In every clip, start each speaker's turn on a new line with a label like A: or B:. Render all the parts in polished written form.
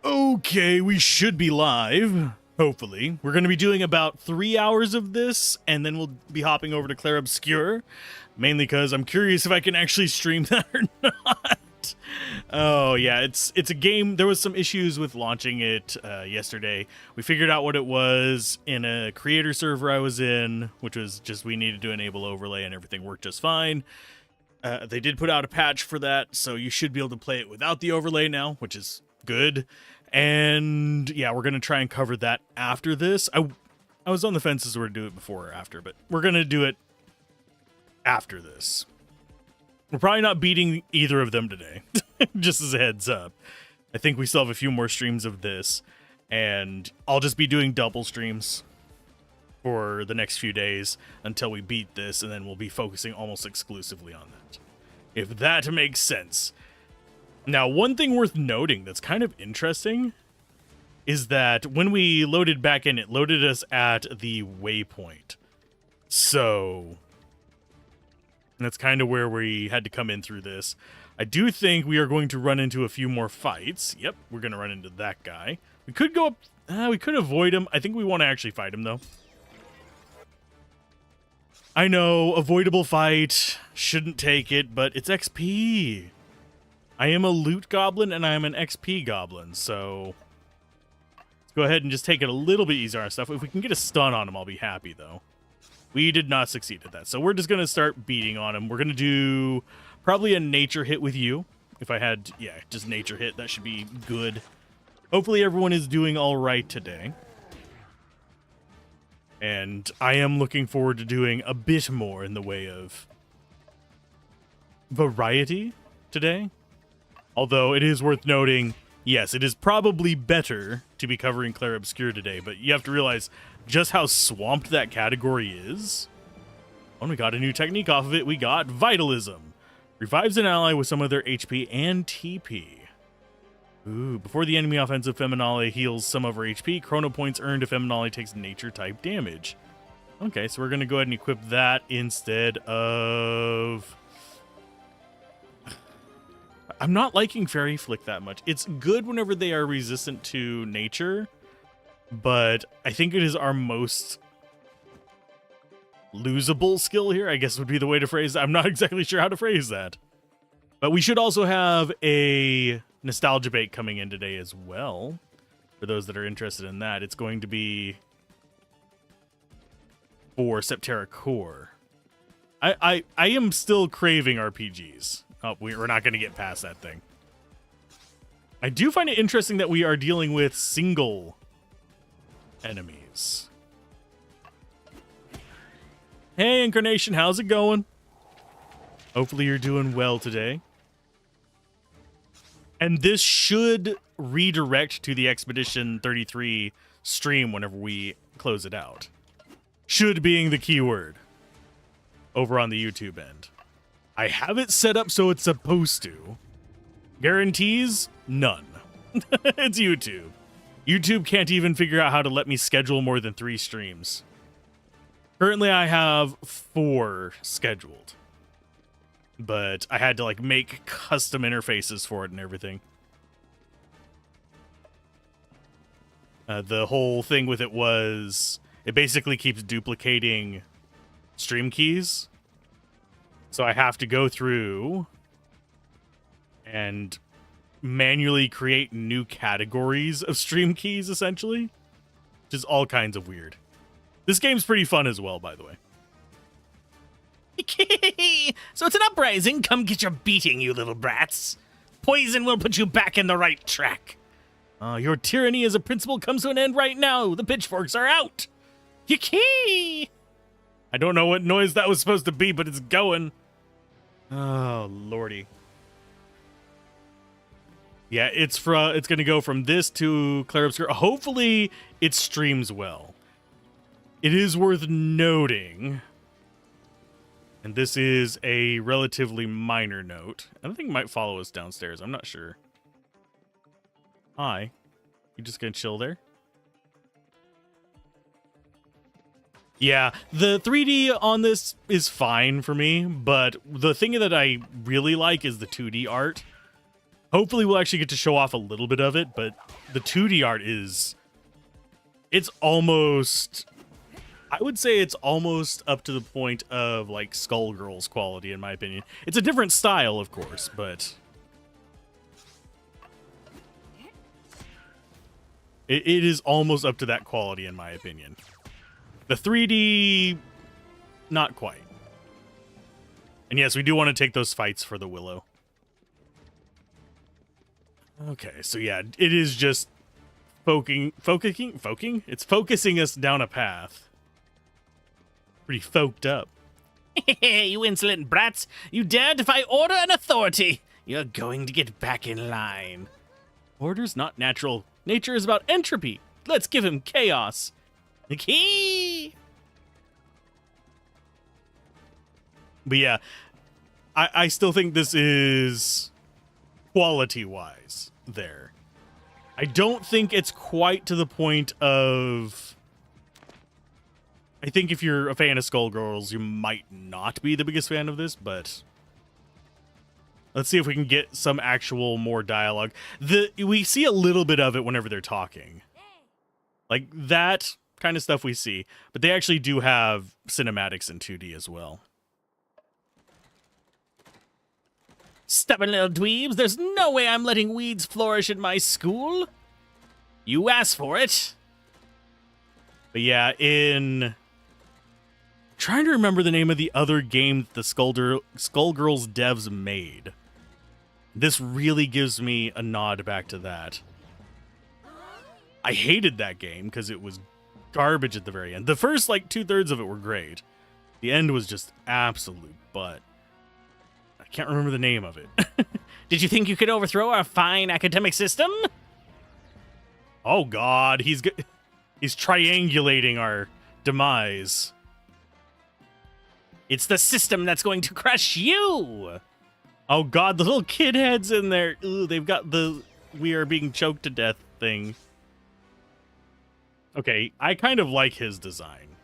A: Okay, we should be live. Hopefully. We're going to be doing about 3 hours of this, and then we'll be hopping over to Clair Obscur. Mainly because I'm curious if I can actually stream that or not. Oh, yeah, it's a game. There was some issues with launching it yesterday. We figured out what it was in a creator server I was in, which was just we needed to enable overlay and everything worked just fine. They did put out a patch for that, so you should be able to play it without the overlay now, which is good. And yeah, we're going to try and cover that after this. I was on the fence as to whether to do it before or after, but we're going to do it after this. We're probably not beating either of them today, just as a heads up. I think we still have a few more streams of this, and I'll just be doing double streams for the next few days until we beat this, and then we'll be focusing almost exclusively on that, if that makes sense. Now, one thing worth noting that's kind of interesting is that when we loaded back in, it loaded us at the waypoint. So that's kind of where we had to come in through this. I do think we are going to run into a few more fights. Yep, we're going to run into that guy. We could go up. We could avoid him. I think we want to actually fight him, though. I know, avoidable fight. Shouldn't take it, but it's XP. I am a loot goblin, and I am an XP goblin, so let's go ahead and just take it a little bit easier on stuff. If we can get a stun on him, I'll be happy, though. We did not succeed at that, so we're just going to start beating on him. We're going to do probably a nature hit with you. If I had, yeah, just nature hit, that should be good. Hopefully everyone is doing all right today. And I am looking forward to doing a bit more in the way of variety today. Although it is worth noting, yes, it is probably better to be covering Clair Obscur today, but you have to realize just how swamped that category is. When we got a new technique off of it, we got Vitalism. Revives an ally with some of their HP and TP. Ooh, before the enemy offensive Feminale heals some of her HP, chrono points earned if Feminale takes nature type damage. Okay, so we're going to go ahead and equip that instead of... I'm not liking Fairy Flick that much. It's good whenever they are resistant to nature, but I think it is our most losable skill here, I guess would be the way to phrase that. I'm not exactly sure how to phrase that. But we should also have a Nostalgia Bait coming in today as well, for those that are interested in that. It's going to be for Septerra Core. I am still craving RPGs. Oh, we're not going to get past that thing. I do find it interesting that we are dealing with single enemies. Hey, Incarnation, how's it going? Hopefully you're doing well today. And this should redirect to the Expedition 33 stream whenever we close it out. Should being the keyword over on the YouTube end. I have it set up so it's supposed to. Guarantees? None. It's YouTube. YouTube can't even figure out how to let me schedule more than 3 streams. Currently, I have 4 scheduled. But I had to, like, make custom interfaces for it and everything. The whole thing with it was it basically keeps duplicating stream keys. So I have to go through and manually create new categories of stream keys, essentially. Which is all kinds of weird. This game's pretty fun as well, by the way.
B: So it's an uprising. Come get your beating, you little brats. Poison will put you back in the right track.
A: Your tyranny as a principle comes to an end right now. The pitchforks are out.
B: Yikee!
A: I don't know what noise that was supposed to be, but it's going. Oh, lordy. Yeah, it's going to go from this to Clair Obscur. Hopefully, it streams well. It is worth noting, and this is a relatively minor note. I think it might follow us downstairs. I'm not sure. Hi. You just gonna chill there? Yeah, the 3D on this is fine for me, but the thing that I really like is the 2D art. Hopefully we'll actually get to show off a little bit of it, but the 2D art is... It's almost... I would say it's almost up to the point of, like, Skullgirls quality, in my opinion. It's a different style, of course, but... It is almost up to that quality, in my opinion. The 3D... Not quite. And yes, we do want to take those fights for the Willow. Okay, so yeah, it is just focusing? It's focusing us down a path. Pretty folked up.
B: You insolent brats! You dare defy order and authority! You're going to get back in line.
A: Order's not natural. Nature is about entropy. Let's give him chaos.
B: Key!
A: But yeah, I still think this is quality-wise there. I don't think it's quite to the point of... I think if you're a fan of Skullgirls, you might not be the biggest fan of this, but... Let's see if we can get some actual more dialogue. We see a little bit of it whenever they're talking. Like, that kind of stuff we see. But they actually do have cinematics in 2D as well.
B: Stubborn little dweebs, there's no way I'm letting weeds flourish in my school. You asked for it.
A: But yeah, trying to remember the name of the other game that the Skullgirls devs made. This really gives me a nod back to that. I hated that game because it was garbage at the very end. The first, like, 2/3 of it were great. The end was just absolute butt. I can't remember the name of it.
B: Did you think you could overthrow our fine academic system?
A: Oh God, he's triangulating our demise.
B: It's the system that's going to crush you.
A: Oh God, the little kid heads in there. Ooh, they've got the "we are being choked to death" thing. Okay, I kind of like his design.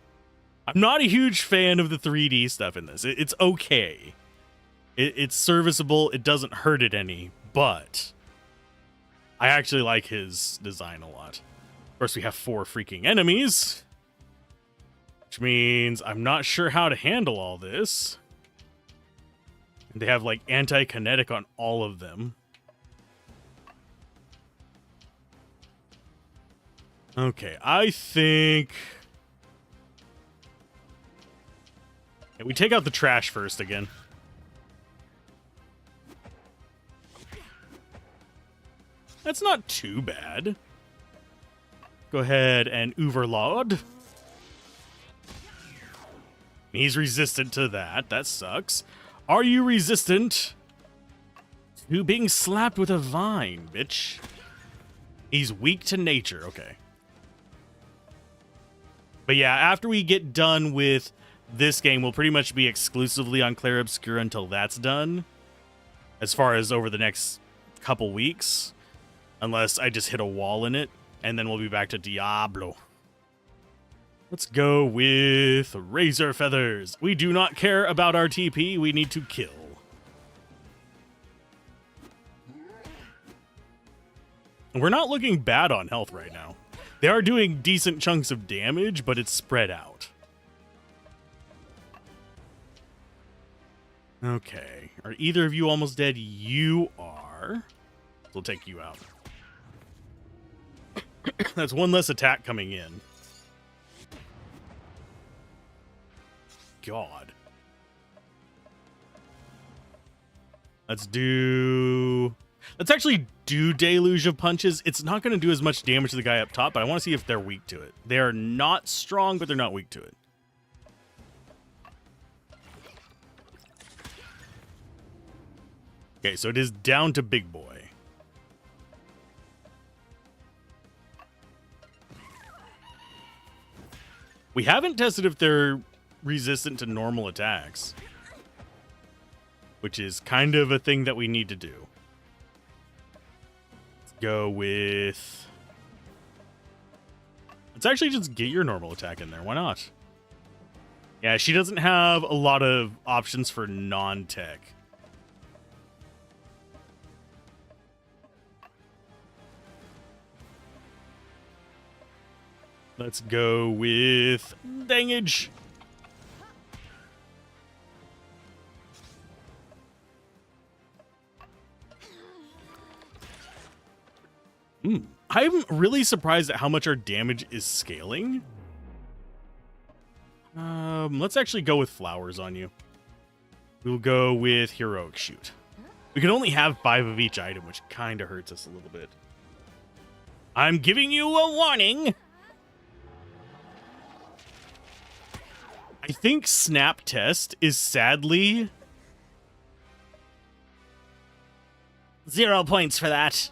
A: I'm not a huge fan of the 3D stuff in this. It's okay. It's serviceable. It doesn't hurt it any, but I actually like his design a lot. Of course, we have 4 freaking enemies, which means I'm not sure how to handle all this. They have, like, anti-kinetic on all of them. Okay, I think... Yeah, we take out the trash first again. That's not too bad. Go ahead and overload. He's resistant to that. That sucks. Are you resistant to being slapped with a vine, bitch? He's weak to nature. Okay. But yeah, after we get done with this game, we'll pretty much be exclusively on Clair Obscura until that's done. As far as over the next couple weeks. Unless I just hit a wall in it. And then we'll be back to Diablo. Let's go with Razor Feathers. We do not care about our TP. We need to kill. We're not looking bad on health right now. They are doing decent chunks of damage, but it's spread out. Okay. Are either of you almost dead? You are. We'll take you out. That's one less attack coming in. God. Let's actually do Deluge of Punches. It's not going to do as much damage to the guy up top, but I want to see if they're weak to it. They are not strong, but they're not weak to it. Okay, so it is down to Big Boy. We haven't tested if they're resistant to normal attacks, which is kind of a thing that we need to do. Let's go with... Let's actually just get your normal attack in there. Why not? Yeah, she doesn't have a lot of options for non-tech. Let's go with Dangage. I'm really surprised at how much our damage is scaling. Let's actually go with flowers on you. We'll go with heroic shoot. We can only have 5 of each item, which kind of hurts us a little bit. I'm giving you a warning. I think snap test is sadly
B: 0 points for that.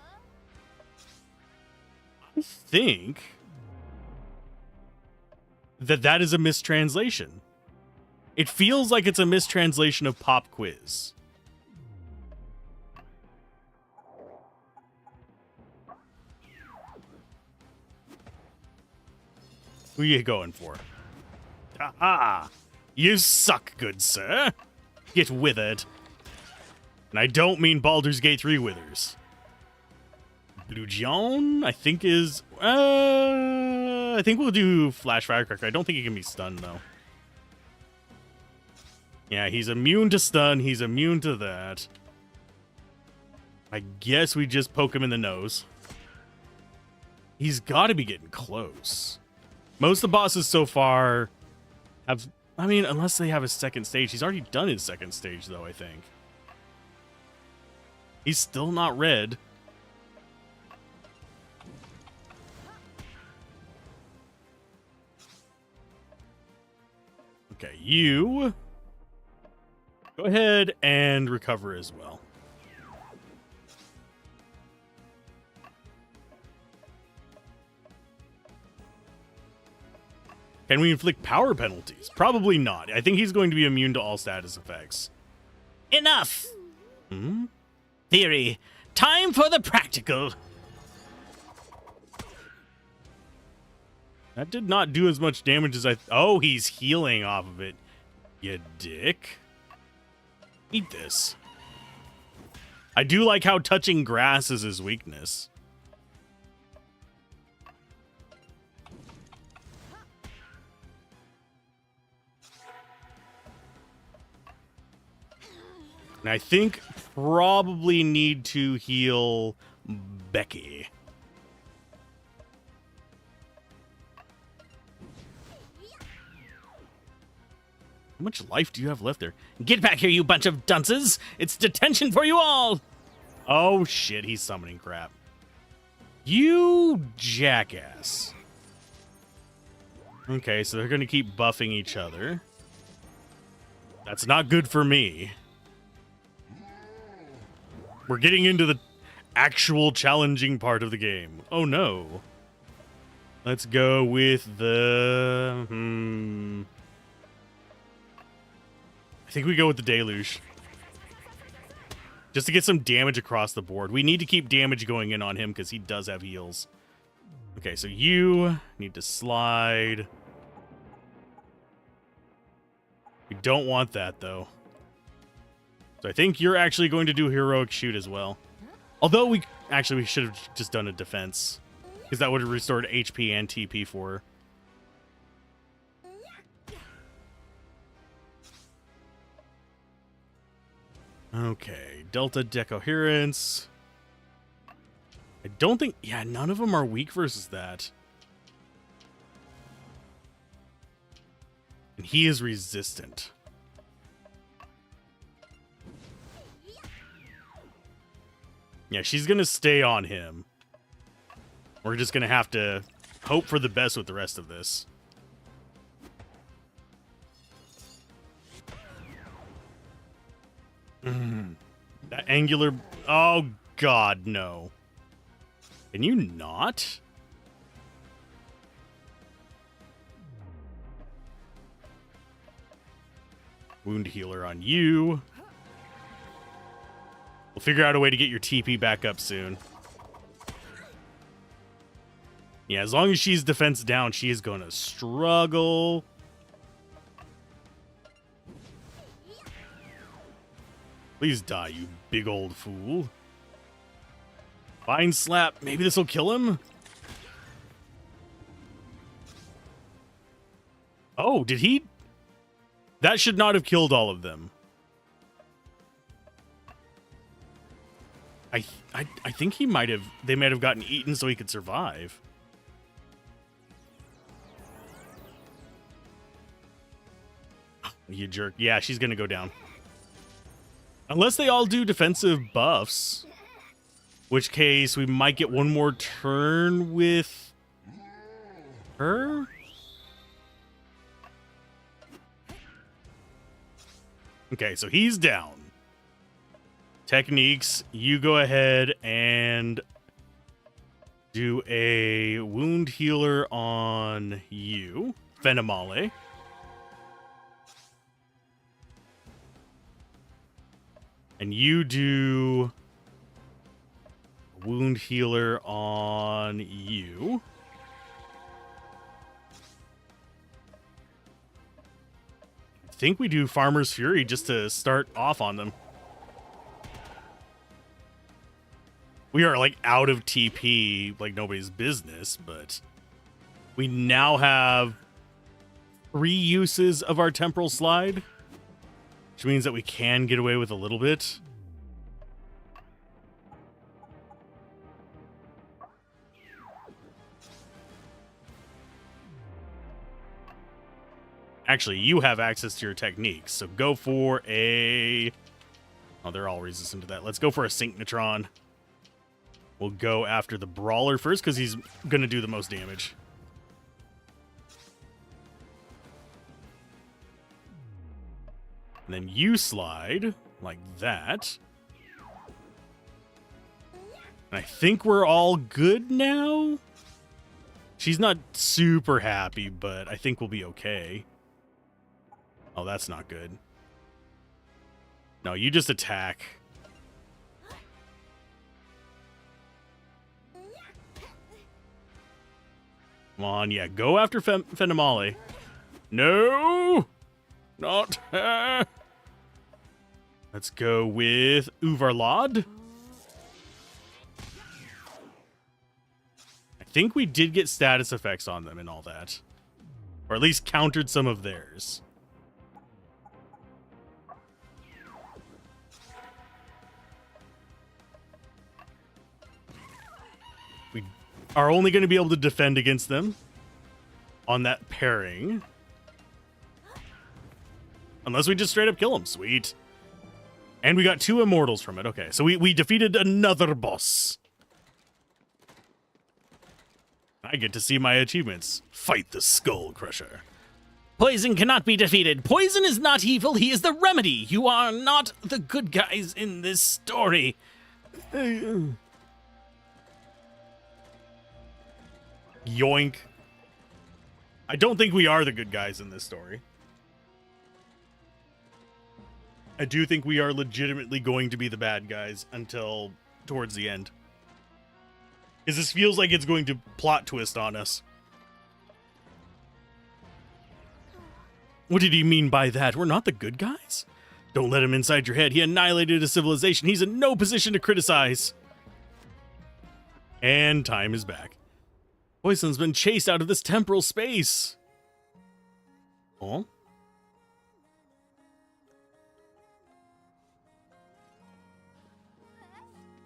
A: I think that is a mistranslation. It feels like it's a mistranslation of pop quiz. Who you going for? Aha! You suck, good sir. Get withered. And I don't mean Baldur's Gate 3 withers. Blue John, I think is... I think we'll do Flash Firecracker. I don't think he can be stunned, though. Yeah, he's immune to stun. He's immune to that. I guess we just poke him in the nose. He's got to be getting close. Most of the bosses so far have... I mean, unless they have a second stage. He's already done his second stage, though, I think. He's still not red. Okay, you... go ahead and recover as well. Can we inflict power penalties? Probably not. I think he's going to be immune to all status effects.
B: Enough! Theory. Time for the practical.
A: That did not do as much damage as I... oh, he's healing off of it. You dick. Eat this. I do like how touching grass is his weakness. And I think probably need to heal Becky. How much life do you have left there?
B: Get back here, you bunch of dunces! It's detention for you all!
A: Oh shit, he's summoning crap. You jackass. Okay, so they're gonna keep buffing each other. That's not good for me. We're getting into the actual challenging part of the game. Oh no. Let's go with the... I think we go with the Deluge. Just to get some damage across the board. We need to keep damage going in on him because he does have heals. Okay, so you need to slide. We don't want that, though. So I think you're actually going to do heroic shoot as well. Although we should have just done a defense. Because that would have restored HP and TP for her. Okay, Delta Decoherence. I don't think... yeah, none of them are weak versus that. And he is resistant. Yeah, she's going to stay on him. We're just going to have to hope for the best with the rest of this. That angular... oh, God, no. Can you not? Wound healer on you. We'll figure out a way to get your TP back up soon. Yeah, as long as she's defense down, she is going to struggle. Please die, you big old fool. Vine slap. Maybe this will kill him? Oh, did he? That should not have killed all of them. I think he might have. They might have gotten eaten so he could survive. You jerk. Yeah, she's gonna go down. Unless they all do defensive buffs. Which case, we might get one more turn with her? Okay, so he's down. Techniques, you go ahead and do a wound healer on you. Phenomale. And you do wound healer on you. I think we do Farmer's Fury just to start off on them. We are like out of TP like nobody's business, but we now have 3 uses of our temporal slide, which means that we can get away with a little bit. Actually, you have access to your techniques, so go for a... Oh, they're all resistant to that. Let's go for a Synchnotron. We'll go after the Brawler first, because he's going to do the most damage. And then you slide, like that. And I think we're all good now. She's not super happy, but I think we'll be okay. Oh, that's not good. No, you just attack. Come on, yeah, go after Phenomale. No! Not her! Let's go with Uvarlod. I think we did get status effects on them and all that. Or at least countered some of theirs. We are only going to be able to defend against them on that pairing. Unless we just straight up kill them. Sweet. And we got 2 immortals from it. Okay, so we defeated another boss. I get to see my achievements. Fight the Skull Crusher.
B: Poison cannot be defeated. Poison is not evil. He is the remedy. You are not the good guys in this story.
A: Yoink. I don't think we are the good guys in this story. I do think we are legitimately going to be the bad guys until towards the end. Because this feels like it's going to plot twist on us. What did he mean by that? We're not the good guys? Don't let him inside your head. He annihilated a civilization. He's in no position to criticize. And time is back. Poison's been chased out of this temporal space. Oh?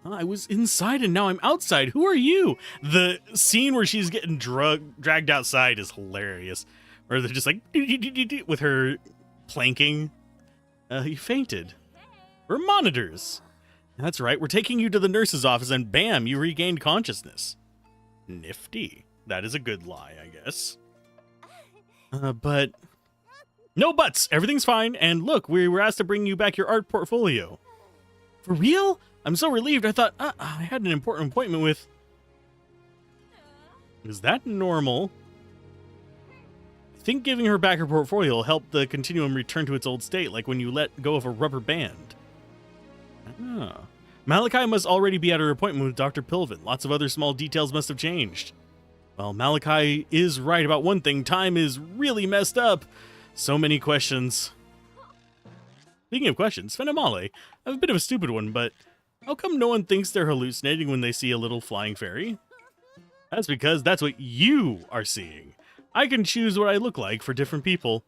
A: I was inside and now I'm outside. Who are you? The scene where she's getting dragged outside is hilarious. Where they're just like, with her planking. You fainted. We're monitors. That's right, we're taking you to the nurse's office and bam, you regained consciousness. Nifty. That is a good lie, I guess. But... No buts! Everything's fine, and look, we were asked to bring you back your art portfolio. For real? I'm so relieved. I thought I had an important appointment with... Is that normal? I think giving her back her portfolio will help the continuum return to its old state, like when you let go of a rubber band. Ah. Maliki must already be at her appointment with Dr. Pilvin. Lots of other small details must have changed. Well, Maliki is right about one thing. Time is really messed up. So many questions. Speaking of questions, Phenomale, I have a bit of a stupid one, but how come no one thinks they're hallucinating when they see a little flying fairy? That's because that's what you are seeing. I can choose what I look like for different people.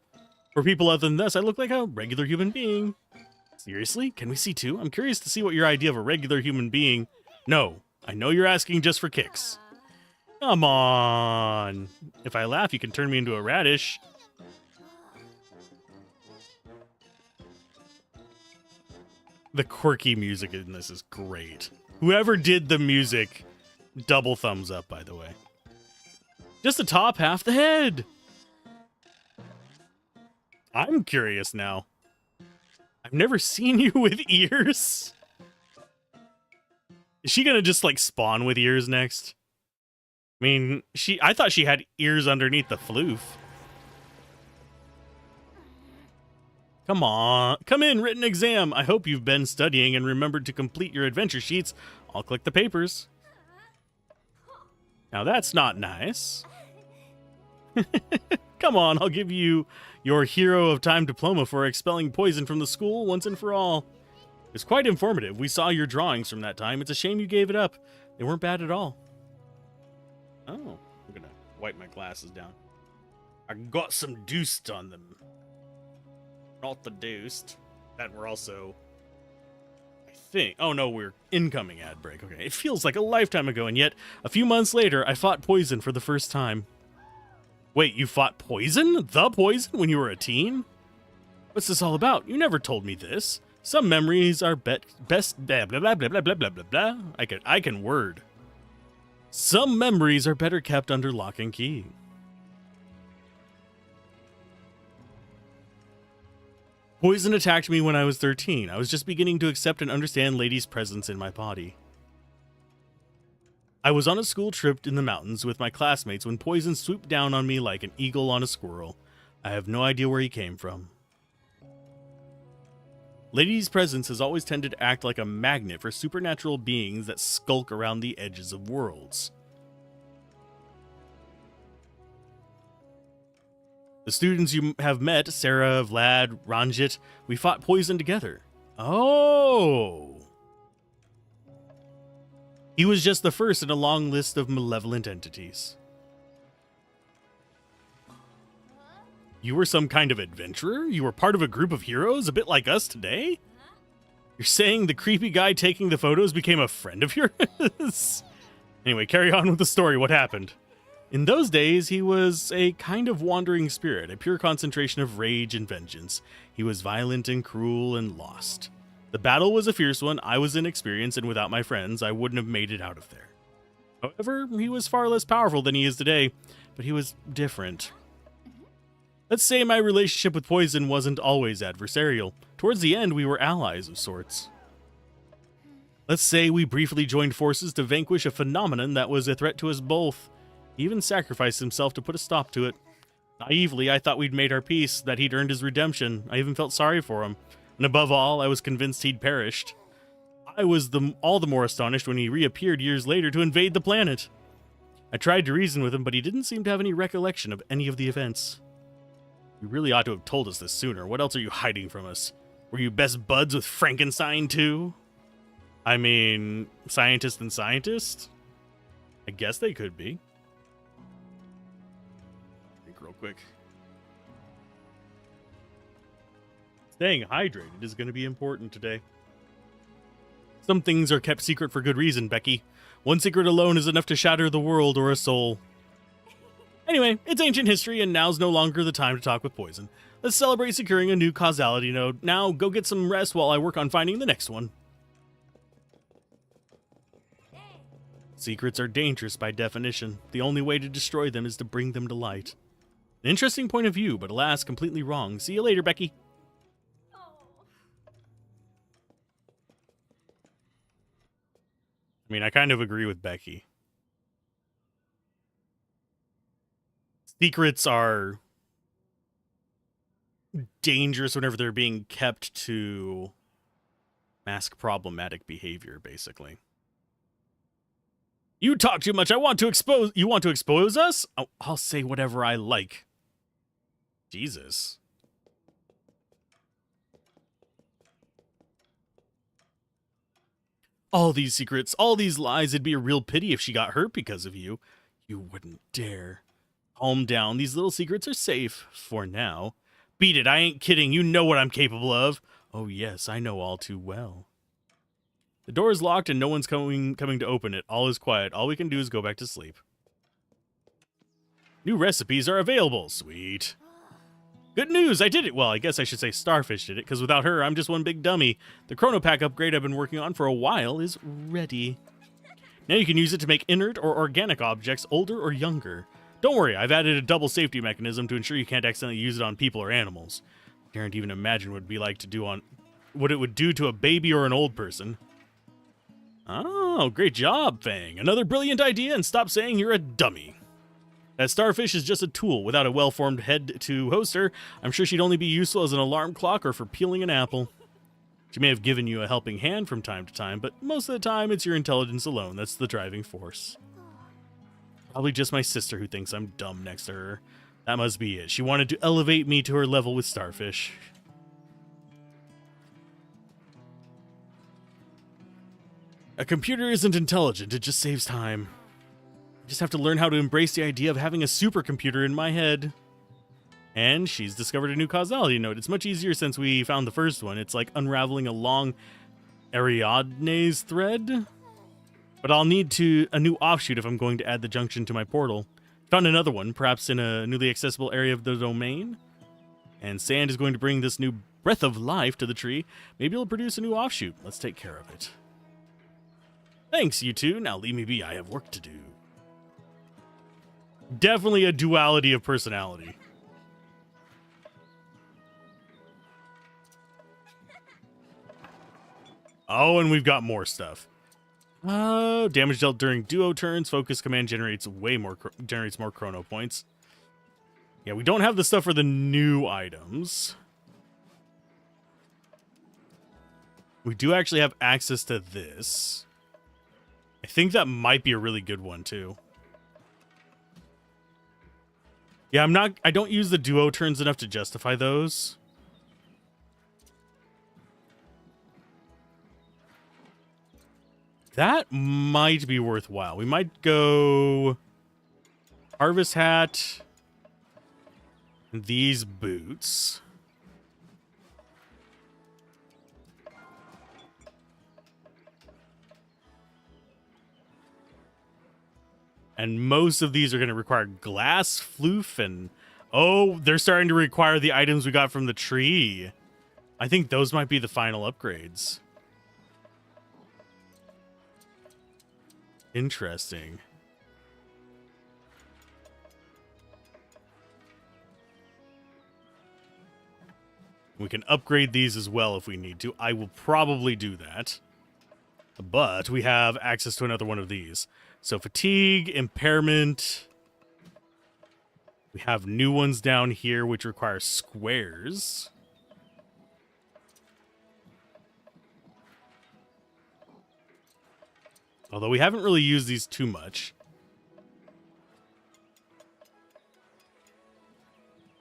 A: For people other than this, I look like a regular human being. Seriously? Can we see too? I'm curious to see what your idea of a regular human being... No, I know you're asking just for kicks. Come on. If I laugh, you can turn me into a radish. The quirky music in this is great. Whoever did the music, double thumbs up, by the way. Just the top half the head. I'm curious now. I've never seen you with ears. Is she gonna just like spawn with ears next? I mean, I thought she had ears underneath the floof. Come on. Come in, written exam. I hope you've been studying and remembered to complete your adventure sheets. I'll click the papers. Now that's not nice. Come on, I'll give you your Hero of Time diploma for expelling poison from the school once and for all. It's quite informative. We saw your drawings from that time. It's a shame you gave it up. They weren't bad at all. Oh, I'm gonna wipe my glasses down. I got some deuced on them. Not the deuced. That we're also... I think... Oh no, we're incoming ad break. Okay, it feels like a lifetime ago, and yet a few months later, I fought poison for the first time. Wait, you fought poison? The poison when you were a teen? What's this all about? You never told me this. Some memories are best blah blah blah blah blah blah blah blah blah. I can word. Some memories are better kept under lock and key. Poison attacked me when I was 13. I was just beginning to accept and understand Lady's presence in my body. I was on a school trip in the mountains with my classmates when Poison swooped down on me like an eagle on a squirrel. I have no idea where he came from. Lady's presence has always tended to act like a magnet for supernatural beings that skulk around the edges of worlds. The students you have met, Sarah, Vlad, Ranjit, we fought Poison together. Oh! He was just the first in a long list of malevolent entities. You were some kind of adventurer? You were part of a group of heroes, a bit like us today? You're saying the creepy guy taking the photos became a friend of yours? Anyway, carry on with the story. What happened? In those days, he was a kind of wandering spirit, a pure concentration of rage and vengeance. He was violent and cruel and lost. The battle was a fierce one. I was inexperienced, and without my friends, I wouldn't have made it out of there. However, he was far less powerful than he is today, but he was different. Let's say my relationship with Poison wasn't always adversarial. Towards the end, we were allies of sorts. Let's say we briefly joined forces to vanquish a phenomenon that was a threat to us both. He even sacrificed himself to put a stop to it. Naively, I thought we'd made our peace, that he'd earned his redemption. I even felt sorry for him. And above all, I was convinced he'd perished. I was all the more astonished when he reappeared years later to invade the planet. I tried to reason with him, but he didn't seem to have any recollection of any of the events. You really ought to have told us this sooner. What else are you hiding from us? Were you best buds with Frankenstein, too? I mean, scientist and scientist? I guess they could be. Think real quick. Staying hydrated is going to be important today. Some things are kept secret for good reason, Becky. One secret alone is enough to shatter the world or a soul. Anyway, it's ancient history, and now's no longer the time to talk with Poison. Let's celebrate securing a new causality node. Now, go get some rest while I work on finding the next one. Secrets are dangerous by definition. The only way to destroy them is to bring them to light. An interesting point of view, but alas, completely wrong. See you later, Becky. I mean, I kind of agree with Becky. Secrets are dangerous whenever they're being kept to mask problematic behavior, basically. You talk too much. You want to expose us? I'll say whatever I like. Jesus. All these secrets, all these lies, it'd be a real pity if she got hurt because of you. You wouldn't dare. Calm down. These little secrets are safe for now. Beat it. I ain't kidding. You know what I'm capable of. Oh, yes, I know all too well. The door is locked and no one's coming to open it. All is quiet. All we can do is go back to sleep. New recipes are available. Sweet. Good news, I did it. Well, I guess I should say Starfish did it, because without her, I'm just one big dummy. The Chrono Pack upgrade I've been working on for a while is ready. Now you can use it to make inert or organic objects older or younger. Don't worry, I've added a double safety mechanism to ensure you can't accidentally use it on people or animals. I can't even imagine what it'd be like to do on what it would do to a baby or an old person. Oh, great job, Fang. Another brilliant idea, and stop saying you're a dummy. That Starfish is just a tool. Without a well-formed head to host her, I'm sure she'd only be useful as an alarm clock or for peeling an apple. She may have given you a helping hand from time to time, but most of the time it's your intelligence alone that's the driving force. Probably just my sister who thinks I'm dumb next to her. That must be it. She wanted to elevate me to her level with Starfish. A computer isn't intelligent, it just saves time. I just have to learn how to embrace the idea of having a supercomputer in my head. And she's discovered a new causality node. It's much easier since we found the first one. It's like unraveling a long Ariadne's thread. But I'll need a new offshoot if I'm going to add the junction to my portal. Found another one, perhaps in a newly accessible area of the domain. And Sand is going to bring this new breath of life to the tree. Maybe it'll produce a new offshoot. Let's take care of it. Thanks, you two. Now leave me be. I have work to do. Definitely a duality of personality. Oh, and we've got more stuff. Damage dealt during duo turns. Focus command generates more chrono points. Yeah, we don't have the stuff for the new items. We do actually have access to this. I think that might be a really good one too. Yeah, I don't use the duo turns enough to justify those. That might be worthwhile. We might go Harvest Hat, these boots. And most of these are going to require glass floof and... Oh, they're starting to require the items we got from the tree. I think those might be the final upgrades. Interesting. We can upgrade these as well if we need to. I will probably do that. But we have access to another one of these. So fatigue, impairment. We have new ones down here which require squares. Although we haven't really used these too much.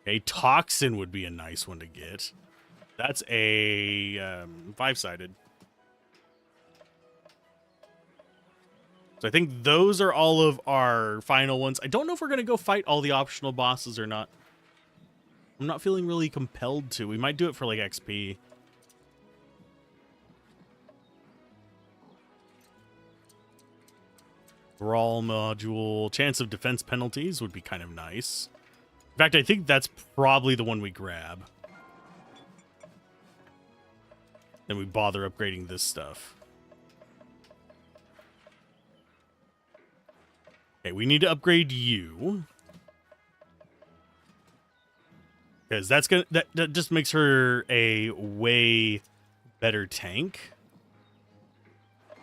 A: A toxin would be a nice one to get. That's a 5-sided. So I think those are all of our final ones. I don't know if we're going to go fight all the optional bosses or not. I'm not feeling really compelled to. We might do it for like XP. Brawl module. Chance of defense penalties would be kind of nice. In fact, I think that's probably the one we grab. Then we bother upgrading this stuff. Okay, we need to upgrade you. Because that's gonna that just makes her a way better tank.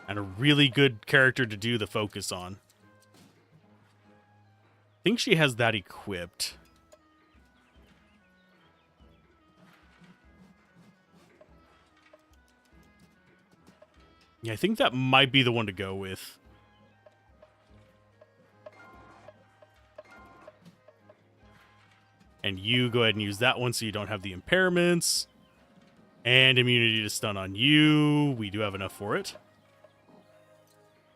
A: And a really good character to do the focus on. I think she has that equipped. Yeah, I think that might be the one to go with. And you go ahead and use that one so you don't have the impairments. And immunity to stun on you. We do have enough for it.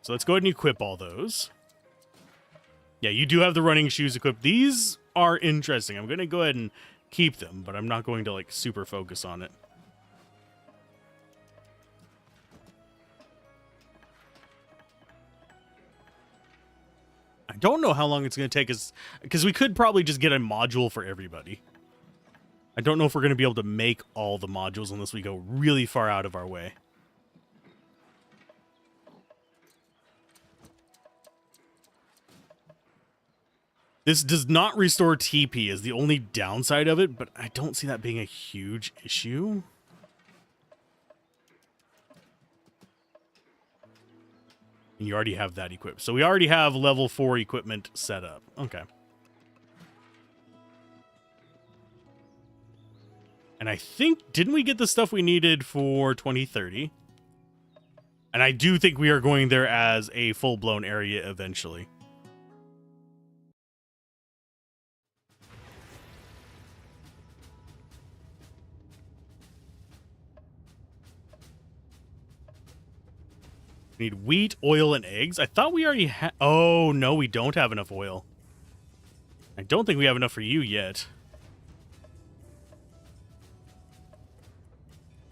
A: So let's go ahead and equip all those. Yeah, you do have the running shoes equipped. These are interesting. I'm going to go ahead and keep them, but I'm not going to, like, super focus on it. I don't know how long it's going to take us, because we could probably just get a module for everybody. I don't know if we're going to be able to make all the modules unless we go really far out of our way. This does not restore TP is the only downside of it, but I don't see that being a huge issue. And you already have that equipped. So we already have level 4 equipment set up. Okay. And I think, didn't we get the stuff we needed for 2030? And I do think we are going there as a full-blown area eventually. We need wheat, oil, and eggs. I thought we already had... Oh, no, we don't have enough oil. I don't think we have enough for you yet.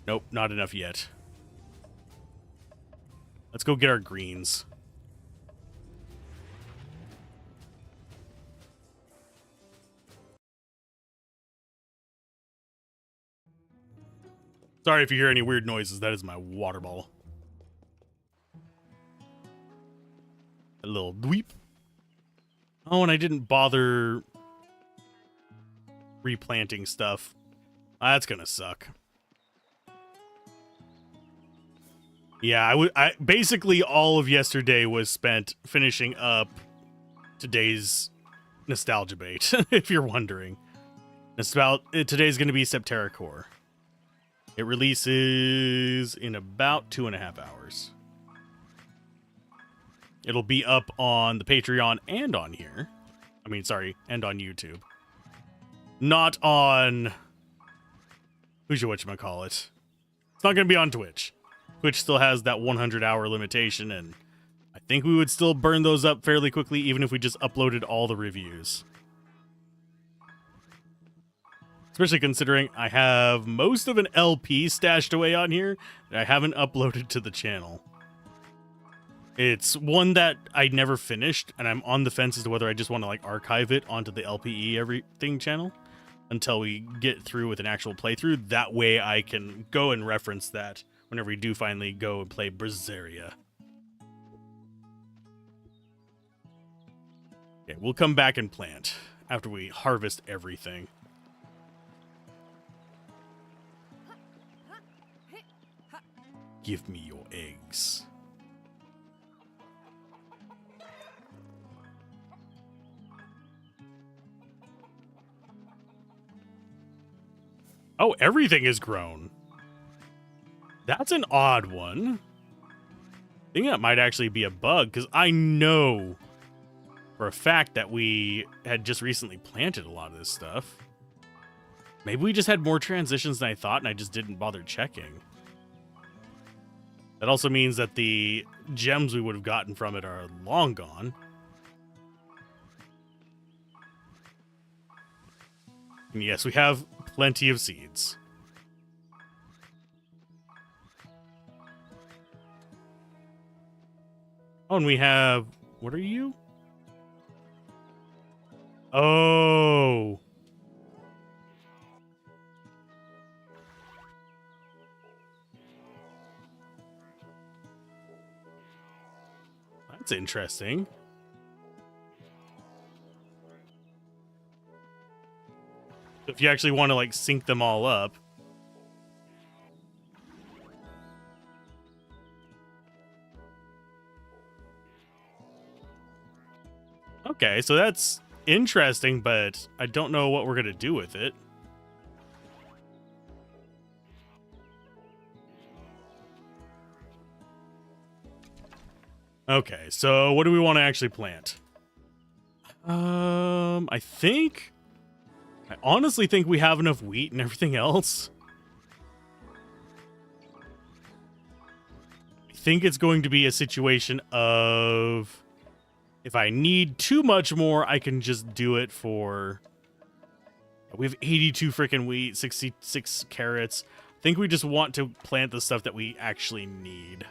A: Nope, not enough yet. Let's go get our greens. Sorry if you hear any weird noises. That is my water bottle. A little dweep. Oh, and I didn't bother replanting stuff. That's gonna suck. Yeah, I basically all of yesterday was spent finishing up today's nostalgia bait, if you're wondering. Today's going to be Septerra Core. It releases in about 2.5 hours. It'll be up on the Patreon and on here. I mean, sorry, and on YouTube. Not on... whatchamacallit. It's not going to be on Twitch. Twitch still has that 100-hour limitation, and I think we would still burn those up fairly quickly, even if we just uploaded all the reviews. Especially considering I have most of an LP stashed away on here that I haven't uploaded to the channel. It's one that I never finished, and I'm on the fence as to whether I just want to like archive it onto the LPE Everything channel until we get through with an actual playthrough. That way I can go and reference that whenever we do finally go and play Berseria. Okay, we'll come back and plant after we harvest everything. Give me your eggs. Oh, everything is grown. That's an odd one. I think that might actually be a bug, because I know for a fact that we had just recently planted a lot of this stuff. Maybe we just had more transitions than I thought, and I just didn't bother checking. That also means that the gems we would have gotten from it are long gone. And yes, we have plenty of seeds. Oh, and we have... what are you? Oh. That's interesting. If you actually want to, like, sync them all up. Okay, so that's interesting, but I don't know what we're going to do with it. Okay, so what do we want to actually plant? I honestly think we have enough wheat and everything else. I think it's going to be a situation of If I need too much more, I can just do it for... We have 82 freaking wheat, 66 carrots. I think we just want to plant the stuff that we actually need.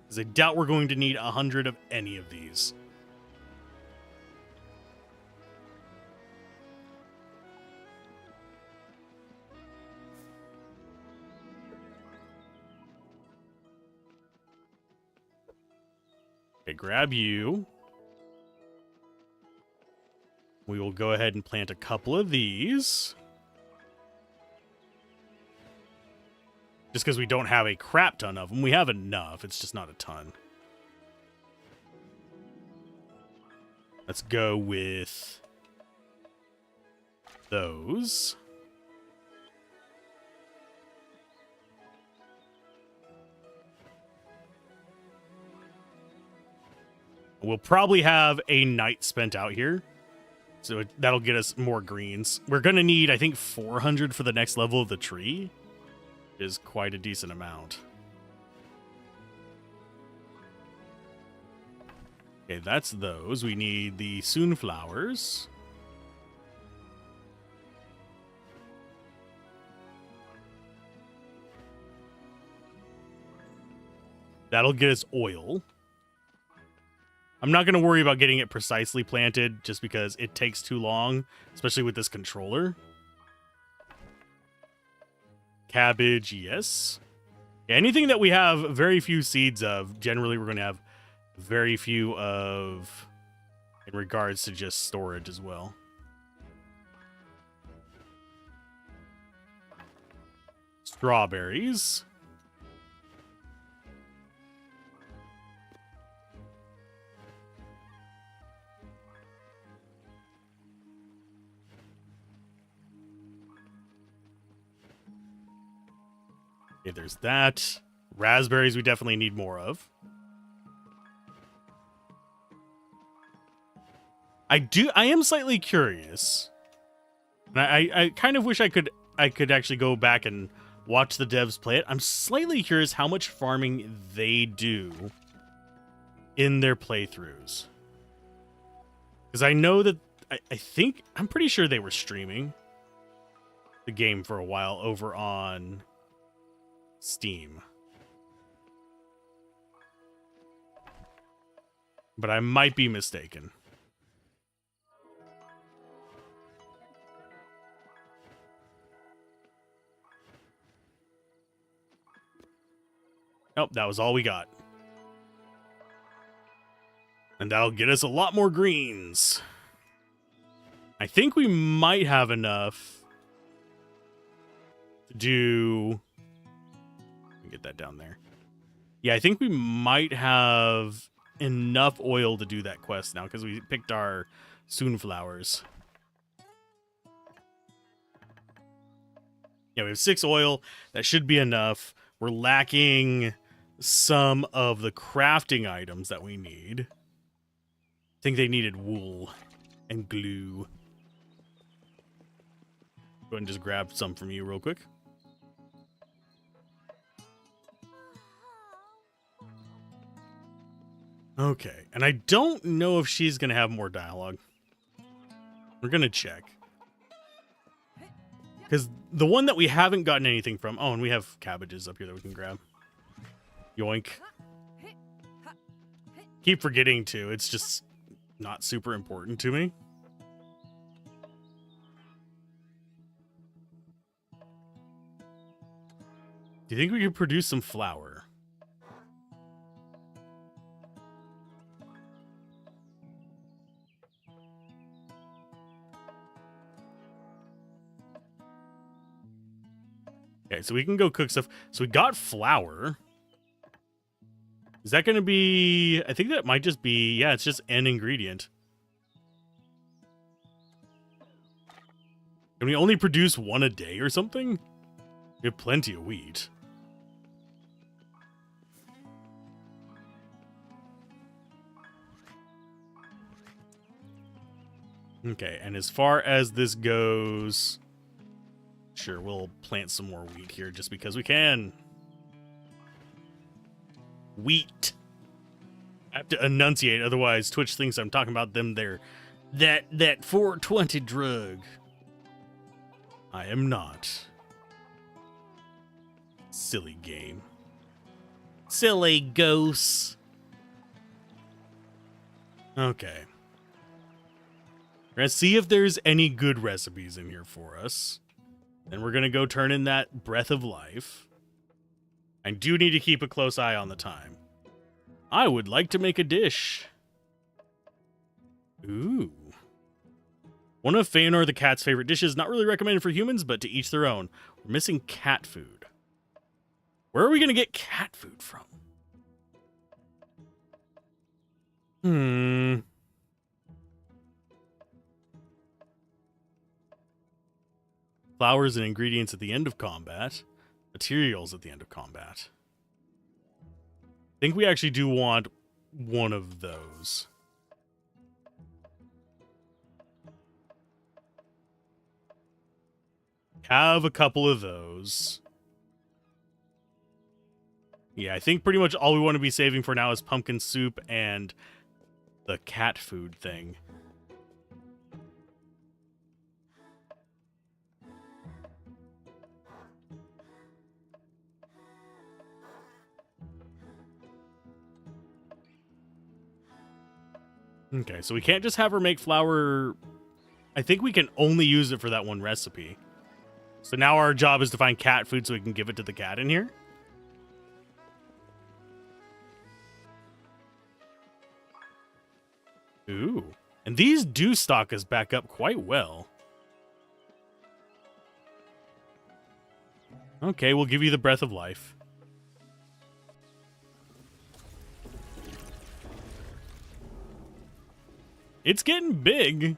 A: Because I doubt we're going to need 100 of any of these. Okay, grab you. We will go ahead and plant a couple of these. Just because we don't have a crap ton of them. We have enough, it's just not a ton. Let's go with those. We'll probably have a night spent out here. So that'll get us more greens. We're going to need, I think, 400 for the next level of the tree. Is quite a decent amount. Okay, that's those. We need the sunflowers. That'll get us oil. I'm not going to worry about getting it precisely planted just because it takes too long, especially with this controller. Cabbage, yes. Yeah, anything that we have very few seeds of, generally we're going to have very few of in regards to just storage as well. Strawberries. Okay, there's that. Raspberries we definitely need more of. I am slightly curious. And I kind of wish I could actually go back and watch the devs play it. I'm slightly curious how much farming they do in their playthroughs. Because I know that I'm pretty sure they were streaming the game for a while over on Steam. But I might be mistaken. Nope, that was all we got. And that'll get us a lot more greens. I think we might have enough to do... Get that down there. Yeah, I think we might have enough oil to do that quest now because we picked our sunflowers. Yeah, we have 6 oil. That should be enough. We're lacking some of the crafting items that we need. I think they needed wool and glue. Go ahead and just grab some from you real quick. Okay, and I don't know if she's going to have more dialogue. We're going to check. Because the one that we haven't gotten anything from... Oh, and we have cabbages up here that we can grab. Yoink. Keep forgetting to. It's just not super important to me. Do you think we could produce some flour? Okay, so we can go cook stuff. So we got flour. Is that going to be... I think that might just be... Yeah, it's just an ingredient. Can we only produce one a day or something? We have plenty of wheat. Okay, and as far as this goes... Sure, we'll plant some more wheat here just because we can. Wheat. I have to enunciate, otherwise Twitch thinks I'm talking about them there. That 420 drug. I am not. Silly game.
B: Silly goose.
A: Okay. We're gonna see if there's any good recipes in here for us. Then we're gonna go turn in that breath of life. I do need to keep a close eye on the time. I would like to make a dish. Ooh. One of Feanor the cat's favorite dishes, not really recommended for humans, but to each their own. We're missing cat food. Where are we gonna get cat food from? Flowers and ingredients at the end of combat. Materials at the end of combat. I think we actually do want one of those. Have a couple of those. Yeah, I think pretty much all we want to be saving for now is pumpkin soup and the cat food thing. Okay, so we can't just have her make flour. I think we can only use it for that one recipe. So now our job is to find cat food so we can give it to the cat in here. Ooh. And these do stock us back up quite well. Okay, we'll give you the breath of life. It's getting big.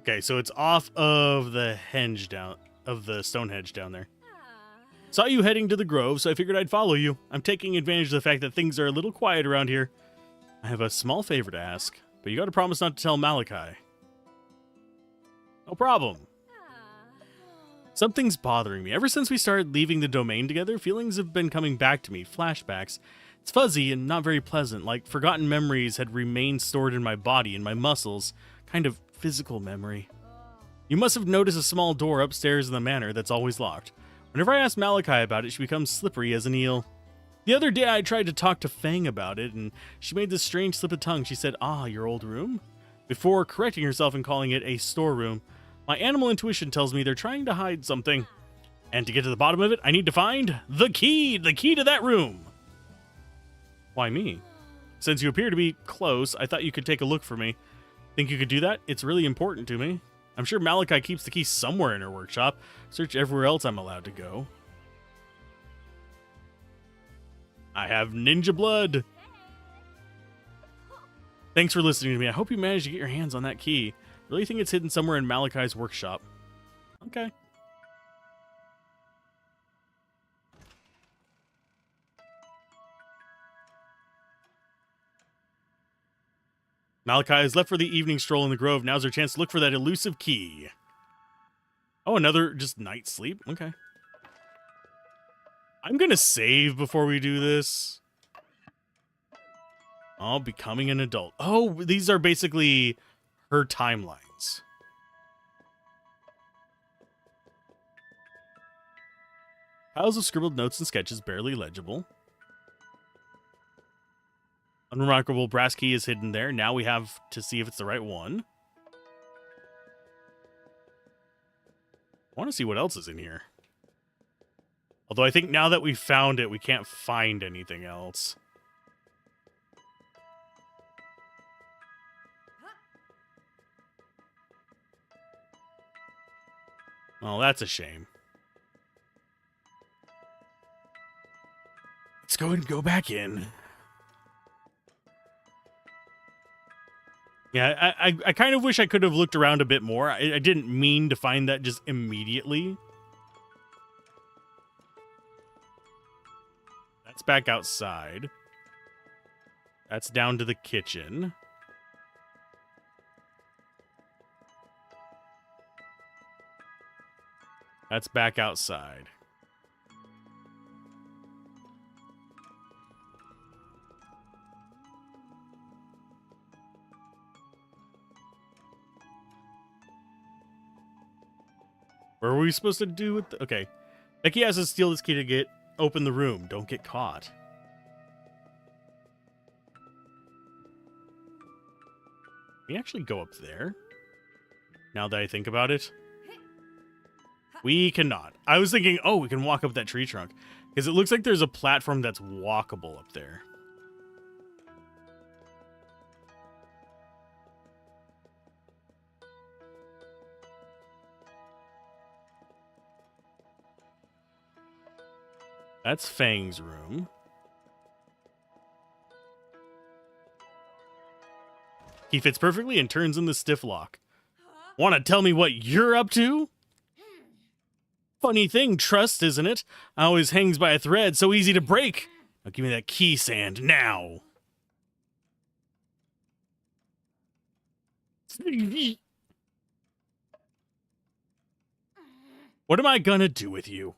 A: Okay, so it's off of the henge down of the stone hedge down there. Saw you heading to the grove, so I figured I'd follow you. I'm taking advantage of the fact that things are a little quiet around here. I have a small favor to ask, but you gotta promise not to tell Maliki. No problem. Something's bothering me. Ever since we started leaving the domain together, feelings have been coming back to me, flashbacks. It's fuzzy and not very pleasant, like forgotten memories had remained stored in my body and my muscles, kind of physical memory. You must have noticed a small door upstairs in the manor that's always locked. Whenever I ask Maliki about it, she becomes slippery as an eel. The other day I tried to talk to Fang about it, and she made this strange slip of tongue. She said, "Ah, your old room?" Before correcting herself and calling it a storeroom. My animal intuition tells me they're trying to hide something. And to get to the bottom of it, I need to find the key to that room. Why me? Since you appear to be close, I thought you could take a look for me. Think you could do that? It's really important to me. I'm sure Maliki keeps the key somewhere in her workshop. Search everywhere else I'm allowed to go. I have ninja blood. Thanks for listening to me. I hope you managed to get your hands on that key. Really think it's hidden somewhere in Maliki's workshop. Okay. Maliki has left for the evening stroll in the grove. Now's her chance to look for that elusive key. Oh, another just night sleep? Okay. I'm gonna save before we do this. Oh, becoming an adult. Oh, these are basically her timelines. Piles of scribbled notes and sketches barely legible. Unremarkable brass key is hidden there. Now we have to see if it's the right one. I want to see what else is in here. Although I think now that we've found it, we can't find anything else. Oh, that's a shame. Let's go ahead and go back in. Yeah, I kind of wish I could have looked around a bit more. I didn't mean to find that just immediately. That's back outside. That's down to the kitchen. That's back outside. What are we supposed to do with okay. Becky has to steal this key to get open the room. Don't get caught. Can we actually go up there? Now that I think about it. We cannot. I was thinking, oh, we can walk up that tree trunk. Because it looks like there's a platform that's walkable up there. That's Fang's room. He fits perfectly and turns in the stiff lock. Want to tell me what you're up to? Funny thing, trust, isn't it? Always hangs by a thread, so easy to break. Now give me that key, Sand, now. What am I gonna do with you?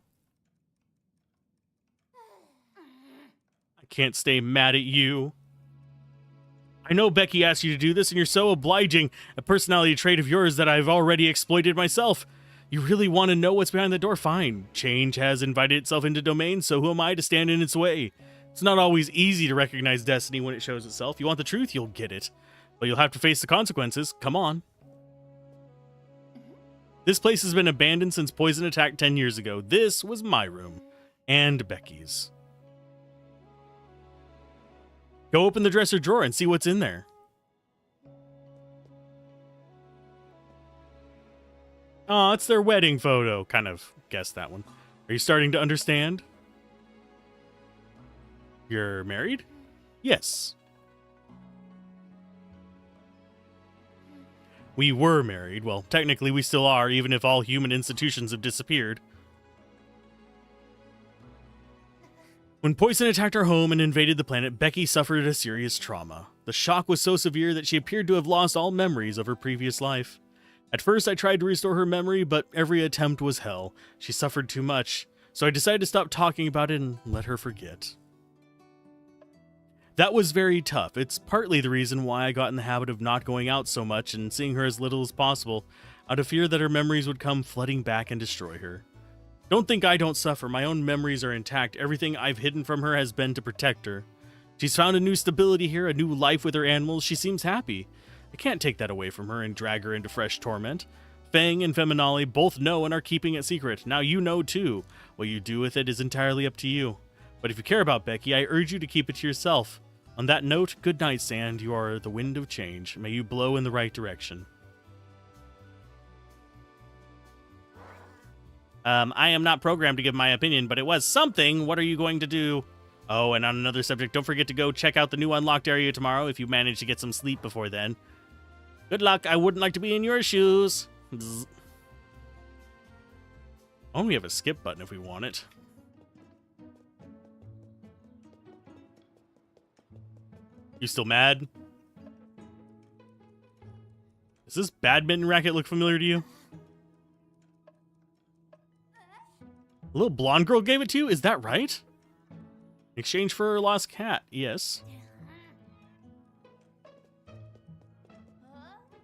A: I can't stay mad at you. I know Becky asked you to do this, and you're so obliging, a personality trait of yours that I've already exploited myself. You really want to know what's behind the door? Fine. Change has invited itself into domain, so who am I to stand in its way? It's not always easy to recognize destiny when it shows itself. You want the truth? You'll get it. But you'll have to face the consequences. Come on. This place has been abandoned since Poison attacked 10 years ago. This was my room. And Becky's. Go open the dresser drawer and see what's in there. Oh, it's their wedding photo. Kind of guessed that one. Are you starting to understand? You're married? Yes. We were married. Well, technically we still are, even if all human institutions have disappeared. When Poison attacked our home and invaded the planet, Becky suffered a serious trauma. The shock was so severe that she appeared to have lost all memories of her previous life. At first, I tried to restore her memory, but every attempt was hell. She suffered too much, so I decided to stop talking about it and let her forget. That was very tough. It's partly the reason why I got in the habit of not going out so much and seeing her as little as possible, out of fear that her memories would come flooding back and destroy her. Don't think I don't suffer. My own memories are intact. Everything I've hidden from her has been to protect her. She's found a new stability here, a new life with her animals. She seems happy. I can't take that away from her and drag her into fresh torment. Fang and Feminale both know and are keeping it secret. Now you know too. What you do with it is entirely up to you. But if you care about Becky, I urge you to keep it to yourself. On that note, good night, Sand. You are the wind of change. May you blow in the right direction. I am not programmed to give my opinion, but it was something. What are you going to do? Oh, and on another subject, don't forget to go check out the new unlocked area tomorrow if you manage to get some sleep before then. Good luck. I wouldn't like to be in your shoes. Bzz. Oh, we have a skip button if we want it. You still mad? Does this badminton racket look familiar to you? A little blonde girl gave it to you? Is that right? In exchange for her lost cat, yes.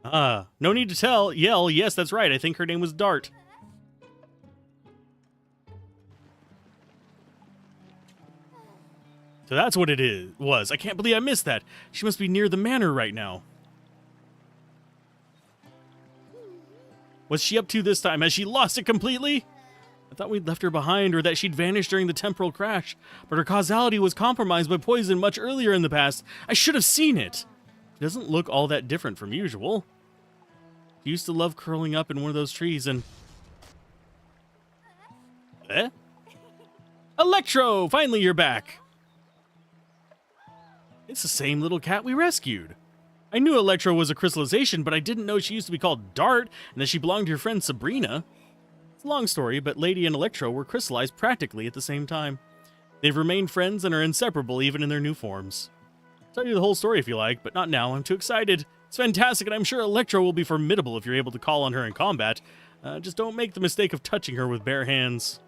A: No need to yell. Yes, that's right. I think her name was Dart. So that's what it was. I can't believe I missed that. She must be near the manor right now. What's she up to this time? Has she lost it completely? I thought we'd left her behind or that she'd vanished during the temporal crash, but her causality was compromised by poison much earlier in the past. I should have seen it. She doesn't look all that different from usual. She used to love curling up in one of those trees and... Eh? Electro! Finally you're back! It's the same little cat we rescued. I knew Electro was a crystallization, but I didn't know she used to be called Dart and that she belonged to your friend Sabrina. It's a long story, but Lady and Electro were crystallized practically at the same time. They've remained friends and are inseparable even in their new forms. I'll tell you the whole story if you like, but not now. I'm too excited. It's fantastic, and I'm sure Electro will be formidable if you're able to call on her in combat. Just don't make the mistake of touching her with bare hands.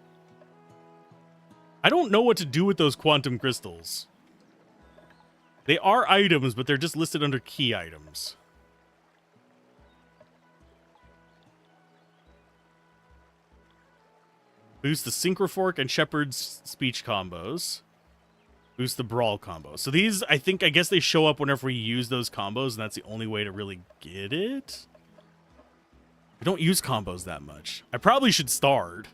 A: I don't know what to do with those quantum crystals. They are items, but they're just listed under key items. Boost the Synchrofork and Shepherd's speech combos. Boost the Brawl combo. So these, I guess they show up whenever we use those combos, and that's the only way to really get it. We don't use combos that much. I probably should start.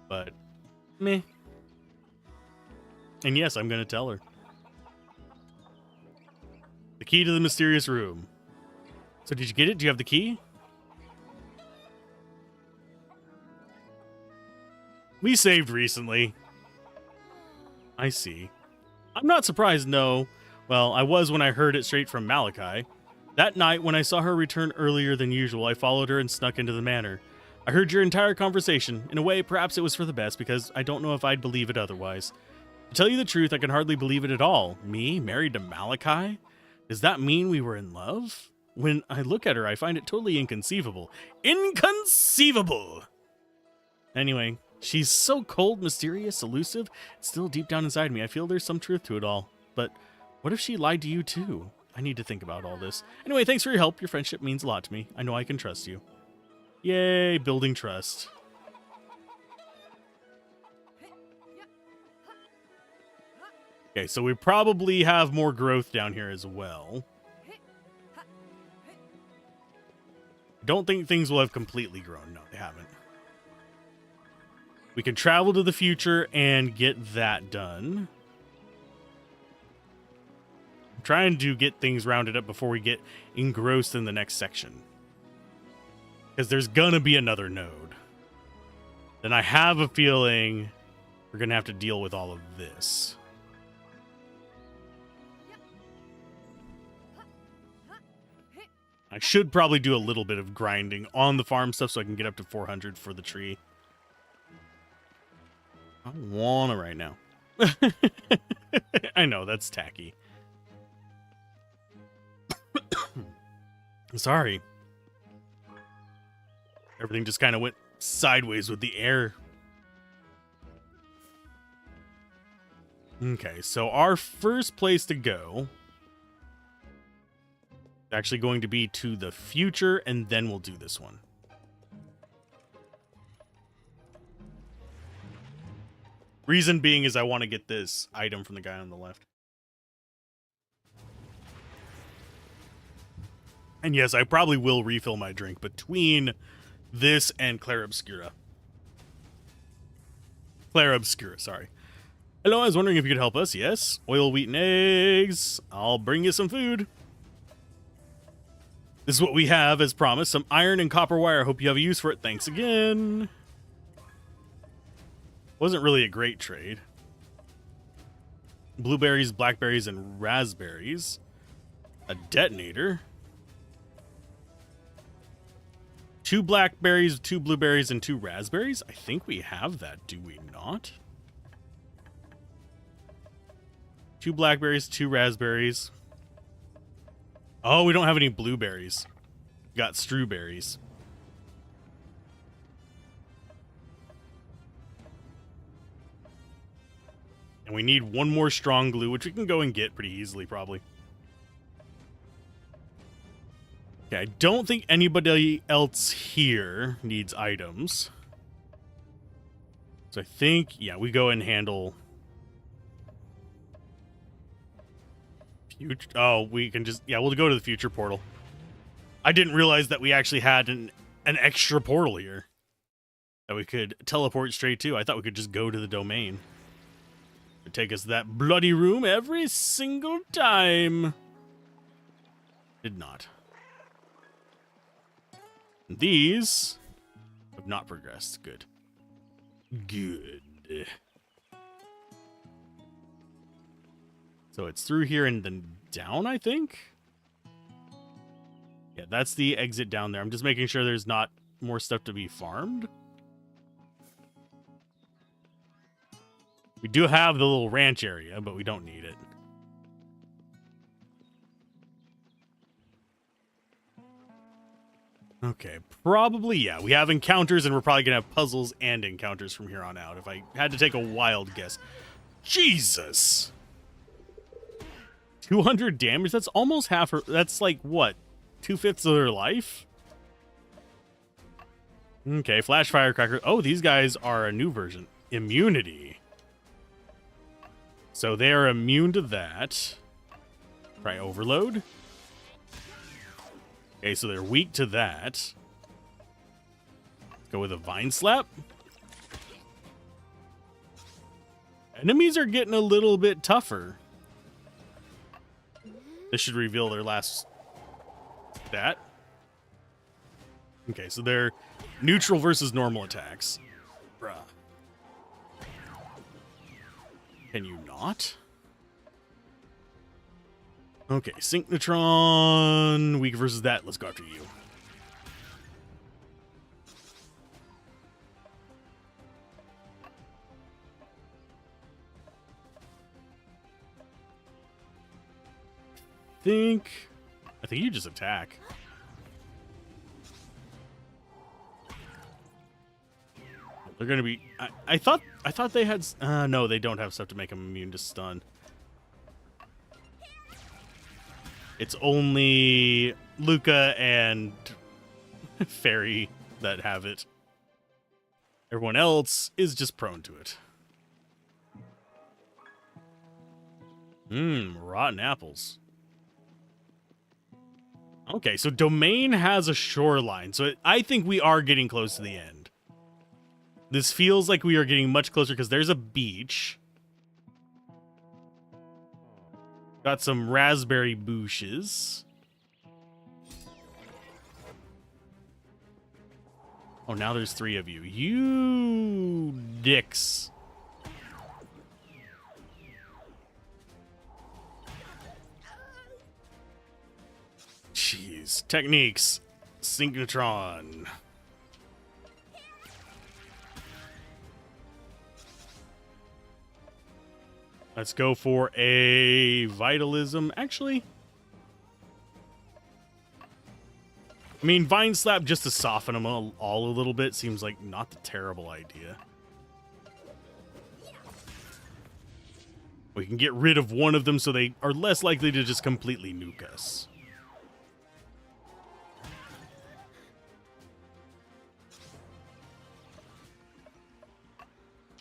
A: But, meh. And yes, I'm going to tell her. The key to the mysterious room. So did you get it? Do you have the key? We saved recently. I see. I'm not surprised, no. Well, I was when I heard it straight from Maliki. That night, when I saw her return earlier than usual, I followed her and snuck into the manor. I heard your entire conversation. In a way, perhaps it was for the best, because I don't know if I'd believe it otherwise. To tell you the truth, I can hardly believe it at all. Me, married to Maliki? Does that mean we were in love? When I look at her, I find it totally inconceivable. Inconceivable! Anyway, she's so cold, mysterious, elusive. Still deep down inside me, I feel there's some truth to it all. But what if she lied to you too? I need to think about all this. Anyway, thanks for your help. Your friendship means a lot to me. I know I can trust you. Yay, building trust. Okay, so we probably have more growth down here as well. Don't think things will have completely grown. No, they haven't. We can travel to the future and get that done. I'm trying to get things rounded up before we get engrossed in the next section. Because there's gonna be another node. Then I have a feeling we're gonna have to deal with all of this. I should probably do a little bit of grinding on the farm stuff so I can get up to 400 for the tree. I don't want to right now. I know, that's tacky. Sorry. Everything just kind of went sideways with the air. Okay, so our first place to go is actually going to be to the future, and then we'll do this one. Reason being is I want to get this item from the guy on the left. And yes, I probably will refill my drink between this and Claire Obscura. Claire Obscura, sorry. Hello, I was wondering if you could help us. Yes, oil, wheat, and eggs. I'll bring you some food. This is what we have, as promised. Some iron and copper wire. Hope you have a use for it. Thanks again. Wasn't really a great trade. Blueberries, blackberries, and raspberries. A detonator. 2 blackberries, 2 blueberries, and 2 raspberries. I think we have that, do we not? 2 blackberries, 2 raspberries. Oh, we don't have any blueberries. We got strawberries. And we need 1 more strong glue, which we can go and get pretty easily, probably. Okay, I don't think anybody else here needs items. So I think, yeah, we go and handle... Oh, we can just... Yeah, we'll go to the future portal. I didn't realize that we actually had an extra portal here that we could teleport straight to. I thought we could just go to the domain. It'd take us to that bloody room every single time. Did not. These have not progressed. Good. Good. So it's through here and then down, I think? Yeah, that's the exit down there. I'm just making sure there's not more stuff to be farmed. We do have the little ranch area, but we don't need it. Okay, probably, yeah. We have encounters, and we're probably going to have puzzles and encounters from here on out, if I had to take a wild guess. Jesus! 200 damage? That's almost half her... That's like, what? 2/5 of her life? Okay, flash firecracker. Oh, these guys are a new version. Immunity. So they are immune to that. Try overload. Okay, so they're weak to that. Go with a vine slap. Enemies are getting a little bit tougher. This should reveal their last stat. Okay, so they're neutral versus normal attacks. Bruh. Can you not? Okay, Synchnotron, weak versus that. Let's go after you. I think you just attack. They're gonna be. I thought they had. No, they don't have stuff to make them immune to stun. It's only Luca and Fairy that have it. Everyone else is just prone to it. Rotten apples. Okay, so Domain has a shoreline, so I think we are getting close to the end. This feels like we are getting much closer because there's a beach. Got some raspberry bushes. Oh, now there's 3 of you. You dicks. Jeez. Techniques. Synchnotron. Let's go for a Vitalism. Actually, I mean, Vine Slap just to soften them all a little bit seems like not the terrible idea. We can get rid of one of them so they are less likely to just completely nuke us.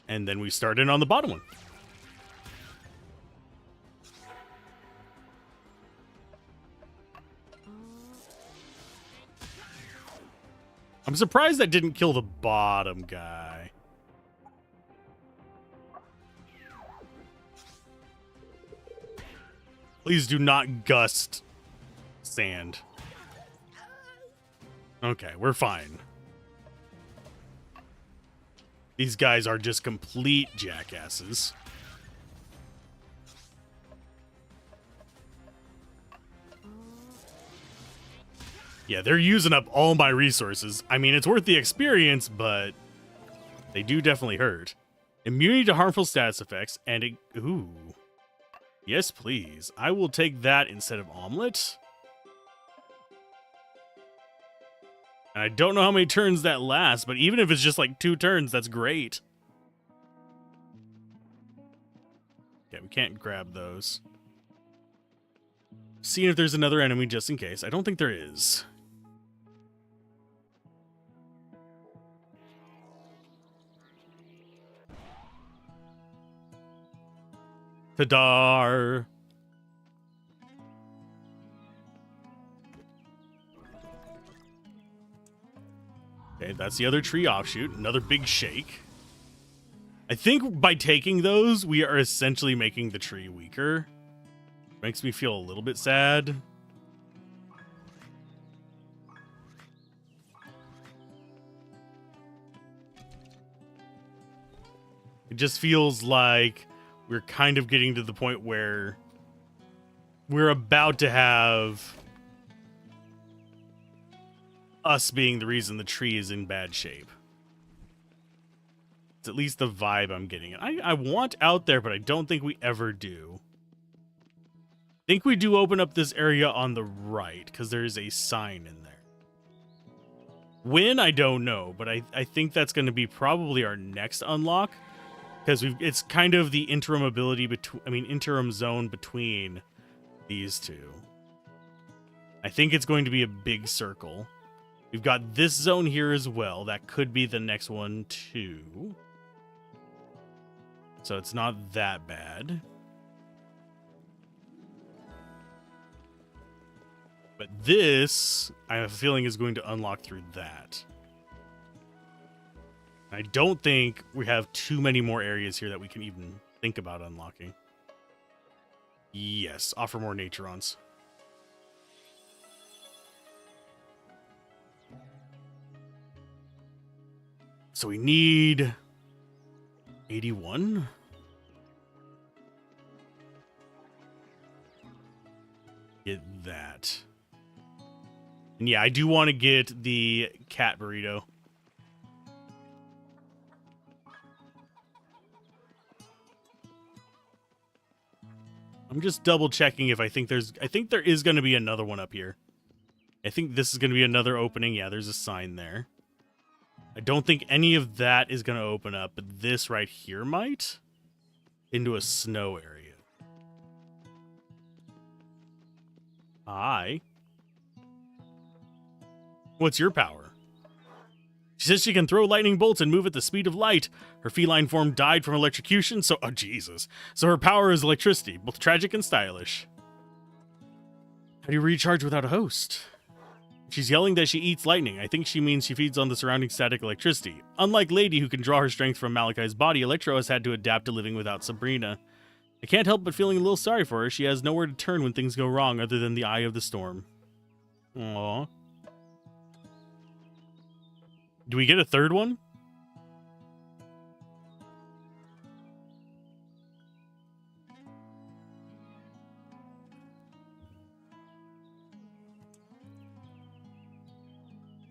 A: And then we start in on the bottom one. I'm surprised that didn't kill the bottom guy. Please do not gust sand. Okay, we're fine. These guys are just complete jackasses. Yeah, they're using up all my resources. I mean, it's worth the experience, but they do definitely hurt. Immunity to harmful status effects and it... Ooh. Yes, please. I will take that instead of omelet. And I don't know how many turns that lasts, but even if it's just like 2 turns, that's great. Okay, we can't grab those. Seeing if there's another enemy just in case. I don't think there is. Tadar. Okay, that's the other tree offshoot. Another big shake. I think by taking those, we are essentially making the tree weaker. Makes me feel a little bit sad. It just feels like we're kind of getting to the point where we're about to have us being the reason the tree is in bad shape. It's at least the vibe I'm getting. I want out there, but I don't think we ever do. I think we do open up this area on the right, because there is a sign in there. When, I don't know, but I think that's going to be probably our next unlock. Because it's kind of the interim ability interim zone between these two. I think it's going to be a big circle. We've got this zone here as well. That could be the next one, too. So it's not that bad. But this, I have a feeling, is going to unlock through that. I don't think we have too many more areas here that we can even think about unlocking. Yes, offer more Naturons. So we need 81? Get that. And yeah, I do want to get the cat burrito. I'm just double checking if I think there is going to be another one up here. I think this is going to be another opening. Yeah, there's a sign there. I don't think any of that is going to open up, but this right here might. Into a snow area. Hi. What's your power? She says she can throw lightning bolts and move at the speed of light. Her feline form died from electrocution, so... Oh, Jesus. So her power is electricity, both tragic and stylish. How do you recharge without a host? She's yelling that she eats lightning. I think she means she feeds on the surrounding static electricity. Unlike Lady, who can draw her strength from Maliki's body, Electro has had to adapt to living without Sabrina. I can't help but feeling a little sorry for her. She has nowhere to turn when things go wrong other than the eye of the storm. Aww. Do we get a third one?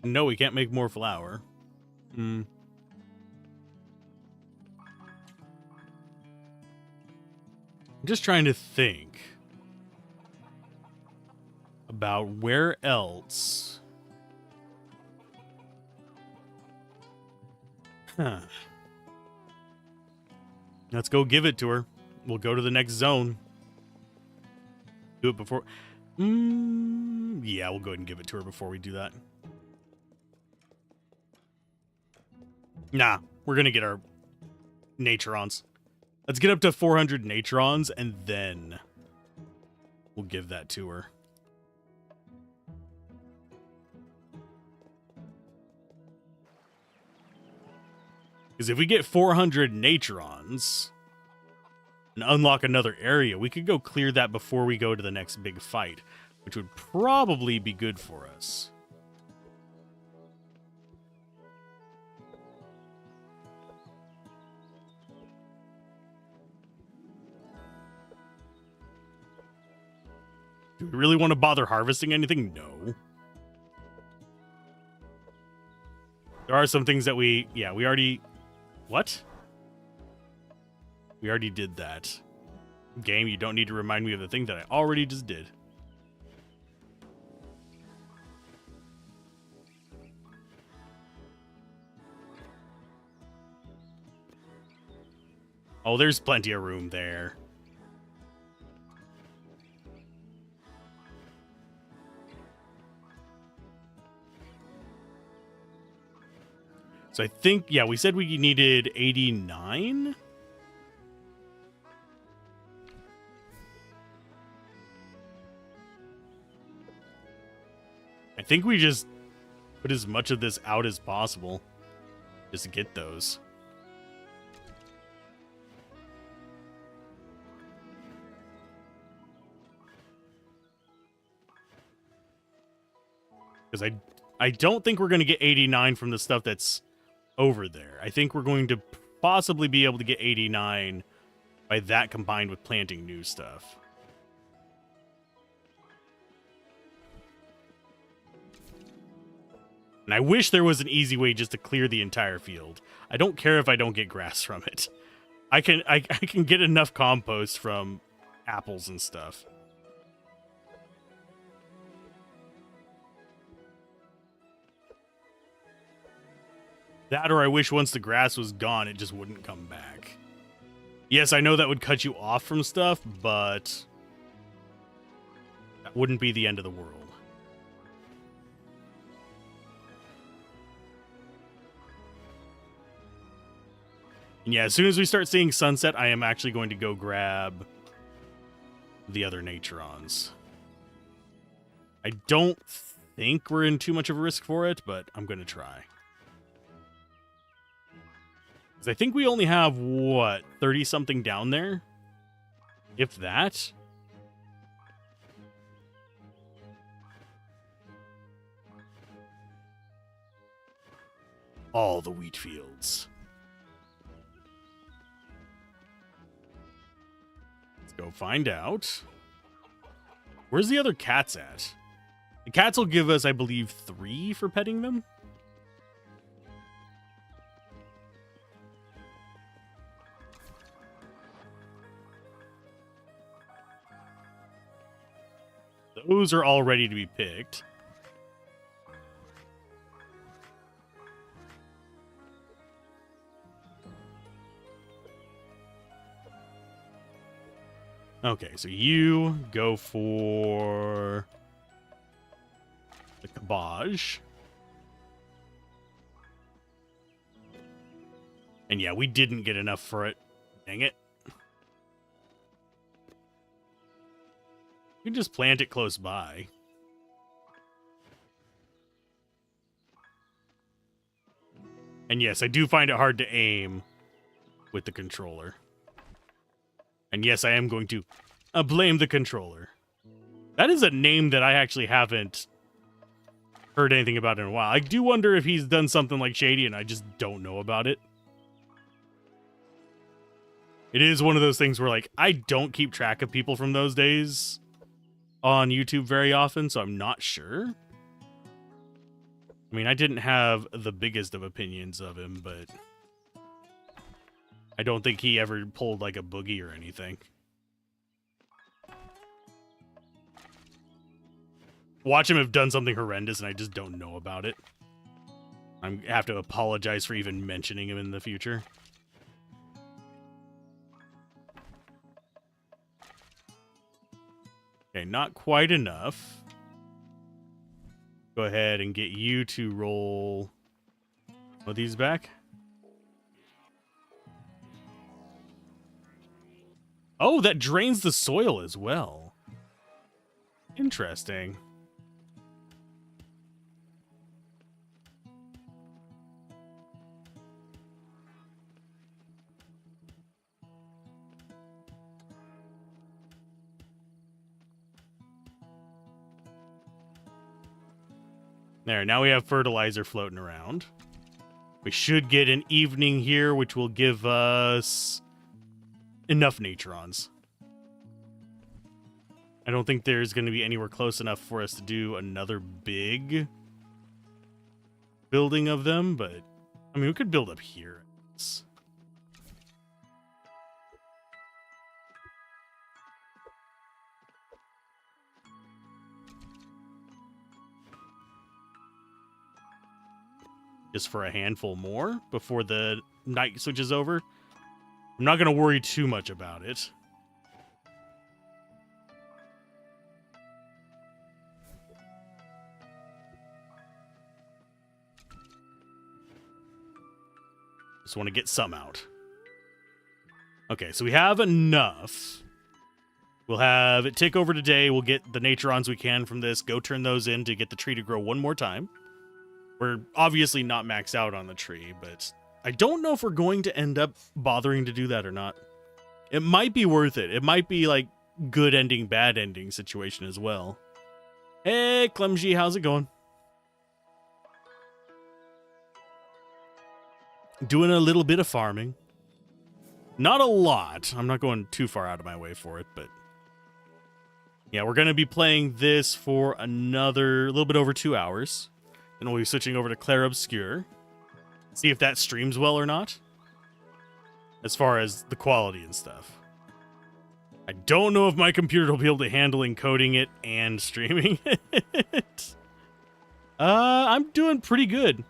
A: No, we can't make more flour. I'm just trying to think about where else. Huh. Let's go give it to her. We'll go to the next zone. Do it before... yeah, we'll go ahead and give it to her before we do that. Nah, we're gonna get our Naturons. Let's get up to 400 Naturons, and then we'll give that to her. Because if we get 400 Naturons and unlock another area, we could go clear that before we go to the next big fight, which would probably be good for us. Do we really want to bother harvesting anything? No. There are some things that we already... What? We already did that. Game, you don't need to remind me of the thing that I already just did. Oh, there's plenty of room there. So I think, yeah, we said we needed 89. I think we just put as much of this out as possible just to get those. Because I don't think we're going to get 89 from the stuff that's over there. I think we're going to possibly be able to get 89 by that combined with planting new stuff. And I wish there was an easy way just to clear the entire field. I don't care if I don't get grass from it. I can get enough compost from apples and stuff. That, or I wish once the grass was gone, it just wouldn't come back. Yes, I know that would cut you off from stuff, but that wouldn't be the end of the world. And yeah, as soon as we start seeing sunset, I am actually going to go grab the other Naturons. I don't think we're in too much of a risk for it, but I'm going to try. Because I think we only have, what, 30-something down there? If that? All the wheat fields. Let's go find out. Where's the other cats at? The cats will give us, I believe, 3 for petting them. Those are all ready to be picked. Okay, so you go for the cabbage. And yeah, we didn't get enough for it. Dang it. You can just plant it close by. And yes, I do find it hard to aim with the controller. And yes, I am going to blame the controller. That is a name that I actually haven't heard anything about in a while. I do wonder if he's done something like shady and I just don't know about it. It is one of those things where, like, I don't keep track of people from those days on YouTube very often, so I'm not sure. I mean, I didn't have the biggest of opinions of him, but I don't think he ever pulled, like, a boogie or anything. Watch him have done something horrendous, and I just don't know about it. I have to apologize for even mentioning him in the future. Okay, not quite enough. Go ahead and get you to roll one of these back. Oh, that drains the soil as well. Interesting. There, now we have fertilizer floating around. We should get an evening here, which will give us enough Naturons. I don't think there's going to be anywhere close enough for us to do another big building of them, but I mean, we could build up here. Just for a handful more before the night switches over. I'm not going to worry too much about it. Just want to get some out. Okay, so we have enough. We'll have it tick over today. We'll get the Naturons we can from this. Go turn those in to get the tree to grow one more time. We're obviously not maxed out on the tree, but I don't know if we're going to end up bothering to do that or not. It might be worth it. It might be like good ending, bad ending situation as well. Hey, Clemgy, how's it going? Doing a little bit of farming. Not a lot. I'm not going too far out of my way for it, but yeah, we're going to be playing this for another little bit over 2 hours. And we'll be switching over to Clair Obscure. See if that streams well or not. As far as the quality and stuff. I don't know if my computer will be able to handle encoding it and streaming it. I'm doing pretty good.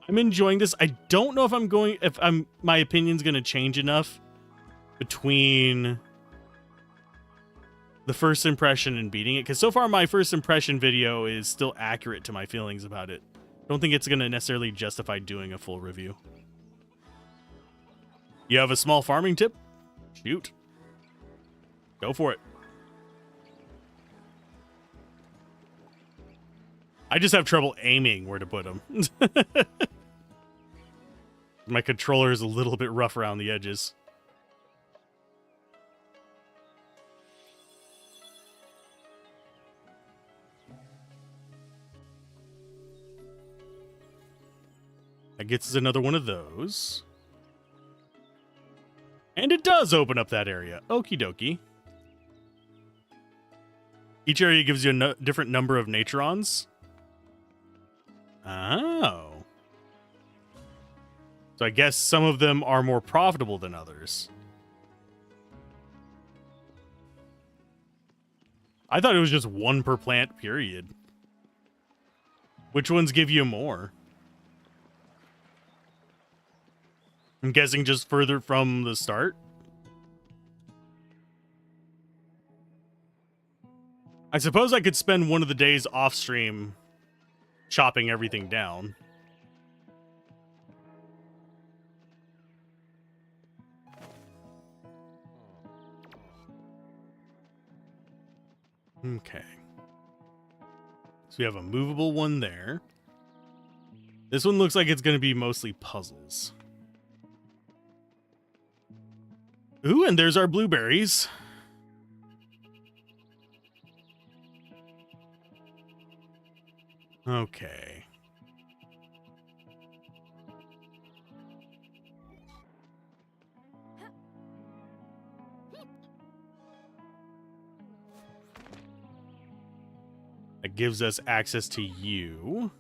A: I'm enjoying this. I don't know if my opinion's going to change enough between the first impression and beating it, because so far my first impression video is still accurate to my feelings about it. I don't think it's going to necessarily justify doing a full review. You have a small farming tip? Shoot. Go for it. I just have trouble aiming where to put them. My controller is a little bit rough around the edges. That gets us another one of those. And it does open up that area. Okie dokie. Each area gives you a different number of Naturons. Oh. So I guess some of them are more profitable than others. I thought it was just one per plant, period. Which ones give you more? I'm guessing just further from the start. I suppose I could spend one of the days off stream chopping everything down. Okay. So we have a movable one there. This one looks like it's going to be mostly puzzles. Ooh, and there's our blueberries. Okay. That gives us access to you.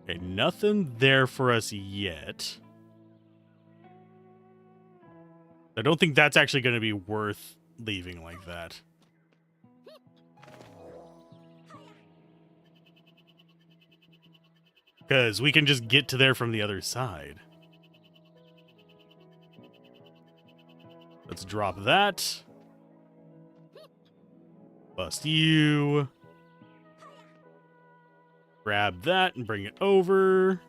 A: Okay, nothing there for us yet. I don't think that's actually going to be worth leaving like that. Because we can just get to there from the other side. Let's drop that. Bust you. Grab that and bring it over.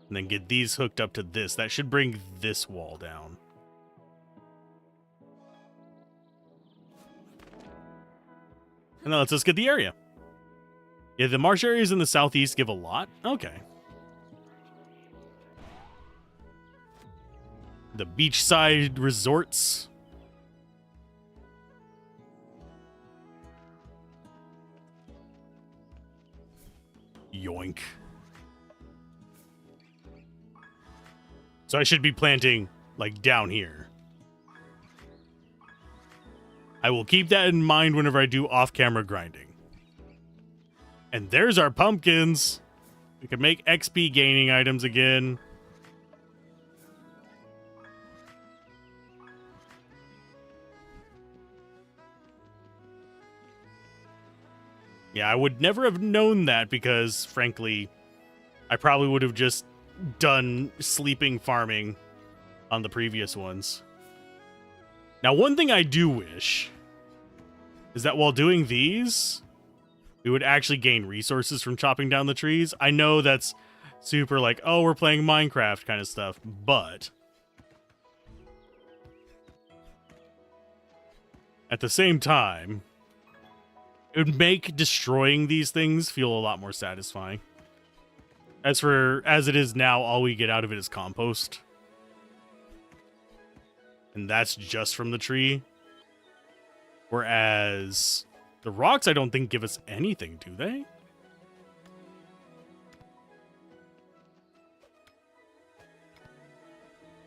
A: And then get these hooked up to this. That should bring this wall down. And then let's just get the area. Yeah, the marsh areas in the southeast give a lot. Okay. The beachside resorts. Yoink. So I should be planting, like, down here. I will keep that in mind whenever I do off-camera grinding. And there's our pumpkins. We can make XP gaining items again. Yeah, I would never have known that because, frankly, I probably would have just done sleeping farming on the previous ones. Now, one thing I do wish is that while doing these, we would actually gain resources from chopping down the trees. I know that's super like, oh, we're playing Minecraft kind of stuff, but at the same time, it would make destroying these things feel a lot more satisfying. As it is now, all we get out of it is compost. And that's just from the tree. Whereas the rocks, I don't think, give us anything, do they?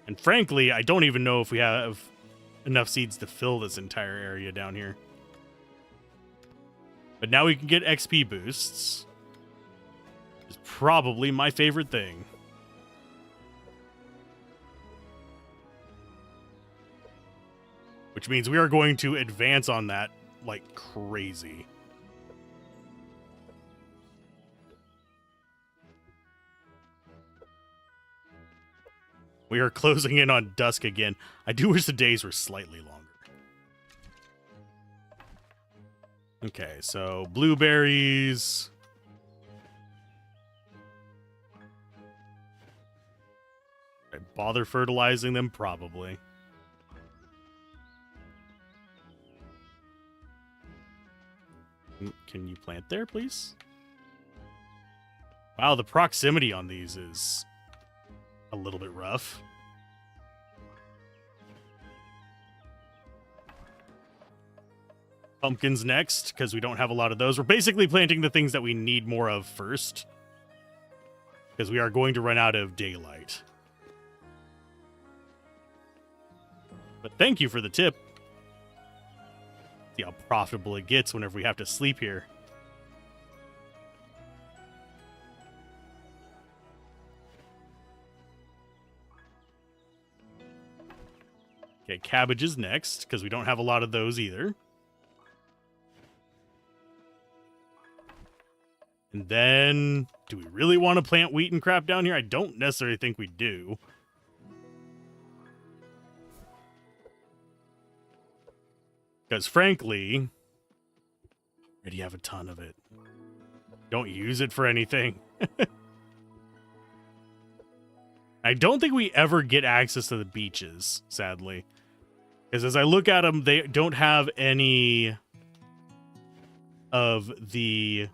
A: And frankly, I don't even know if we have enough seeds to fill this entire area down here. But now we can get XP boosts. Is probably my favorite thing. Which means we are going to advance on that like crazy. We are closing in on dusk again. I do wish the days were slightly longer. Okay, so blueberries. Should I bother fertilizing them? Probably. Can you plant there, please? Wow, the proximity on these is a little bit rough. Pumpkins next, because we don't have a lot of those. We're basically planting the things that we need more of first, because we are going to run out of daylight. But thank you for the tip. See how profitable it gets whenever we have to sleep here. Okay, cabbages next, because we don't have a lot of those either. And then, do we really want to plant wheat and crap down here? I don't necessarily think we do. Because frankly, already have a ton of it. Don't use it for anything. I don't think we ever get access to the beaches, sadly. Because as I look at them, they don't have any of the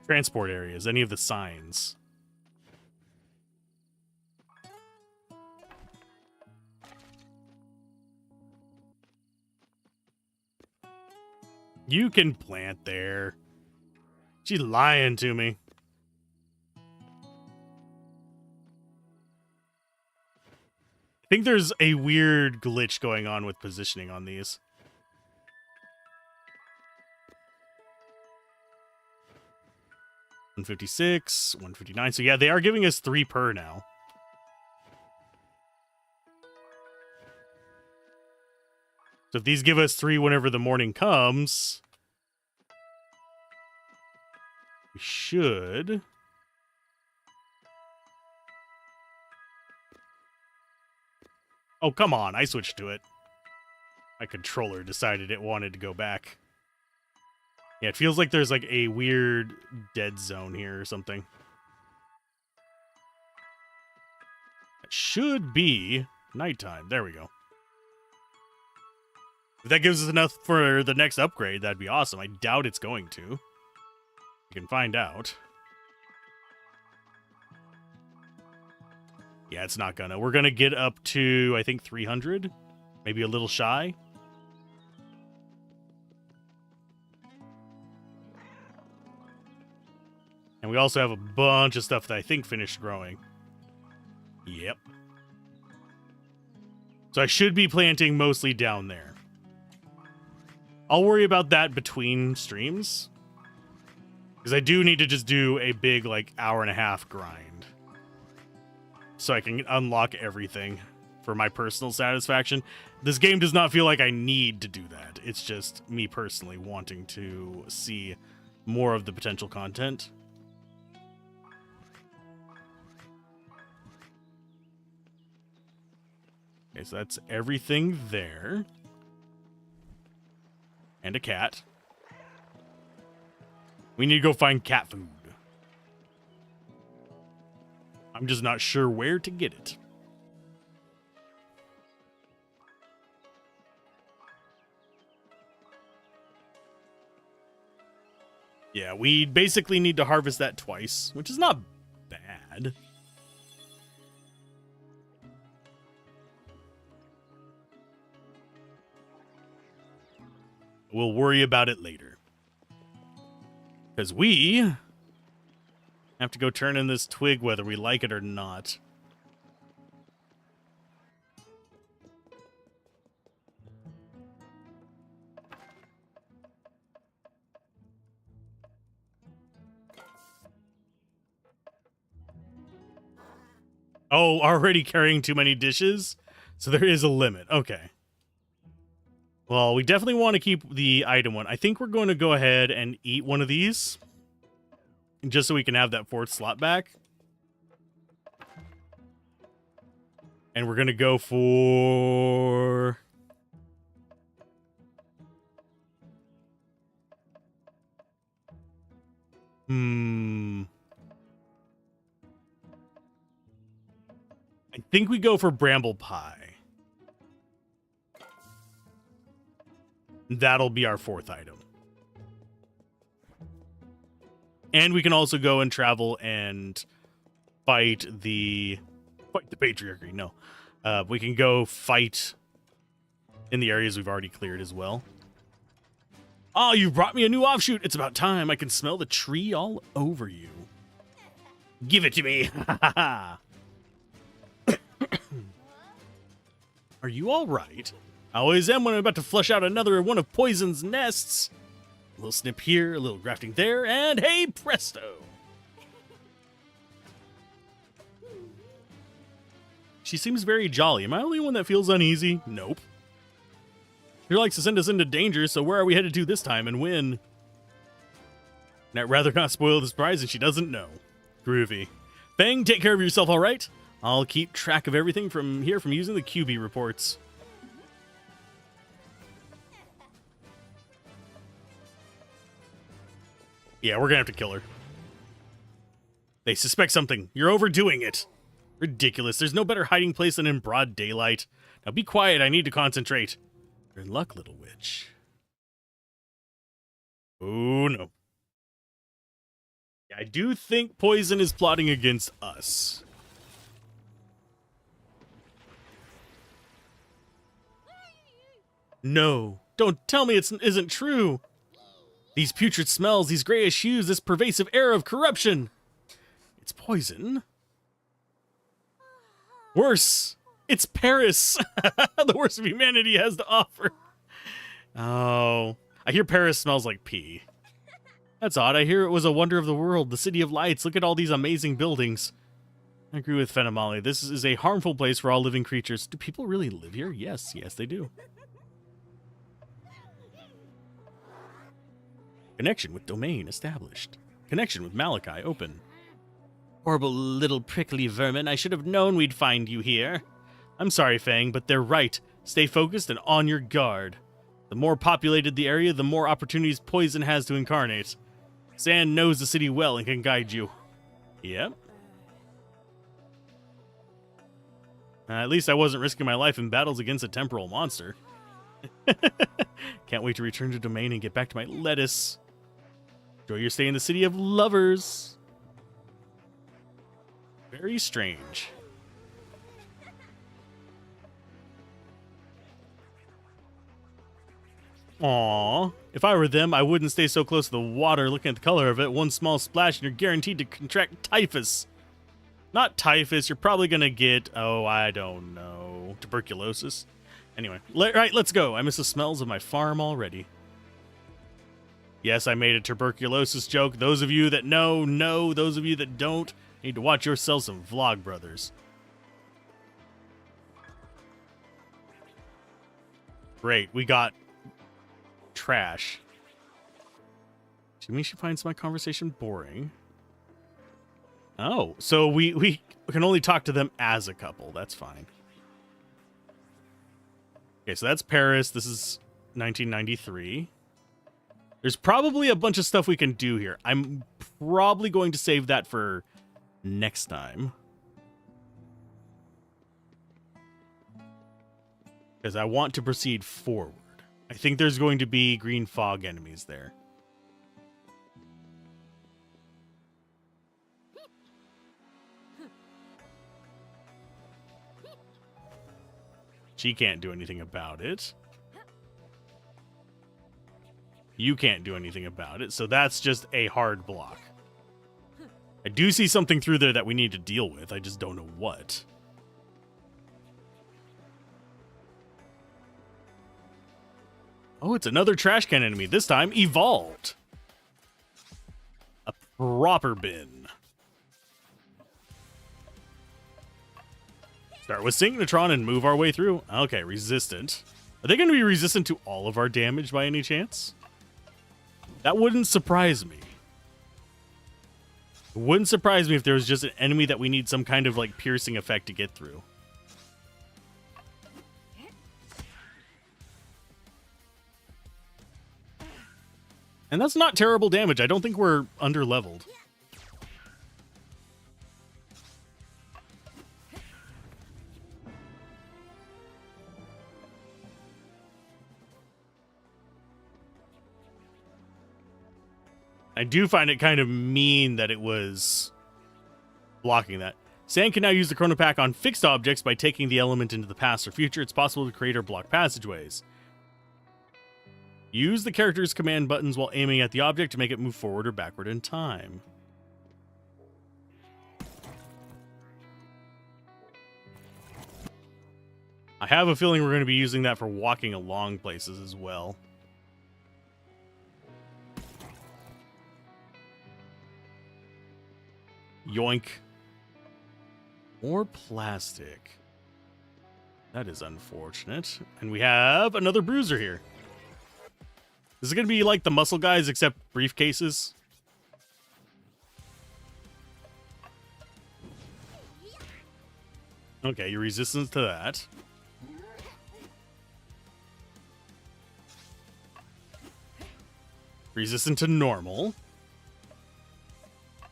A: transport areas, any of the signs. You can plant there. She's lying to me. I think there's a weird glitch going on with positioning on these. $156, $159. So yeah, they are giving us 3 per now. So if these give us 3 whenever the morning comes, we should. Oh, come on. I switched to it. My controller decided it wanted to go back. Yeah, it feels like there's like a weird dead zone here or something. It should be nighttime. There we go. If that gives us enough for the next upgrade, that'd be awesome. I doubt it's going to. We can find out. Yeah, it's not gonna. We're gonna get up to, I think, 300. Maybe a little shy. And we also have a bunch of stuff that I think finished growing. Yep. So I should be planting mostly down there. I'll worry about that between streams. Because I do need to just do a big, like, hour-and-a-half grind. So I can unlock everything for my personal satisfaction. This game does not feel like I need to do that. It's just me personally wanting to see more of the potential content. Okay, so that's everything there. And a cat. We need to go find cat food. I'm just not sure where to get it. Yeah, we basically need to harvest that twice, which is not bad. We'll worry about it later. Because we have to go turn in this twig whether we like it or not. Oh, already carrying too many dishes? So there is a limit. Okay. Well, we definitely want to keep the item one. I think we're going to go ahead and eat one of these. Just so we can have that 4th slot back. And we're going to go for... I think we go for bramble pie. That'll be our 4th item. And we can also go and travel and fight the patriarchy. No. We can go fight in the areas we've already cleared as well. Oh, you brought me a new offshoot. It's about time. I can smell the tree all over you. Give it to me. Are you all right? I always am when I'm about to flush out another one of Poison's nests. A little snip here, a little grafting there, and hey, presto! She seems very jolly. Am I the only one that feels uneasy? Nope. She likes to send us into danger, so where are we headed to this time and when? And I'd rather not spoil the surprise and she doesn't know. Groovy. Fang, take care of yourself, all right? I'll keep track of everything from here from using the QB reports. Yeah, we're gonna have to kill her. They suspect something. You're overdoing it. Ridiculous. There's no better hiding place than in broad daylight. Now be quiet. I need to concentrate. You're in luck, little witch. Oh, no. Yeah, I do think Poison is plotting against us. No. Don't tell me it isn't true. These putrid smells, these grayish hues, this pervasive air of corruption. It's poison. Worse, it's Paris. The worst of humanity has to offer. Oh, I hear Paris smells like pee. That's odd. I hear it was a wonder of the world, the city of lights. Look at all these amazing buildings. I agree with Fenimali. This is a harmful place for all living creatures. Do people really live here? Yes, yes, they do. Connection with domain established. Connection with Maliki open. Horrible little prickly vermin. I should have known we'd find you here. I'm sorry, Fang, but they're right. Stay focused and on your guard. The more populated the area, the more opportunities Poison has to incarnate. Sand knows the city well and can guide you. Yep. At least I wasn't risking my life in battles against a temporal monster. Can't wait to return to domain and get back to my lettuce. Enjoy your stay in the city of lovers. Very strange. Aww. If I were them, I wouldn't stay so close to the water looking at the color of it. One small splash and you're guaranteed to contract typhus. Not typhus, you're probably gonna get, oh, I don't know, tuberculosis. Anyway, right, let's go. I miss the smells of my farm already. Yes, I made a tuberculosis joke. Those of you that know. Those of you that don't, need to watch yourselves some Vlog Brothers. Great, we got trash. Do you mean she finds my conversation boring? Oh, so we can only talk to them as a couple. That's fine. Okay, so that's Paris. This is 1993. There's probably a bunch of stuff we can do here. I'm probably going to save that for next time. Because I want to proceed forward. I think there's going to be green fog enemies there. She can't do anything about it. You can't do anything about it, so that's just a hard block. I do see something through there that we need to deal with. I just don't know what. Oh, it's another trash can enemy. This time, evolved. A proper bin. Start with Synchnotron and move our way through. Okay, resistant. Are they going to be resistant to all of our damage by any chance? That wouldn't surprise me. It wouldn't surprise me if there was just an enemy that we need some kind of like piercing effect to get through. And that's not terrible damage. I don't think we're under-leveled. I do find it kind of mean that it was blocking that. Sand can now use the chrono pack on fixed objects by taking the element into the past or future. It's possible to create or block passageways. Use the character's command buttons while aiming at the object to make it move forward or backward in time. I have a feeling we're going to be using that for walking along places as well. Yoink. More plastic. That is unfortunate. And we have another bruiser here. Is it going to be like the muscle guys except briefcases? Okay, your resistance to that. Resistant to normal.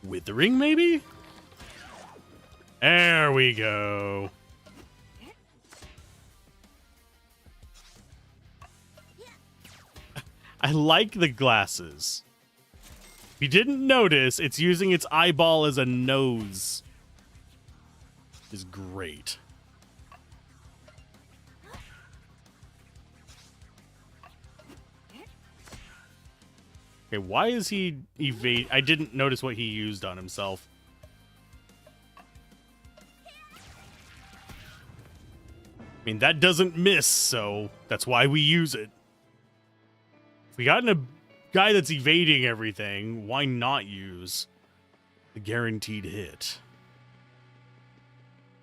A: Withering, maybe? There we go. I like the glasses. If you didn't notice, it's using its eyeball as a nose. Is great. Okay, why is he evade? I didn't notice what he used on himself. I mean, that doesn't miss, so that's why we use it. If we got in a guy that's evading everything, why not use the guaranteed hit?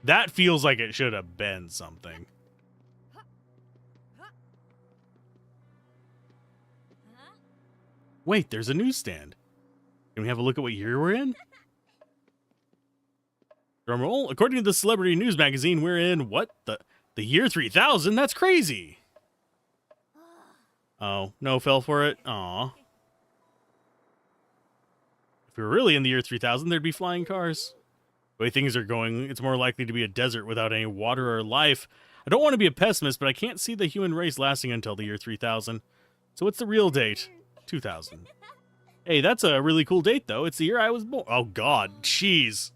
A: That feels like it should have been something. Wait, there's a newsstand. Can we have a look at what year we're in? Drumroll. According to the celebrity news magazine, we're in what? The year 3000? That's crazy. Oh, no fell for it? Aw. If we were really in the year 3000, there'd be flying cars. The way things are going, it's more likely to be a desert without any water or life. I don't want to be a pessimist, but I can't see the human race lasting until the year 3000. So what's the real date? 2000. Hey, that's a really cool date, though. It's the year I was born. Oh, God. Jeez.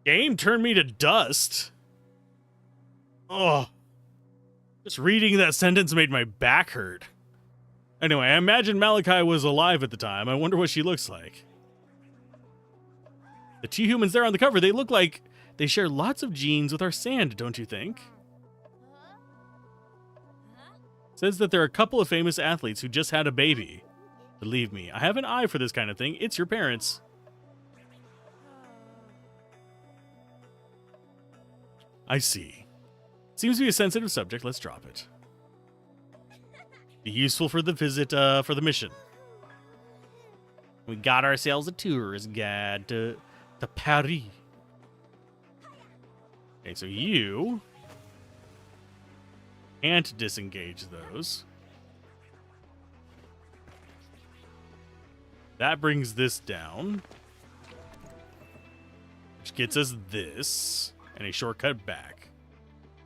A: Game turned me to dust. Oh. Just reading that sentence made my back hurt. Anyway, I imagine Maliki was alive at the time. I wonder what she looks like. The two humans there on the cover, they look like they share lots of genes with our sand, don't you think? It says that there are a couple of famous athletes who just had a baby. Believe me, I have an eye for this kind of thing. It's your parents. I see. Seems to be a sensitive subject. Let's drop it. Be useful for the visit, for the mission. We got ourselves a tourist guide to Paris. Okay, so you can't disengage those. That brings this down, which gets us this and a shortcut back.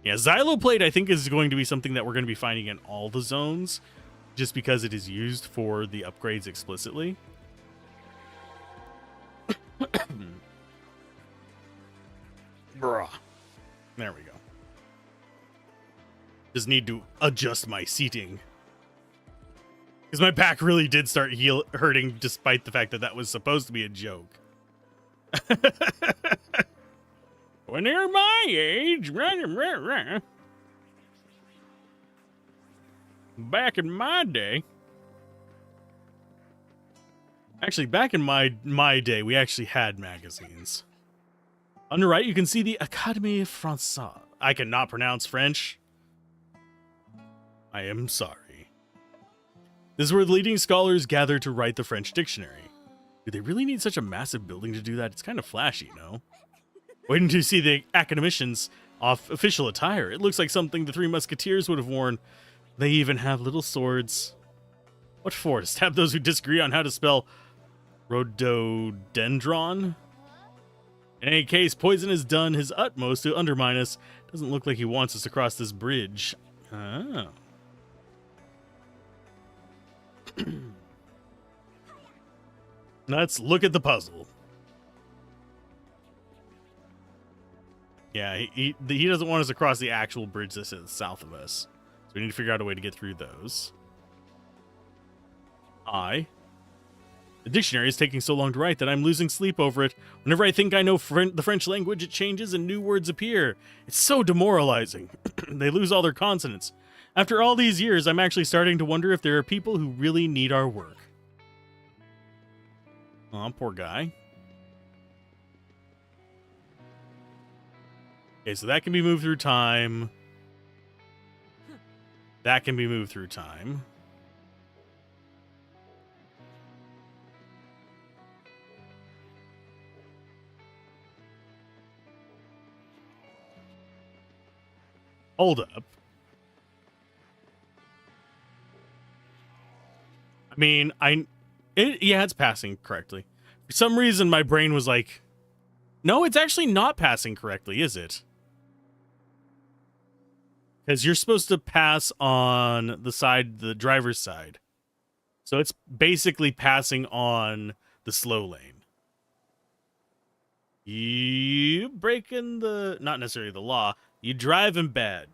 A: Yeah, Xyloplate I think is going to be something that we're going to be finding in all the zones, just because it is used for the upgrades explicitly. Bruh. There we go. Just need to adjust my seating. Because my back really did start hurting despite the fact that that was supposed to be a joke. When they're my age, back in my day. Actually, back in my day, we actually had magazines. On the right, you can see the Académie Française. I cannot pronounce French. I am sorry. This is where the leading scholars gather to write the French dictionary. Do they really need such a massive building to do that? It's kind of flashy, no? Waiting to see the academicians off official attire. It looks like something the Three Musketeers would have worn. They even have little swords. What for? To stab those who disagree on how to spell rhododendron? In any case, Poison has done his utmost to undermine us. Doesn't look like he wants us to cross this bridge. Oh. Let's look at the puzzle. Yeah, he doesn't want us to cross the actual bridge that sits south of us. So we need to figure out a way to get through those. The dictionary is taking so long to write that I'm losing sleep over it. Whenever I think I know the French language, it changes and new words appear. It's so demoralizing. They lose all their consonants. After all these years, I'm actually starting to wonder if there are people who really need our work. Aw, poor guy. Okay, so that can be moved through time. That can be moved through time. Hold up. I mean, yeah, it's passing correctly. For some reason, my brain was like, no, it's actually not passing correctly, is it? Because you're supposed to pass on the driver's side. So it's basically passing on the slow lane. You breaking not necessarily the law, you driving bad.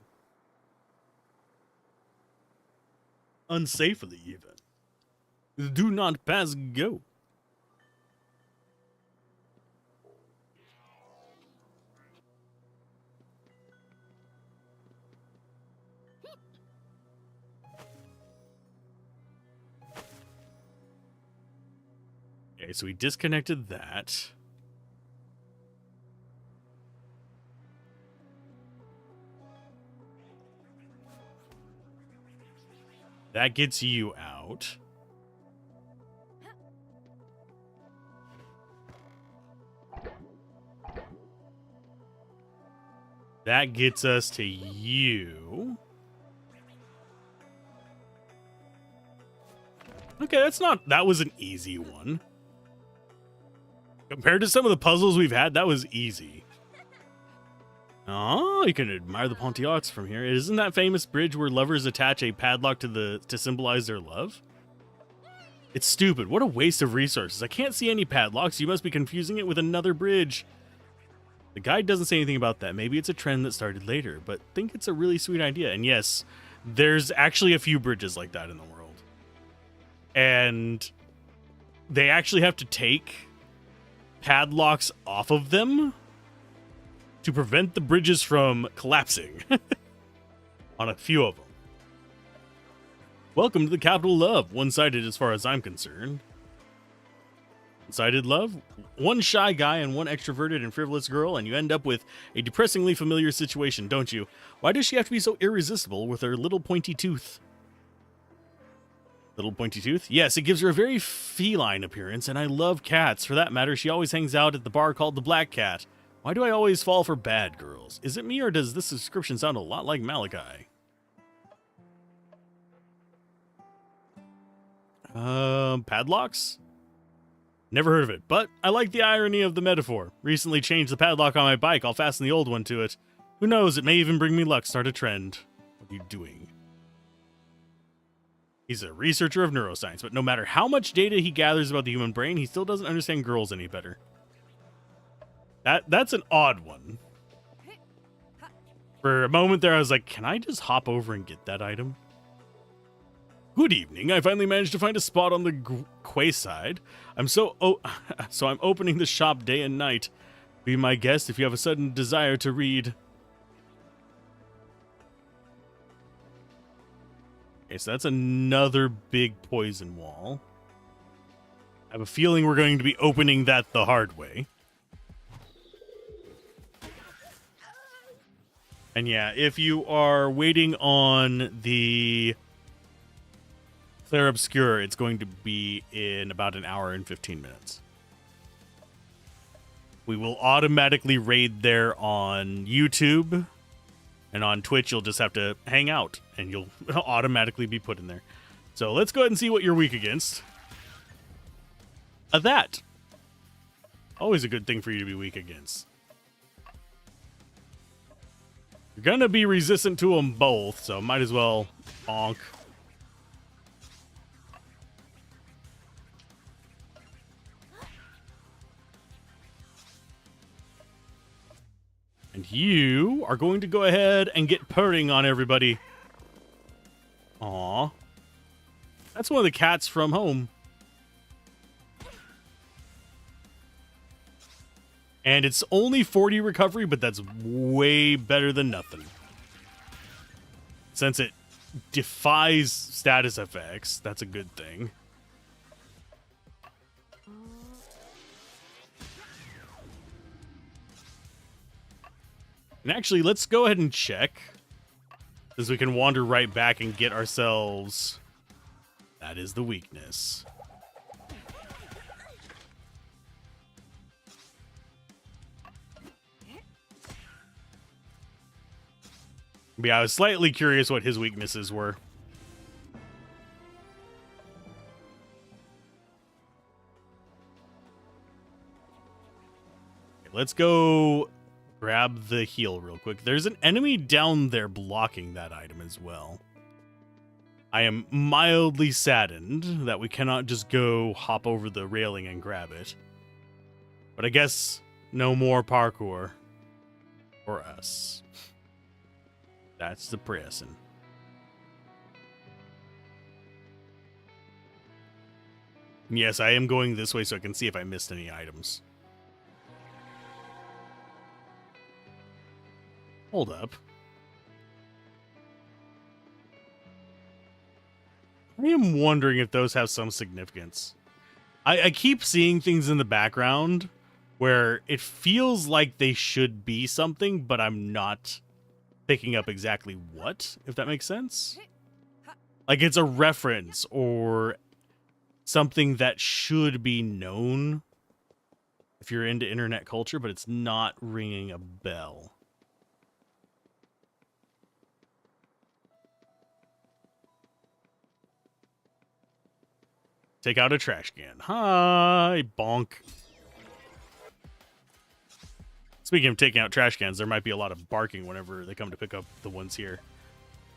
A: Unsafely, even. Do not pass go. Okay, so we disconnected that. That gets you out. That gets us to you. Okay, that was an easy one. Compared to some of the puzzles we've had, that was easy. Oh, you can admire the Pontiacs from here. Isn't that famous bridge where lovers attach a padlock to symbolize their love? It's stupid. What a waste of resources. I can't see any padlocks. You must be confusing it with another bridge. The guide doesn't say anything about that. Maybe it's a trend that started later, but I think it's a really sweet idea. And yes, there's actually a few bridges like that in the world. And they actually have to take padlocks off of them to prevent the bridges from collapsing on a few of them. Welcome to the capital of love. One-sided as far as I'm concerned. One-sided love? One shy guy and one extroverted and frivolous girl, and you end up with a depressingly familiar situation, don't you? Why does she have to be so irresistible with her little pointy tooth? Little pointy tooth? Yes, it gives her a very feline appearance, and I love cats. For that matter, she always hangs out at the bar called the Black Cat. Why do I always fall for bad girls? Is it me, or does this description sound a lot like Maliki? Padlocks? Never heard of it, but I like the irony of the metaphor. Recently changed the padlock on my bike. I'll fasten the old one to it. Who knows, it may even bring me luck, start a trend. What are you doing? He's a researcher of neuroscience, but no matter how much data he gathers about the human brain, he still doesn't understand girls any better. That's an odd one. For a moment there, I was like, can I just hop over and get that item? Good evening. I finally managed to find a spot on the quayside. So I'm opening the shop day and night. Be my guest if you have a sudden desire to read. Okay, so that's another big poison wall. I have a feeling we're going to be opening that the hard way. And yeah, if you are waiting on the Clair Obscure, it's going to be in about an hour and 15 minutes. We will automatically raid there on YouTube, and on Twitch you'll just have to hang out and you'll automatically be put in there. So let's go ahead and see what you're weak against. That. Always a good thing for you to be weak against. You're gonna be resistant to them both, so might as well bonk. And you are going to go ahead and get purring on everybody. Aw. That's one of the cats from home. And it's only 40 recovery, but that's way better than nothing. Since it defies status effects, that's a good thing. And actually, let's go ahead and check, as we can wander right back and get ourselves... That is the weakness. But yeah, I was slightly curious what his weaknesses were. Okay, let's go grab the heal real quick. There's an enemy down there blocking that item as well. I am mildly saddened that we cannot just go hop over the railing and grab it. But I guess no more parkour for us. That's depressing. Yes, I am going this way so I can see if I missed any items. Hold up. I am wondering if those have some significance. I keep seeing things in the background where it feels like they should be something, but I'm not picking up exactly what, if that makes sense. Like it's a reference or something that should be known if you're into internet culture, but it's not ringing a bell. Take out a trash can. Hi, bonk. Speaking of taking out trash cans, there might be a lot of barking whenever they come to pick up the ones here.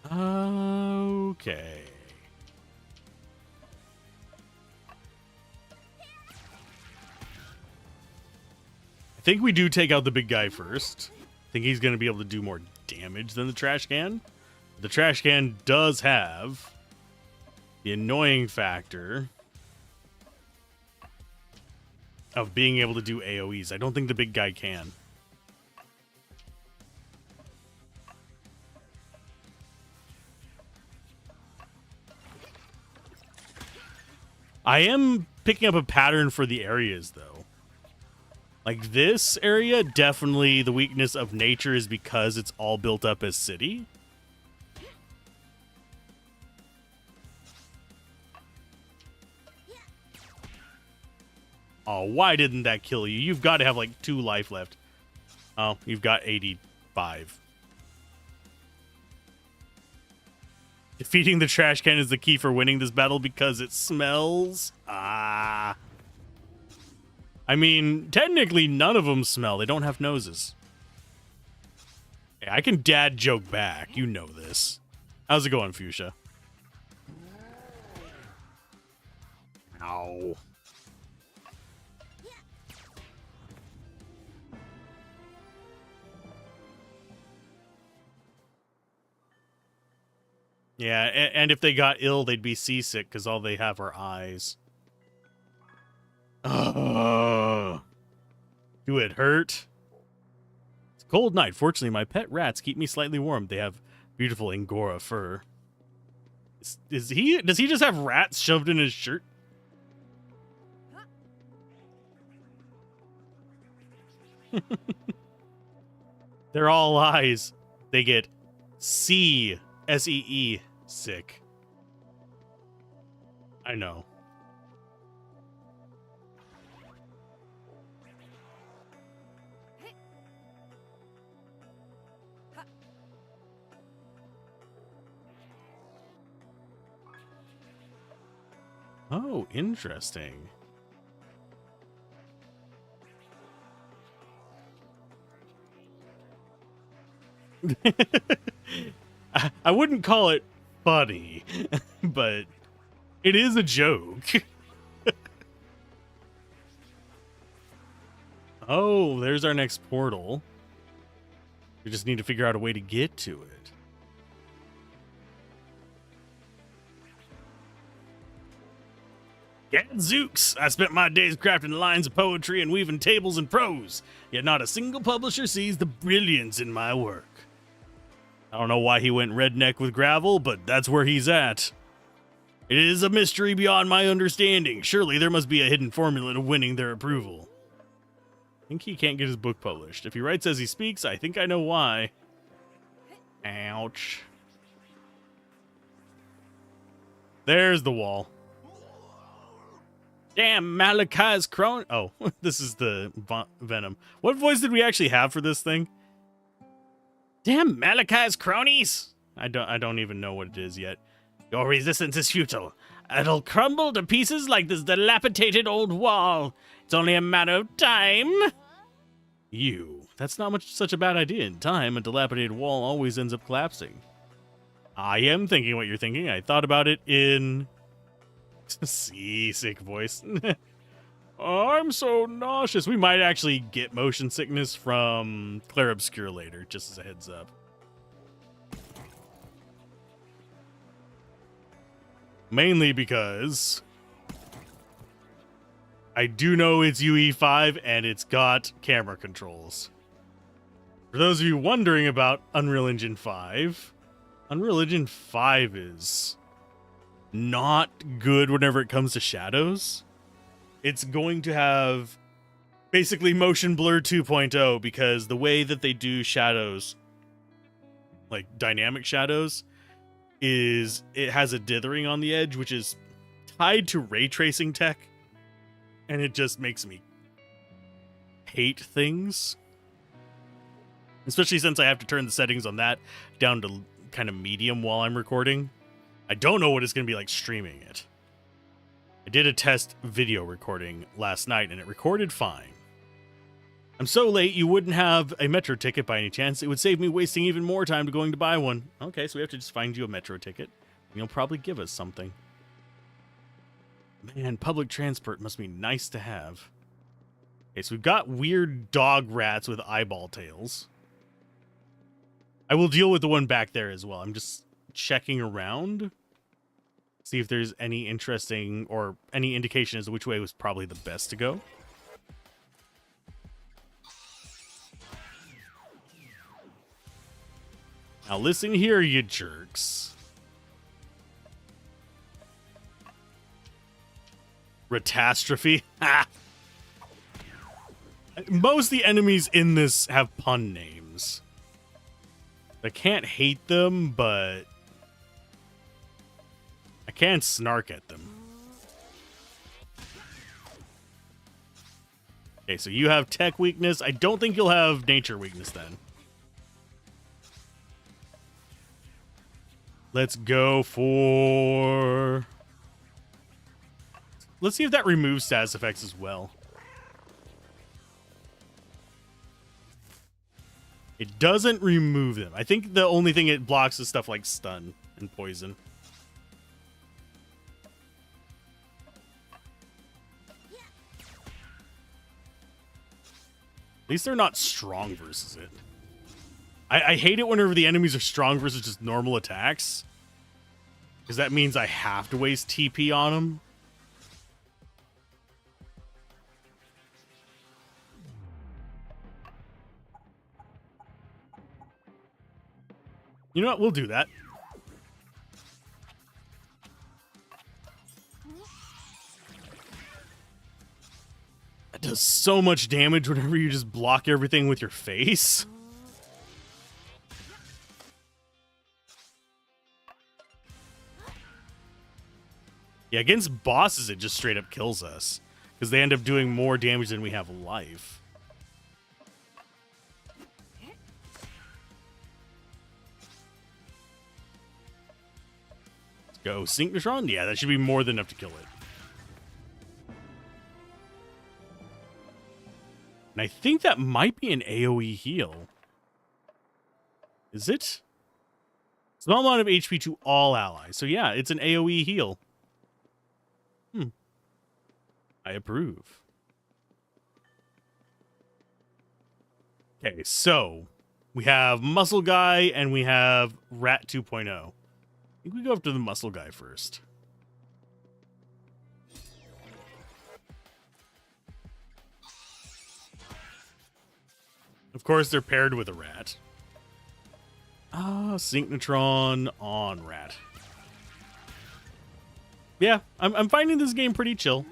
A: Okay. I think we do take out the big guy first. I think he's going to be able to do more damage than the trash can. The trash can does have the annoying factor of being able to do AoEs. I don't think the big guy can. I am picking up a pattern for the areas, though. Like this area, definitely the weakness of nature is because it's all built up as city. Oh, why didn't that kill you? You've got to have like 2 life left. Oh, you've got 85. Defeating the trash can is the key for winning this battle because it smells. Ah. I mean, technically none of them smell. They don't have noses. Yeah, I can dad joke back. You know this. How's it going, Fuchsia? Ow. Yeah, and if they got ill, they'd be seasick because all they have are eyes. Ugh. Do it hurt? It's a cold night. Fortunately, my pet rats keep me slightly warm. They have beautiful Angora fur. Does he just have rats shoved in his shirt? They're all eyes. they get C, S-E-E, sick. I know. Oh, interesting. I wouldn't call it funny, but it is a joke. Oh, there's our next portal. We just need to figure out a way to get to it. Gadzooks! I spent my days crafting lines of poetry and weaving tables and prose, yet not a single publisher sees the brilliance in my work. I don't know why he went redneck with gravel, but that's where he's at. It is a mystery beyond my understanding. Surely there must be a hidden formula to winning their approval. I think he can't get his book published. If he writes as he speaks, I think I know why. Ouch. There's the wall. Damn, Maliki's crone. Oh, this is the Venom. What voice did we actually have for this thing? Damn, Maliki's cronies. I don't even know what it is yet. Your resistance is futile. It'll crumble to pieces like this dilapidated old wall. It's only a matter of time. That's not such a bad idea. In time, a dilapidated wall always ends up collapsing. I am thinking what you're thinking. I thought about it in... See, sick voice. Oh, I'm so nauseous. We might actually get motion sickness from Claire Obscure later, just as a heads up. Mainly because I do know it's UE5 and it's got camera controls. For those of you wondering about Unreal Engine 5, Unreal Engine 5 is not good whenever it comes to shadows. It's going to have basically motion blur 2.0 because the way that they do shadows, like dynamic shadows, is it has a dithering on the edge, which is tied to ray tracing tech, and it just makes me hate things. Especially since I have to turn the settings on that down to kind of medium while I'm recording. I don't know what it's going to be like streaming it. I did a test video recording last night, and it recorded fine. I'm so late, you wouldn't have a metro ticket by any chance. It would save me wasting even more time to going to buy one. Okay, so we have to just find you a metro ticket, and you'll probably give us something. Man, public transport must be nice to have. Okay, so we've got weird dog rats with eyeball tails. I will deal with the one back there as well. I'm just checking around. See if there's any interesting or any indication as to which way was probably the best to go. Now listen here, you jerks. Retastrophe. Ha! Most of the enemies in this have pun names. I can't hate them, but I can snark at them. Okay, so you have tech weakness. I don't think you'll have nature weakness then. Let's go for... Let's see if that removes status effects as well. It doesn't remove them. I think the only thing it blocks is stuff like stun and poison. At least they're not strong versus it. I hate it whenever the enemies are strong versus just normal attacks, because that means I have to waste TP on them. You know what? We'll do that. That does so much damage whenever you just block everything with your face. Yeah, against bosses, it just straight up kills us. Because they end up doing more damage than we have life. Let's go. Synchrotron? Yeah, that should be more than enough to kill it. And I think that might be an AoE heal. Is it? Small amount of HP to all allies. So yeah, it's an AoE heal. I approve. Okay, so we have Muscle Guy and we have Rat 2.0. I think we go up to the Muscle Guy first. Of course, they're paired with a rat. Synchrotron on rat. Yeah, I'm finding this game pretty chill.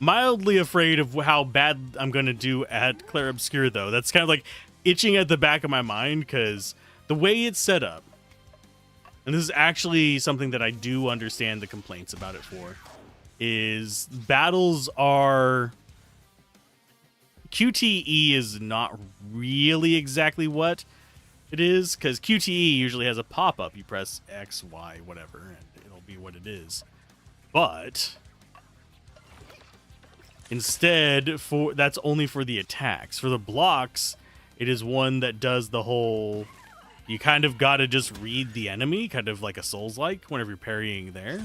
A: Mildly afraid of how bad I'm going to do at Clair Obscur, though. That's kind of like itching at the back of my mind, because the way it's set up, and this is actually something that I do understand the complaints about it for, is battles are... QTE is not really exactly what it is, because QTE usually has a pop-up. You press X, Y, whatever, and it'll be what it is. But instead, that's only for the attacks. For the blocks, it is one that does the whole... You kind of gotta just read the enemy, kind of like a Souls-like, whenever you're parrying there.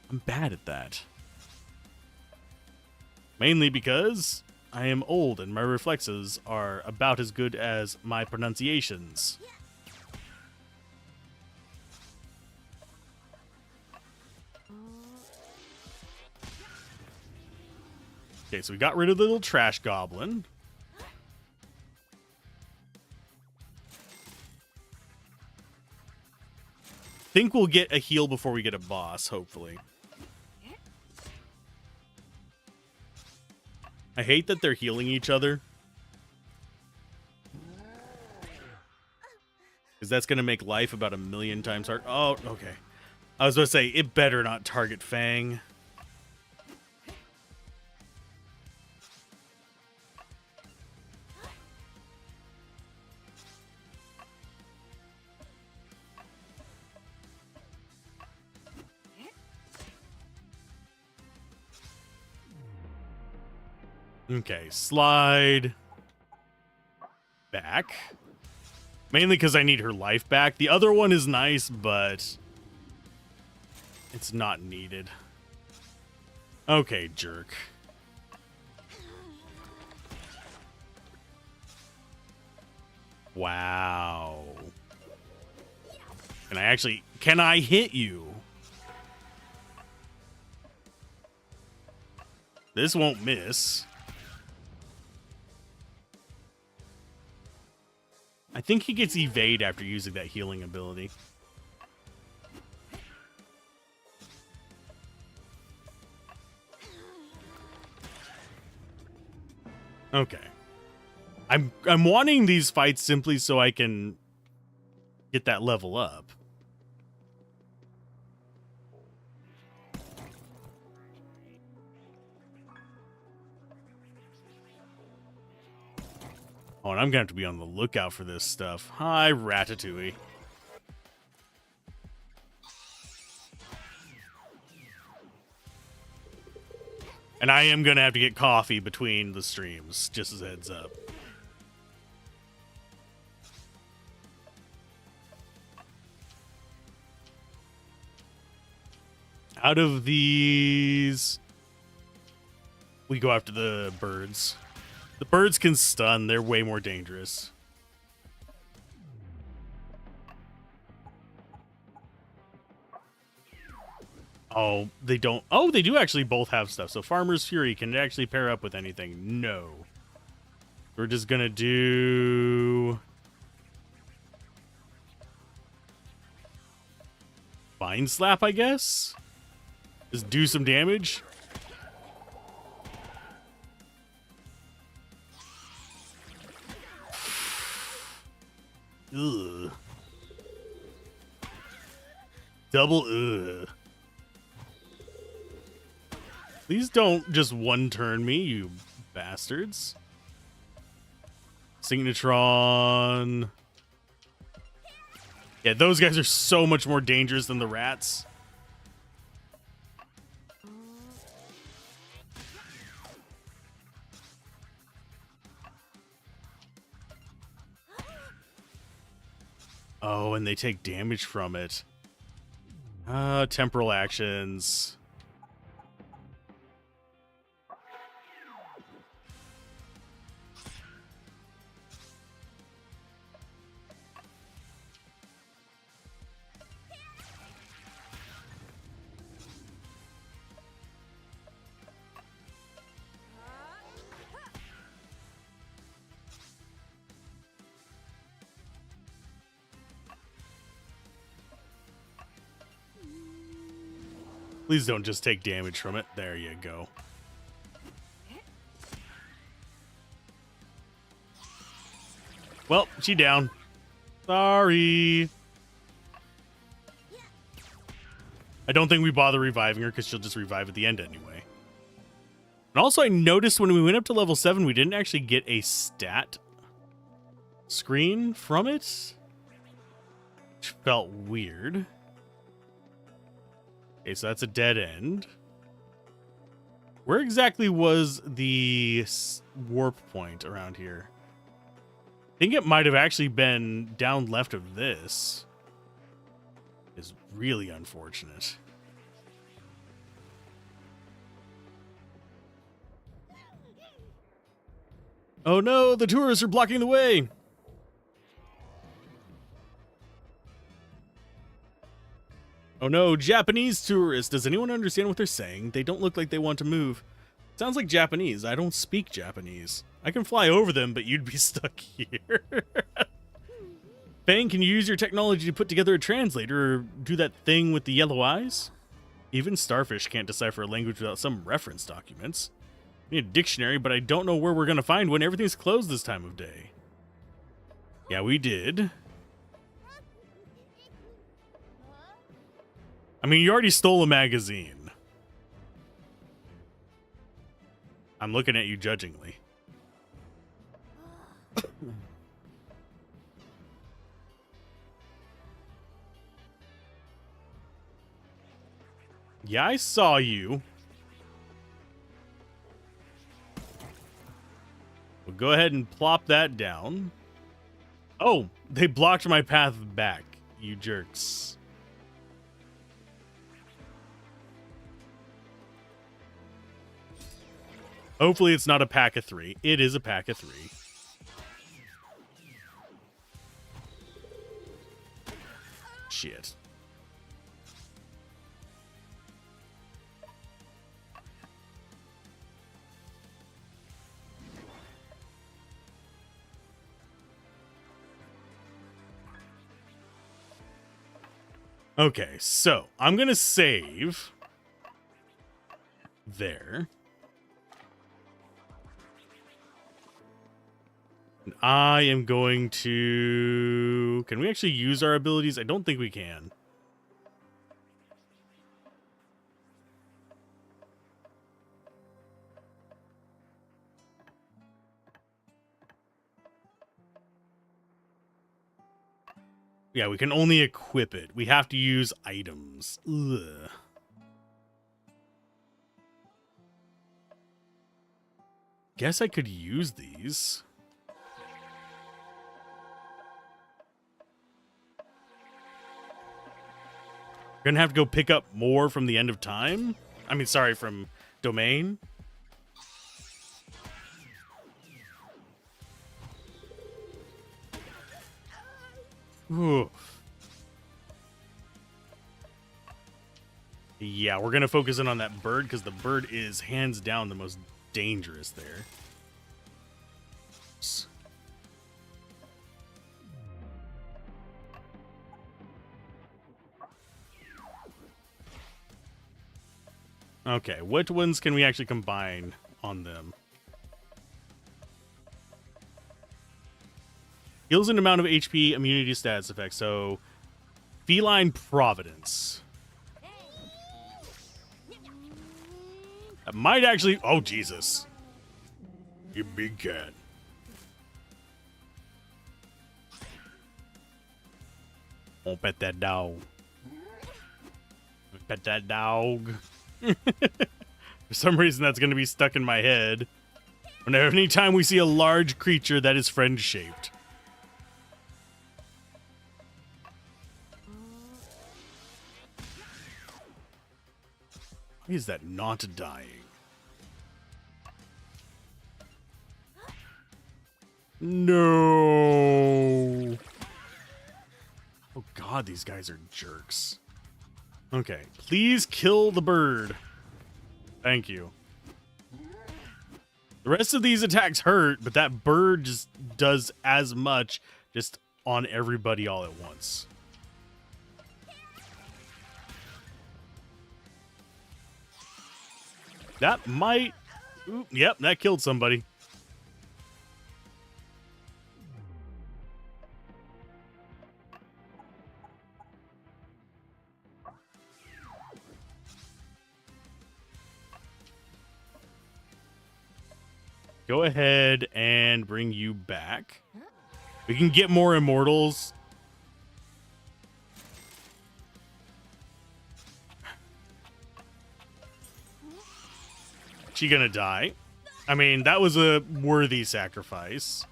A: I'm bad at that. Mainly because I am old and my reflexes are about as good as my pronunciations. Okay, so we got rid of the little trash goblin. Think we'll get a heal before we get a boss, hopefully. I hate that they're healing each other. Because that's going to make life about 1,000,000 times hard. Oh, okay. I was going to say, it better not target Fang. Okay, slide back. Mainly because I need her life back. The other one is nice, but it's not needed. Okay, jerk. Wow. Can I hit you? This won't miss. I think he gets evade after using that healing ability. Okay. I'm wanting these fights simply so I can get that level up. Oh, and I'm going to have to be on the lookout for this stuff. Hi, Ratatouille. And I am going to have to get coffee between the streams, just as a heads up. Out of these, we go after the birds. The birds can stun. They're way more dangerous. Oh, they don't. Oh, they do actually both have stuff. So Farmer's Fury can actually pair up with anything. No. We're just going to do... Vine Slap, I guess? Just do some damage. Ugh. Double ugh. Please don't just one-turn me, you bastards. Signetron. Yeah, those guys are so much more dangerous than the rats. Oh, and they take damage from it. Temporal actions. Please don't just take damage from it. There you go. Well, she down. Sorry. I don't think we bother reviving her because she'll just revive at the end anyway. And also I noticed when we went up to level 7, we didn't actually get a stat screen from it, which felt weird. Okay, so that's a dead end. Where exactly was the warp point around here? I think it might have actually been down left of this. Is really unfortunate. Oh no, the tourists are blocking the way. Oh no, Japanese tourists. Does anyone understand what they're saying? They don't look like they want to move. Sounds like Japanese. I don't speak Japanese. I can fly over them, but you'd be stuck here. Fang, can you use your technology to put together a translator or do that thing with the yellow eyes? Even starfish can't decipher a language without some reference documents. I need a dictionary, but I don't know where we're going to find one. Everything's closed this time of day. Yeah, we did. I mean, you already stole a magazine. I'm looking at you judgingly. Yeah, I saw you. We'll go ahead and plop that down. Oh, they blocked my path back, you jerks. Hopefully it's not a pack of 3. It is a pack of 3. Shit. Okay, so I'm gonna save there. And I am going to... Can we actually use our abilities? I don't think we can. Yeah, we can only equip it. We have to use items. Ugh. Guess I could use these. We're gonna have to go pick up more from the end of time. I mean, sorry, from domain. Oof. Yeah, we're gonna focus in on that bird because the bird is hands down the most dangerous there. Okay, which ones can we actually combine on them? Heals an amount of HP, immunity status effects. So, Feline Providence. That might actually... Oh, Jesus. You big cat. Oh, pet that dog. Pet that dog. For some reason, that's going to be stuck in my head. Whenever, anytime we see a large creature that is friend-shaped. Why is that not dying? No. Oh god, these guys are jerks. Okay, please kill the bird. Thank you. The rest of these attacks hurt, but that bird just does as much, just on everybody all at once. That might... Ooh, yep, that killed somebody. Go ahead and bring you back. We can get more immortals. She gonna die. I mean, that was a worthy sacrifice.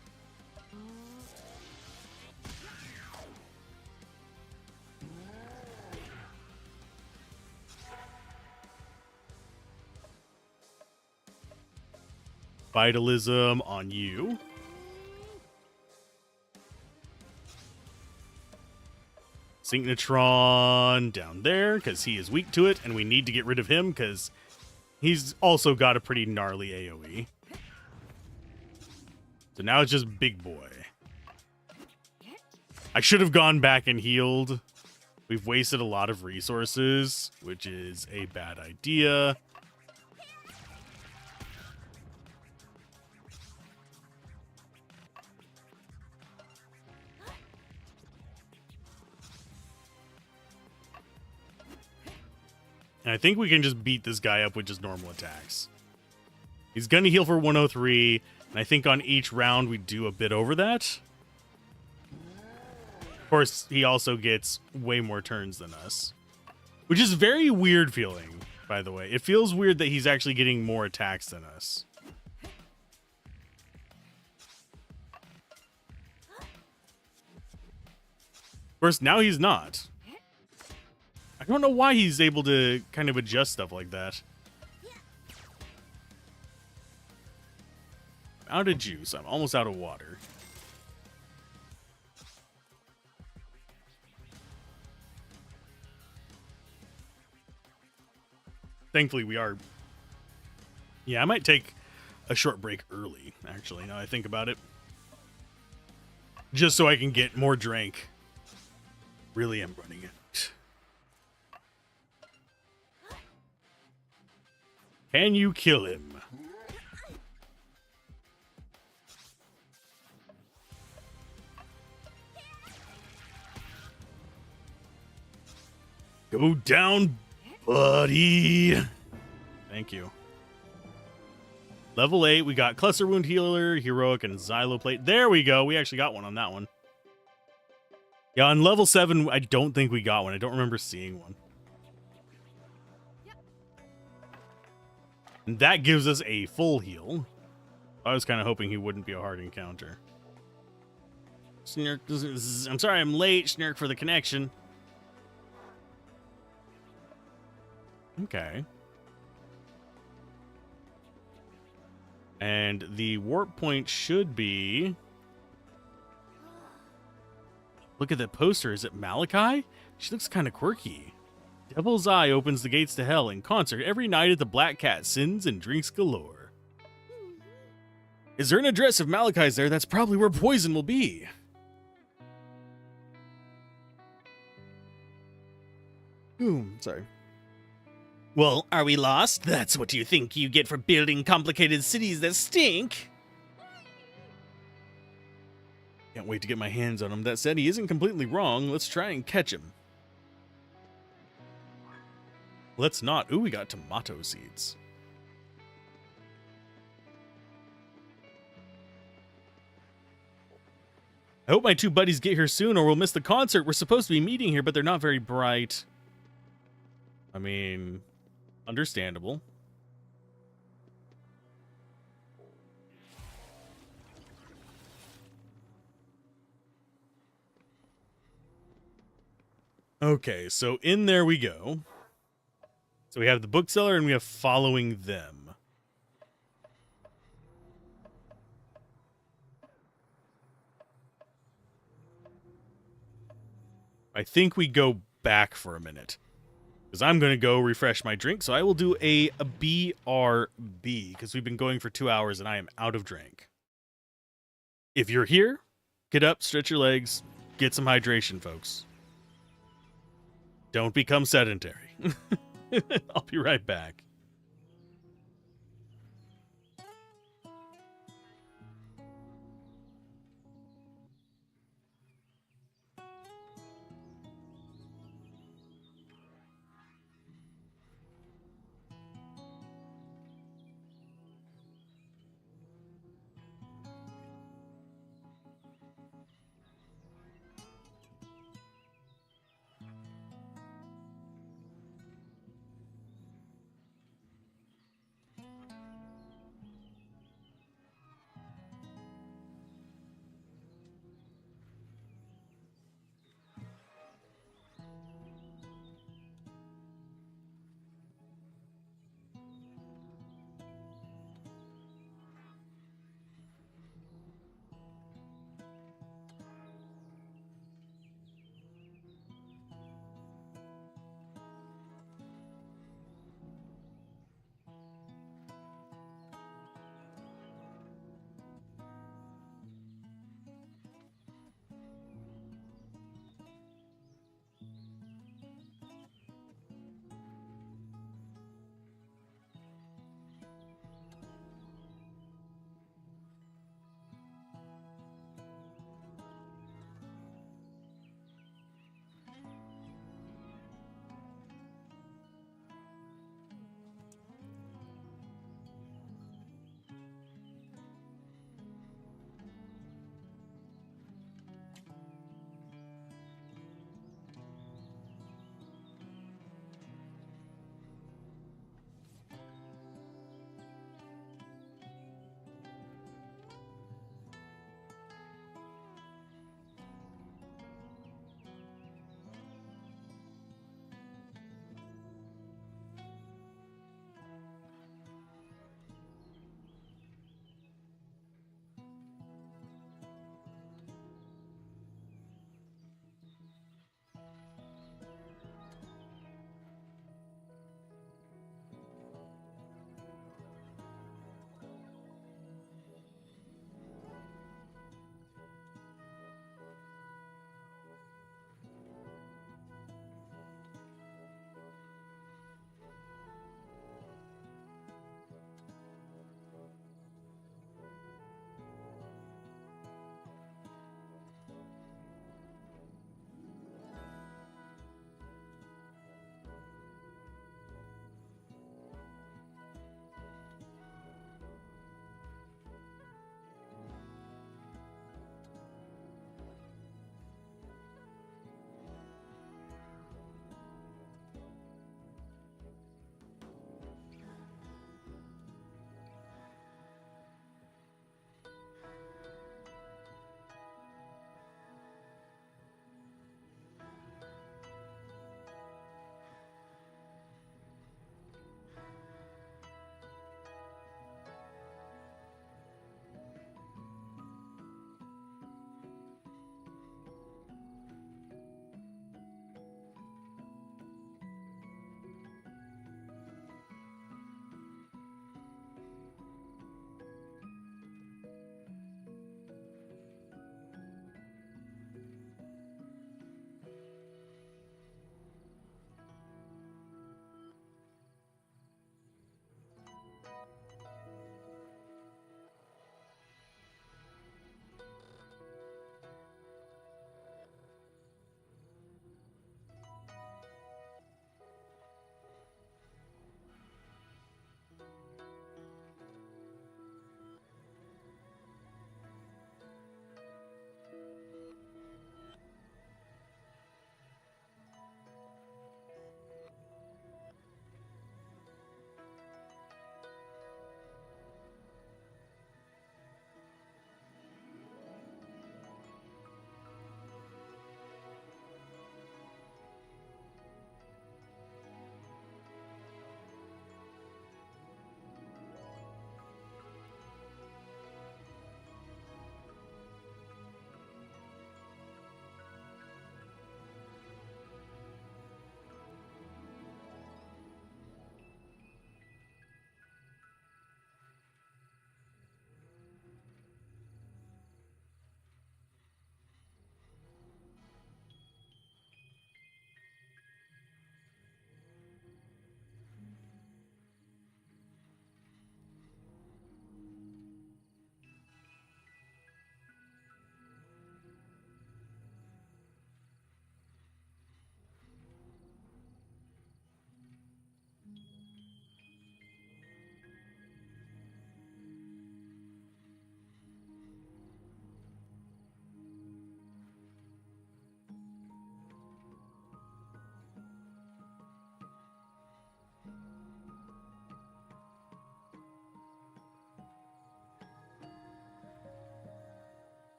A: Vitalism on you. Synchnotron down there because he is weak to it, and we need to get rid of him because he's also got a pretty gnarly AoE. So now it's just Big Boy. I should have gone back and healed. We've wasted a lot of resources, which is a bad idea. And I think we can just beat this guy up with just normal attacks. He's going to heal for 103, and I think on each round we do a bit over that. Of course, he also gets way more turns than us, which is very weird feeling, by the way. It feels weird that he's actually getting more attacks than us. Of course, now he's not. I don't know why he's able to kind of adjust stuff like that. I'm out of juice. I'm almost out of water. Thankfully, we are... Yeah, I might take a short break early, actually, now I think about it. Just so I can get more drink. Really am running it. Can you kill him? Go down, buddy. Thank you. Level 8, we got Cluster Wound Healer, Heroic, and Xyloplate. There we go. We actually got one on that one. Yeah, on level 7, I don't think we got one. I don't remember seeing one. And that gives us a full heal. I was kind of hoping he wouldn't be a hard encounter. Snurk, I'm sorry I'm late, Snurk, for the connection. Okay. And the warp point should be... Look at that poster. Is it Maliki? She looks kind of quirky. Devil's Eye opens the gates to hell in concert every night at the Black Cat sins and drinks galore. Is there an address? If Maliki's there, that's probably where poison will be. Ooh, sorry.
B: Well, are we lost? That's what you think you get for building complicated cities that stink.
A: Can't wait to get my hands on him. That said, he isn't completely wrong. Let's try and catch him. Let's not. Ooh, we got tomato seeds. I hope my two buddies get here soon or we'll miss the concert. We're supposed to be meeting here, but they're not very bright. I mean, understandable. Okay, so in there we go. So we have the bookseller and we have following them. I think we go back for a minute. Because I'm going to go refresh my drink, so I will do a BRB, because we've been going for 2 hours and I am out of drink. If you're here, get up, stretch your legs, get some hydration, folks. Don't become sedentary. I'll be right back.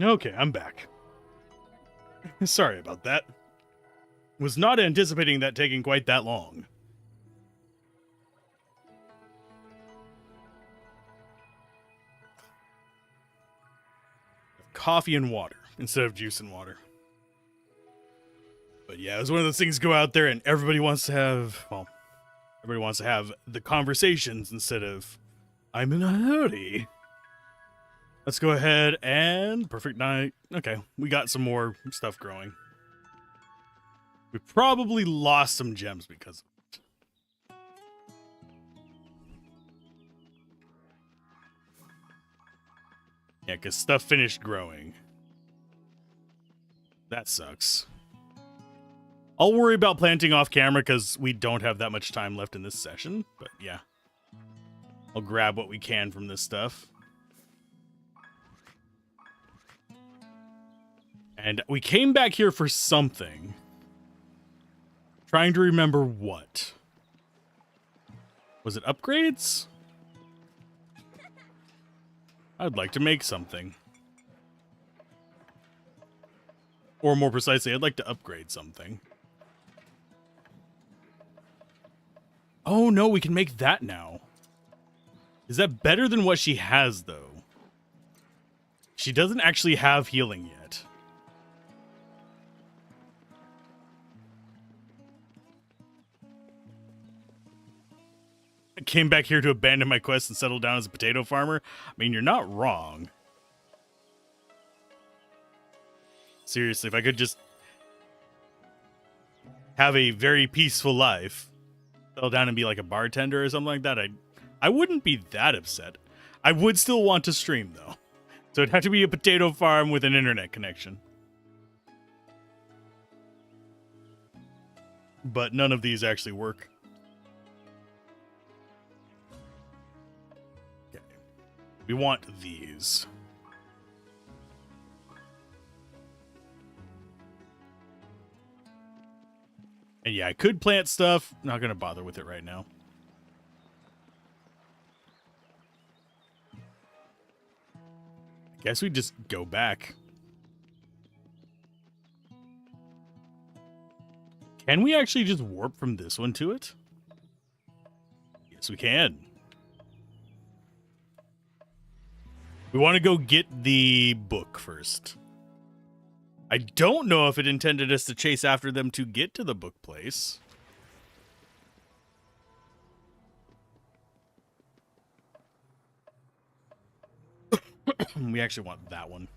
A: Okay, I'm back. Sorry about that. Was not anticipating that taking quite that long. Coffee and water instead of juice and water. But yeah, it was one of those things, go out there and everybody wants to have, well, everybody wants to have the conversations instead of, I'm in a hurry. Let's go ahead and, perfect night. Okay, we got some more stuff growing. We probably lost some gems because of it. Yeah, because stuff finished growing. That sucks. I'll worry about planting off camera because we don't have that much time left in this session. But yeah, I'll grab what we can from this stuff. And we came back here for something. Trying to remember what. Was it upgrades? I'd like to make something. Or more precisely, I'd like to upgrade something. Oh no, we can make that now. Is that better than what she has, though? She doesn't actually have healing yet. I came back here to abandon my quest and settle down as a potato farmer. I mean, you're not wrong. Seriously, if I could just have a very peaceful life, settle down and be like a bartender or something like that, I wouldn't be that upset. I would still want to stream, though. So it'd have to be a potato farm with an internet connection. But none of these actually work. Okay. We want these. And yeah, I could plant stuff. Not going to bother with it right now. Guess we just go back. Can we actually just warp from this one to it? Yes, we can. We want to go get the book first. I don't know if it intended us to chase after them to get to the book place. We actually want that one.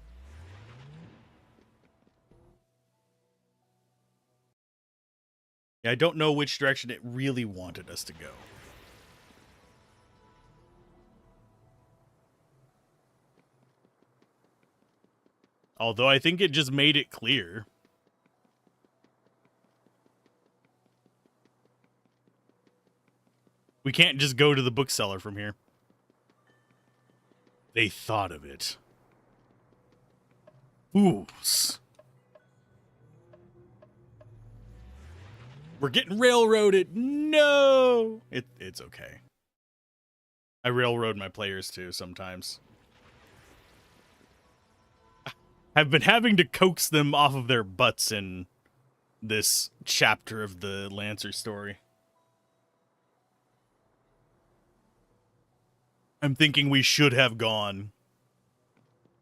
A: Yeah, I don't know which direction it really wanted us to go. Although I think it just made it clear. We can't just go to the bookseller from here. They thought of it. Fools. We're getting railroaded. No! It's okay. I railroad my players too sometimes. I've been having to coax them off of their butts in this chapter of the Lancer story. I'm thinking we should have gone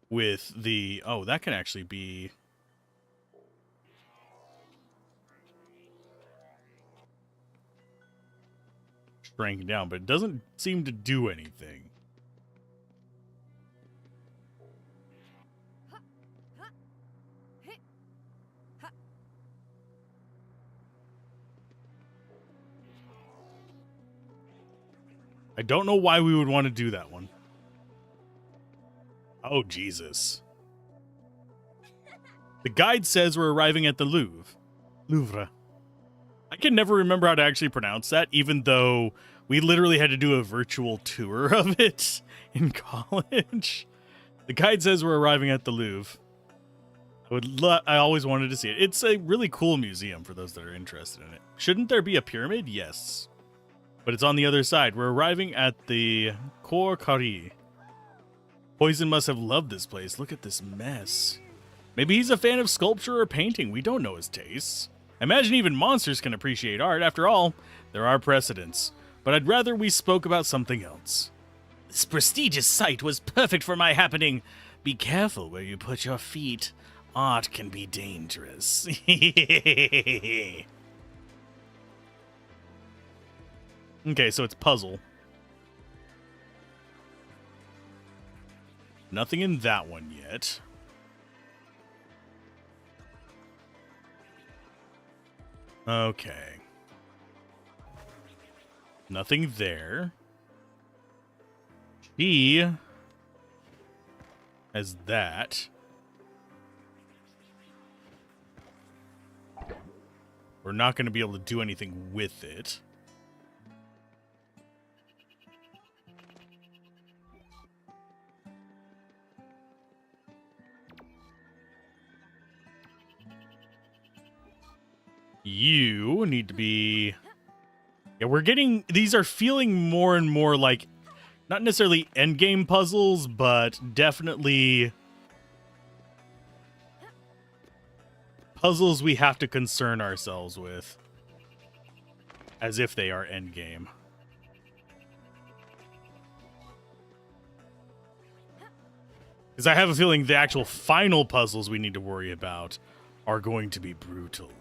A: with the... Oh, that can actually be... shrank down, but it doesn't seem to do anything. I don't know why we would want to do that one. Oh, Jesus. The guide says we're arriving at the Louvre. I can never remember how to actually pronounce that, even though we literally had to do a virtual tour of it in college. The guide says we're arriving at the Louvre. I always wanted to see it. It's a really cool museum for those that are interested in it. Shouldn't there be a pyramid? Yes. But it's on the other side. We're arriving at the Cour Carrée. Poison must have loved this place. Look at this mess. Maybe he's a fan of sculpture or painting. We don't know his tastes. I imagine even monsters can appreciate art. After all, there are precedents. But I'd rather we spoke about something else.
B: This prestigious site was perfect for my happening. Be careful where you put your feet. Art can be dangerous.
A: Okay, so it's puzzle. Nothing in that one yet. Okay. Nothing there. She has that. We're not going to be able to do anything with it. You need to be... Yeah, we're getting... These are feeling more and more like... Not necessarily endgame puzzles, but definitely... puzzles we have to concern ourselves with. As if they are endgame. Because I have a feeling the actual final puzzles we need to worry about are going to be brutal.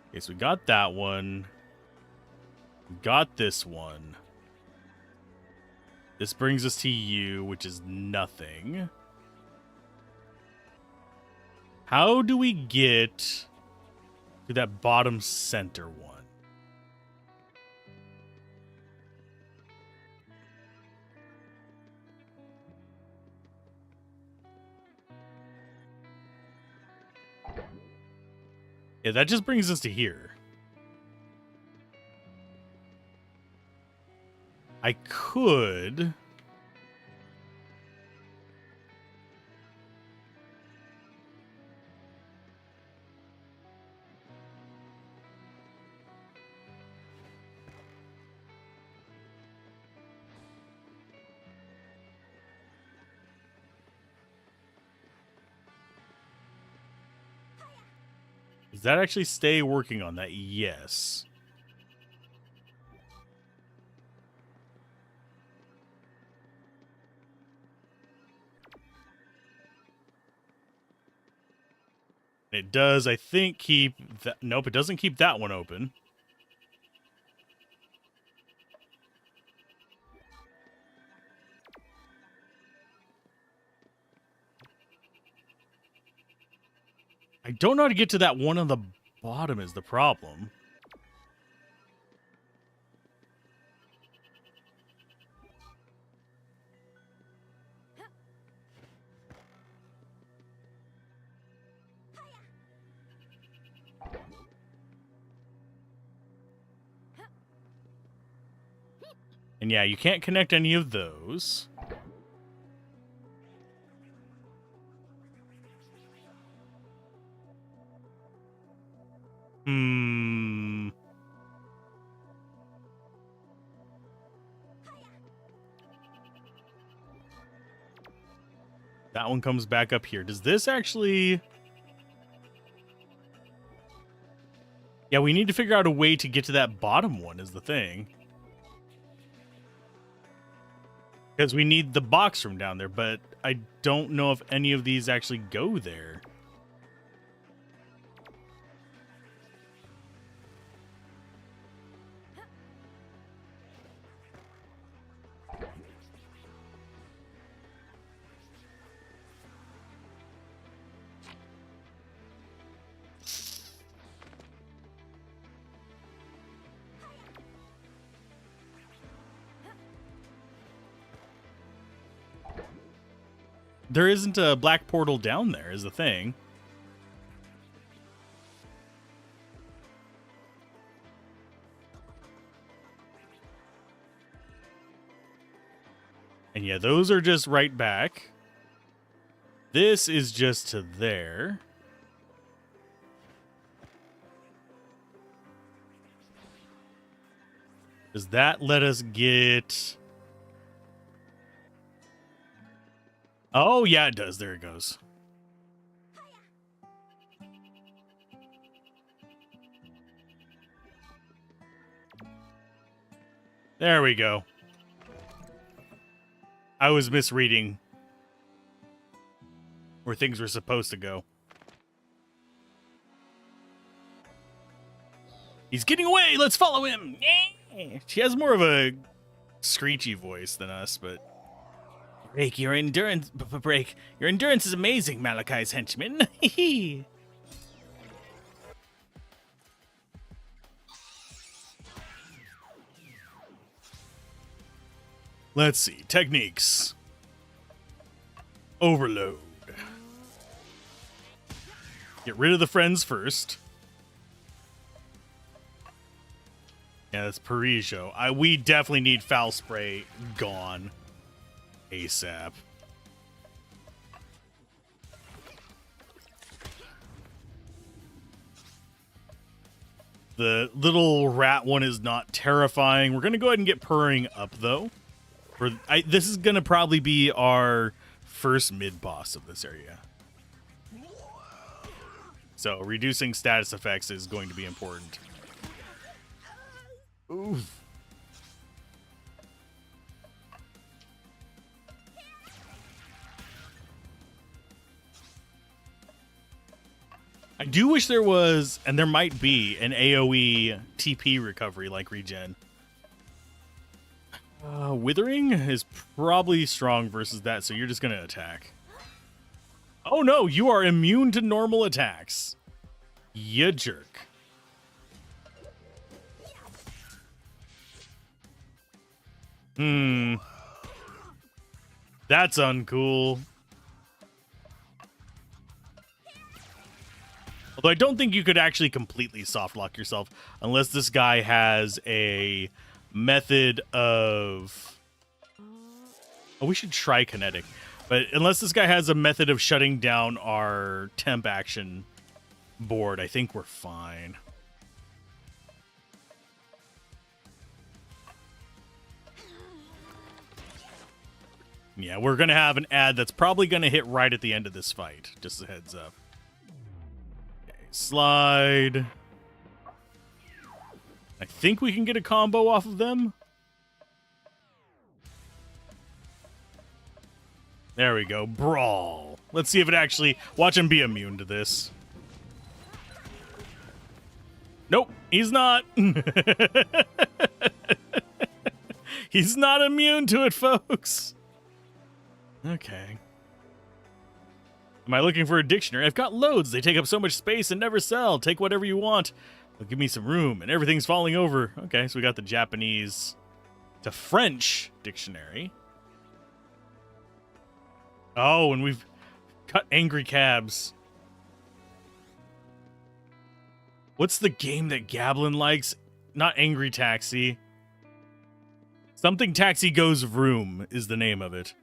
A: Okay, so we got that one. We got this one. This brings us to you, which is nothing. How do we get to that bottom center one? Yeah, that just brings us to here. I could... Does that actually stay working on that? Yes. It does, I think, keep that... Nope, it doesn't keep that one open. I don't know how to get to that one on the bottom is the problem. And yeah, you can't connect any of those. That one comes back up here. Does this actually... Yeah, we need to figure out a way to get to that bottom one is the thing. Because we need the box room down there, but I don't know if any of these actually go there. There isn't a black portal down there, is the thing. And yeah, those are just right back. This is just to there. Does that let us get... Oh, yeah, it does. There it goes. There we go. I was misreading where things were supposed to go. He's getting away! Let's follow him! She has more of a screechy voice than us, but... Break your endurance... Break. Your endurance is amazing, Maliki's henchman. Let's see. Techniques. Overload. Get rid of the friends first. Yeah, that's Parisian. We definitely need foul spray gone ASAP. The little rat one is not terrifying. We're going to go ahead and get purring up, though. This is going to probably be our first mid-boss of this area. So reducing status effects is going to be important. Oof. I do wish there was, and there might be, an AoE TP recovery like regen. Withering is probably strong versus that, so you're just going to attack. Oh no, you are immune to normal attacks. You jerk. That's uncool. Although I don't think you could actually completely softlock yourself unless this guy has a method of... Oh, we should try kinetic. But unless this guy has a method of shutting down our temp action board, I think we're fine. Yeah, we're going to have an ad that's probably going to hit right at the end of this fight. Just a heads up. Okay, slide. I think we can get a combo off of them. There we go. Brawl. Let's see if it actually... Watch him be immune to this. Nope, he's not. He's not immune to it, folks. Okay. Am I looking for a dictionary? I've got loads. They take up so much space and never sell. Take whatever you want. They'll give me some room, and everything's falling over. Okay, so we got the Japanese to French dictionary. Oh, and we've cut angry cabs. What's the game that Gablin likes? Not Angry Taxi. Something Taxi Goes Vroom is the name of it.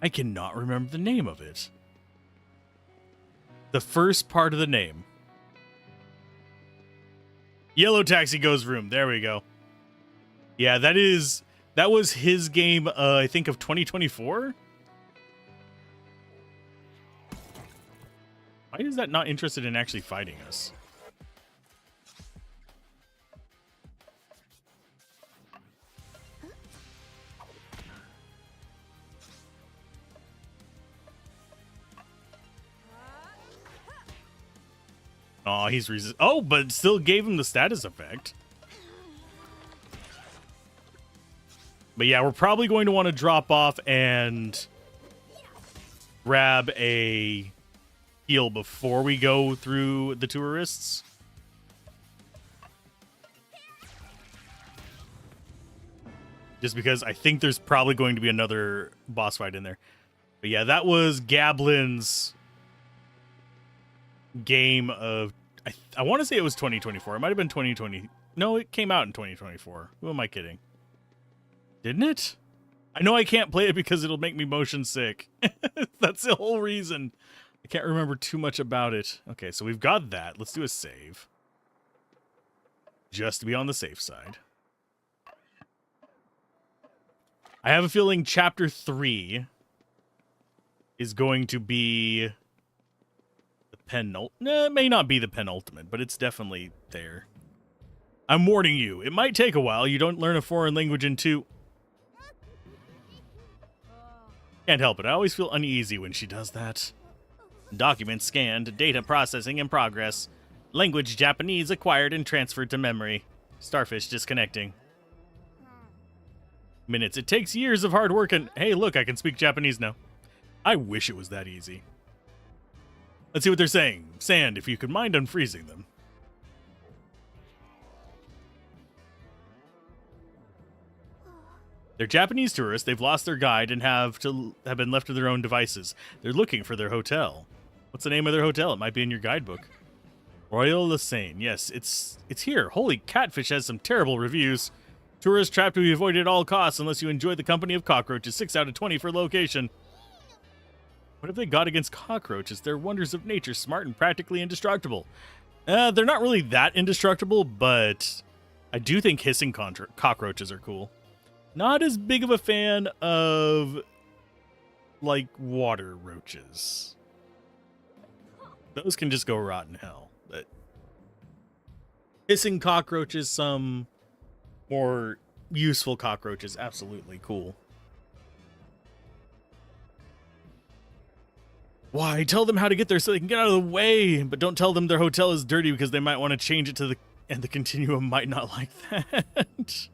A: I cannot remember the name of it. The first part of the name. Yellow Taxi Goes Vroom. There we go. Yeah, that was his game, I think, of 2024? Why is that not interested in actually fighting us? Oh, he's oh, but still gave him the status effect. But yeah, we're probably going to want to drop off and grab a heal before we go through the tourists. Just because I think there's probably going to be another boss fight in there. But yeah, that was Gablin's game of... I want to say it was 2024. It might have been 2020. No, it came out in 2024. Who am I kidding? Didn't it? I know I can't play it because it'll make me motion sick. That's the whole reason. I can't remember too much about it. Okay, so we've got that. Let's do a save. Just to be on the safe side. I have a feeling chapter 3 is going to be the penultimate. Nah, it may not be the penultimate, but it's definitely there. I'm warning you, it might take a while. You don't learn a foreign language in 2. Can't help it, I always feel uneasy when she does that. Documents scanned, data processing in progress. Language Japanese acquired and transferred to memory. Starfish disconnecting. Minutes. It takes years of hard work and... Hey, look, I can speak Japanese now. I wish it was that easy. Let's see what they're saying. Sand, if you could mind unfreezing them. They're Japanese tourists. They've lost their guide and have been left to their own devices. They're looking for their hotel. What's the name of their hotel? It might be in your guidebook. Royal Lasagne. Yes, it's here. Holy Catfish has some terrible reviews. Tourist trap to be avoided at all costs unless you enjoy the company of cockroaches. 6 out of 20 for location. What have they got against cockroaches? They're wonders of nature, smart and practically indestructible. They're not really that indestructible, but I do think hissing cockroaches are cool. Not as big of a fan of, like, water roaches. Those can just go rot in hell. But hissing cockroaches, some more useful cockroaches, absolutely cool. Why? Tell them how to get there so they can get out of the way, but don't tell them their hotel is dirty because they might want to change it to and the Continuum might not like that.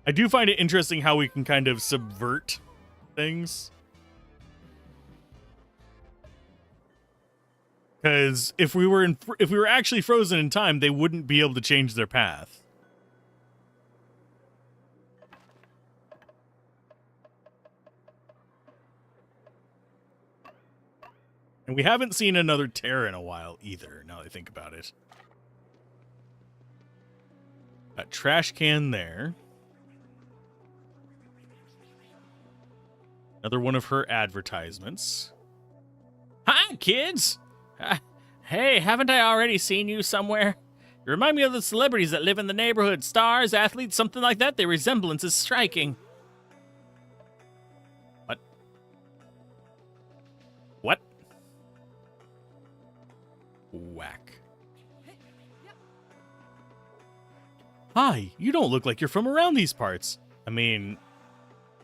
A: I do find it interesting how we can kind of subvert things. Because if we were actually frozen in time, they wouldn't be able to change their path. And we haven't seen another Terra in a while either, now that I think about it. Got trash can there. Another one of her advertisements.
B: Hi, kids! Hey, haven't I already seen you somewhere? You remind me of the celebrities that live in the neighborhood. Stars, athletes, something like that. Their resemblance is striking.
A: What? What? Whack. Hi, you don't look like you're from around these parts. I mean,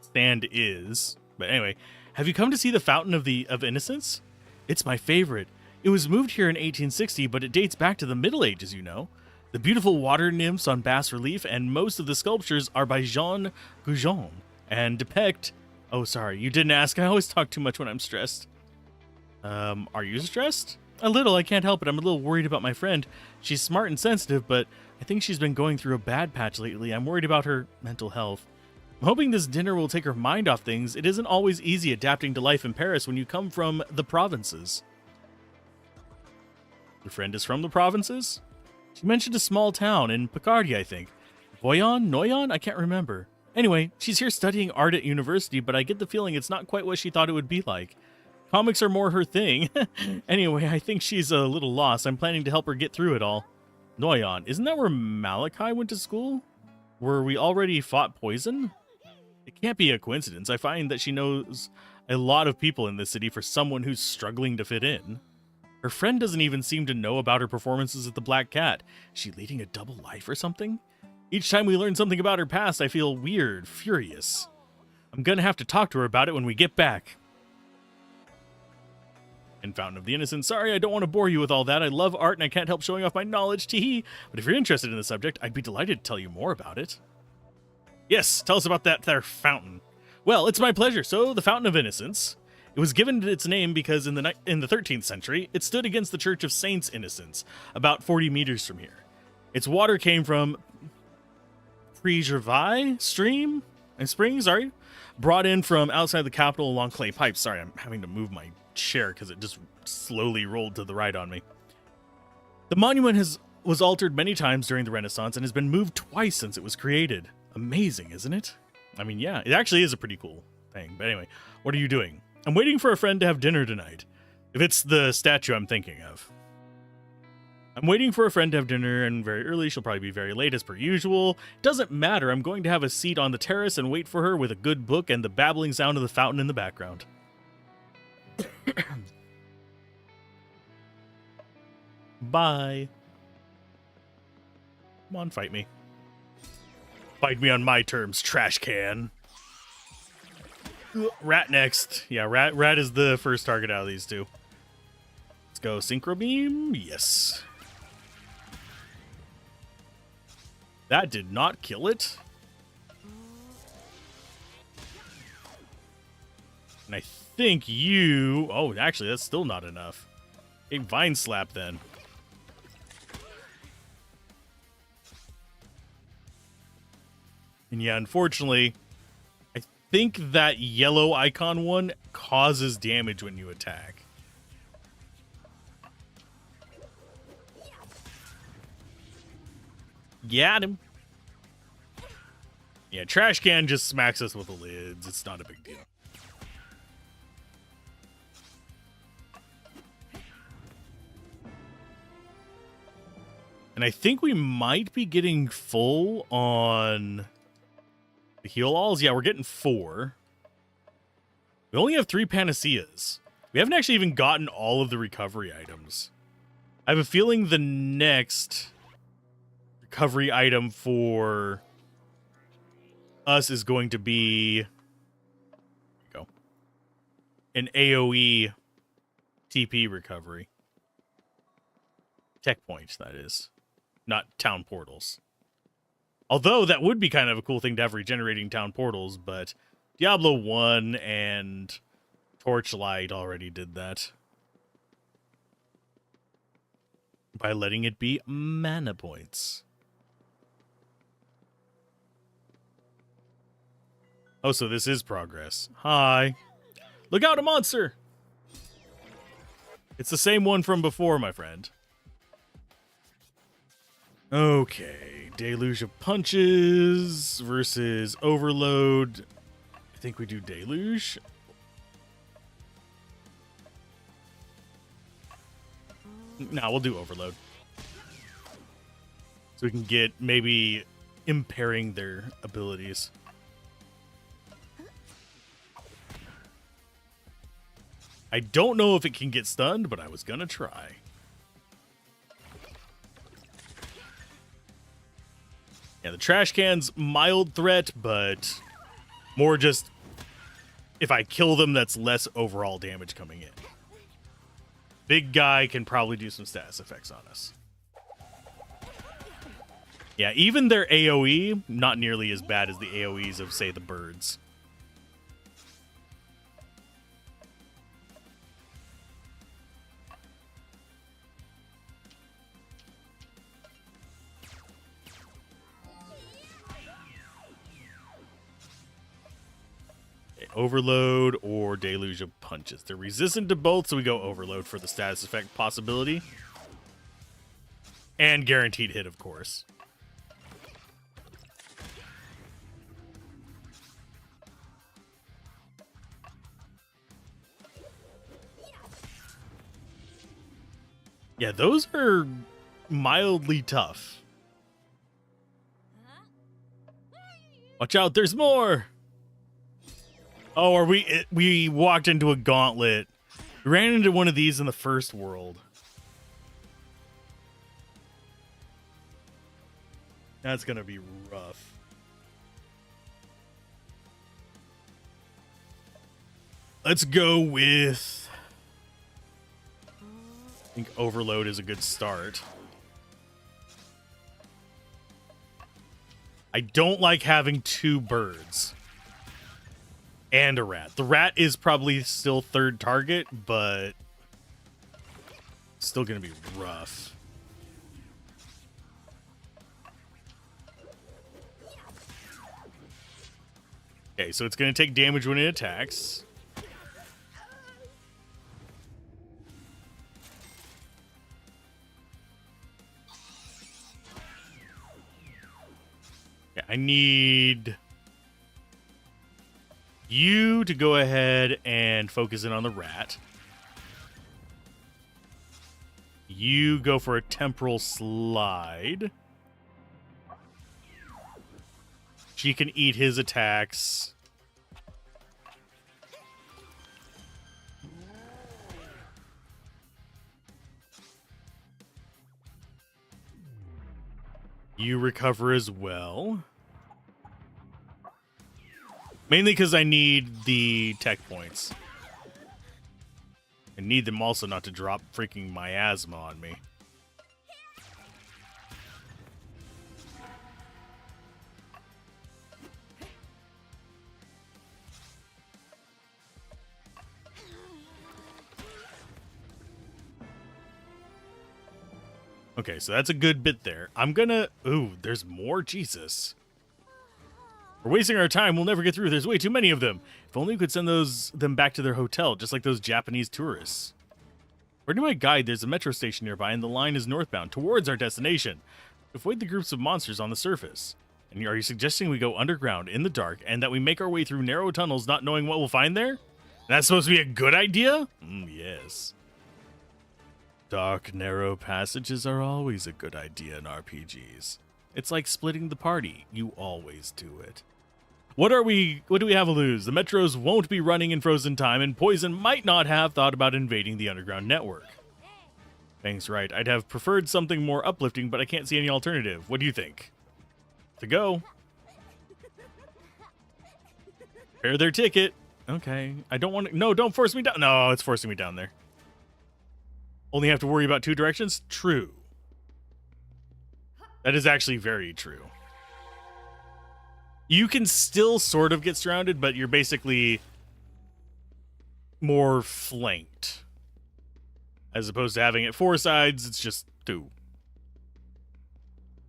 A: Stand is. But anyway, have you come to see the Fountain of Innocence? It's my favorite. It was moved here in 1860, but it dates back to the Middle Ages, you know. The beautiful water nymphs on bas relief, and most of the sculptures are by Jean Goujon, and depict... Oh, sorry, you didn't ask. I always talk too much when I'm stressed. Are you stressed? A little, I can't help it. I'm a little worried about my friend. She's smart and sensitive, but I think she's been going through a bad patch lately. I'm worried about her mental health. I'm hoping this dinner will take her mind off things. It isn't always easy adapting to life in Paris when you come from the provinces. Your friend is from the provinces? She mentioned a small town in Picardy, I think. Noyon? I can't remember. Anyway, she's here studying art at university, but I get the feeling it's not quite what she thought it would be like. Comics are more her thing. Anyway, I think she's a little lost. I'm planning to help her get through it all. Noyon, isn't that where Maliki went to school? Where we already fought poison? It can't be a coincidence. I find that she knows a lot of people in this city for someone who's struggling to fit in. Her friend doesn't even seem to know about her performances at the Black Cat. Is she leading a double life or something? Each time we learn something about her past, I feel weird, furious. I'm gonna have to talk to her about it when we get back. And Fountain of the Innocent. Sorry, I don't want to bore you with all that. I love art and I can't help showing off my knowledge, tee-hee. But if you're interested in the subject, I'd be delighted to tell you more about it. Yes, tell us about that there fountain. Well, it's my pleasure. So, the Fountain of Innocence. It was given its name because in the 13th century, it stood against the Church of Saints Innocents, about 40 meters from here. Its water came from Pré-Gervais spring, brought in from outside the capital along clay pipes. Sorry, I'm having to move my chair because it just slowly rolled to the right on me. The monument was altered many times during the Renaissance and has been moved twice since it was created. Amazing, isn't it? I mean, yeah, it actually is a pretty cool thing. But anyway, what are you doing? I'm waiting for a friend to have dinner tonight. If it's the statue I'm thinking of. I'm waiting for a friend to have dinner, and very early. She'll probably be very late, as per usual. Doesn't matter. I'm going to have a seat on the terrace and wait for her with a good book and the babbling sound of the fountain in the background. Bye. Come on, fight me. Fight me on my terms, trash can. Rat next. Yeah, rat is the first target out of these two. Let's go synchro beam. Yes. That did not kill it. And I think you... Oh, actually, that's still not enough. A vine slap, then. And yeah, unfortunately, I think that yellow icon one causes damage when you attack. Got him. Yeah, trash can just smacks us with the lids. It's not a big deal. And I think we might be getting full on the heal alls. Yeah, we're getting 4. We only have 3 panaceas. We haven't actually even gotten all of the recovery items. I have a feeling the next recovery item for us is going to be an AoE TP recovery. Tech points, that is. Not town portals. Although that would be kind of a cool thing to have regenerating town portals, but Diablo 1 and Torchlight already did that. By letting it be mana points. Oh, so this is progress. Hi. Look out, a monster! It's the same one from before, my friend. Okay. Deluge of punches versus overload. I think we do deluge. No, we'll do overload. So we can get maybe impairing their abilities. I don't know if it can get stunned, but I was gonna try. Yeah, the trash can's mild threat, but more just if I kill them, that's less overall damage coming in. Big guy can probably do some status effects on us. Yeah, even their AoE, not nearly as bad as the AoEs of, say, the birds. Overload or Deluge of Punches. They're resistant to both, so we go Overload for the status effect possibility. And guaranteed hit, of course. Yeah, those are mildly tough. Watch out, there's more! Oh, are we walked into a gauntlet. We ran into one of these in the first world. That's gonna be rough. Let's go with... I think Overload is a good start. I don't like having 2 birds. And a rat. The rat is probably still third target, but still gonna be rough. Okay, so it's gonna take damage when it attacks. Yeah, I need you to go ahead and focus in on the rat. you go for a temporal slide. She can eat his attacks. You recover as well. Mainly because I need the tech points. I need them also not to drop freaking miasma on me. Okay, so that's a good bit there. I'm gonna... Ooh, there's more? Jesus. We're wasting our time. We'll never get through. There's way too many of them. If only we could send them back to their hotel, just like those Japanese tourists. According to my guide, there's a metro station nearby, and the line is northbound, towards our destination. Avoid the groups of monsters on the surface. And are you suggesting we go underground, in the dark, and that we make our way through narrow tunnels, not knowing what we'll find there? That's supposed to be a good idea? Yes. Dark, narrow passages are always a good idea in RPGs. It's like splitting the party. You always do it. What do we have to lose? The metros won't be running in frozen time, and Poison might not have thought about invading the underground network. Fang's right. I'd have preferred something more uplifting, but I can't see any alternative. What do you think? To go. Prepare their ticket. Okay. I don't want to... No, don't force me down. No, it's forcing me down there. Only have to worry about two directions? True. That is actually very true. You can still sort of get surrounded, but you're basically more flanked. As opposed to having it four sides, it's just two.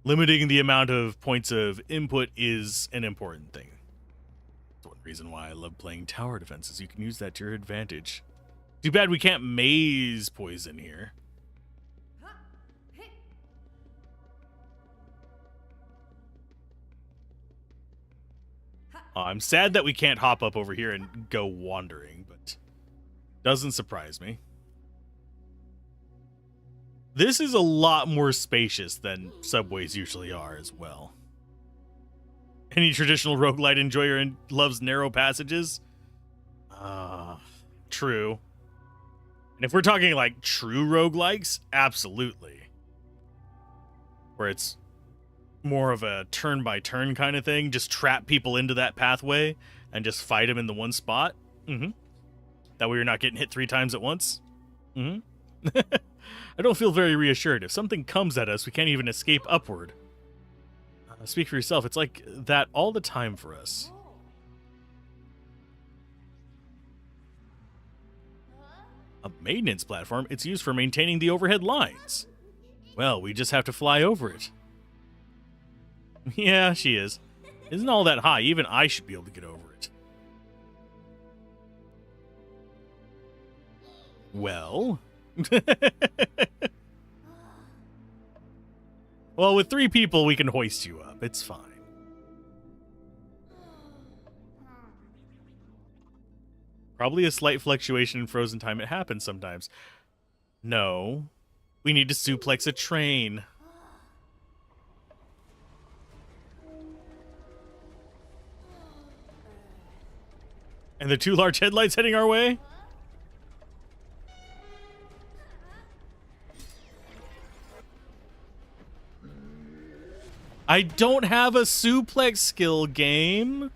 A: Limiting the amount of points of input is an important thing. That's one reason why I love playing tower defenses. You can use that to your advantage. Too bad we can't maze Poison here. I'm sad that we can't hop up over here and go wandering, but doesn't surprise me. This is a lot more spacious than subways usually are as well. Any traditional roguelite enjoyer loves narrow passages? True. And if we're talking like true roguelikes, absolutely. Where it's more of a turn-by-turn kind of thing. Just trap people into that pathway and just fight them in the one spot. That way you're not getting hit 3 times at once. I don't feel very reassured. If something comes at us, we can't even escape upward. Speak for yourself. It's like that all the time for us. A maintenance platform? It's used for maintaining the overhead lines. Well, we just have to fly over it. Yeah, she is. Isn't all that high. Even I should be able to get over it. Well... Well, with 3 people, we can hoist you up. It's fine. Probably a slight fluctuation in frozen time. It happens sometimes. No. We need to suplex a train. And the 2 large headlights heading our way? I don't have a suplex skill, game.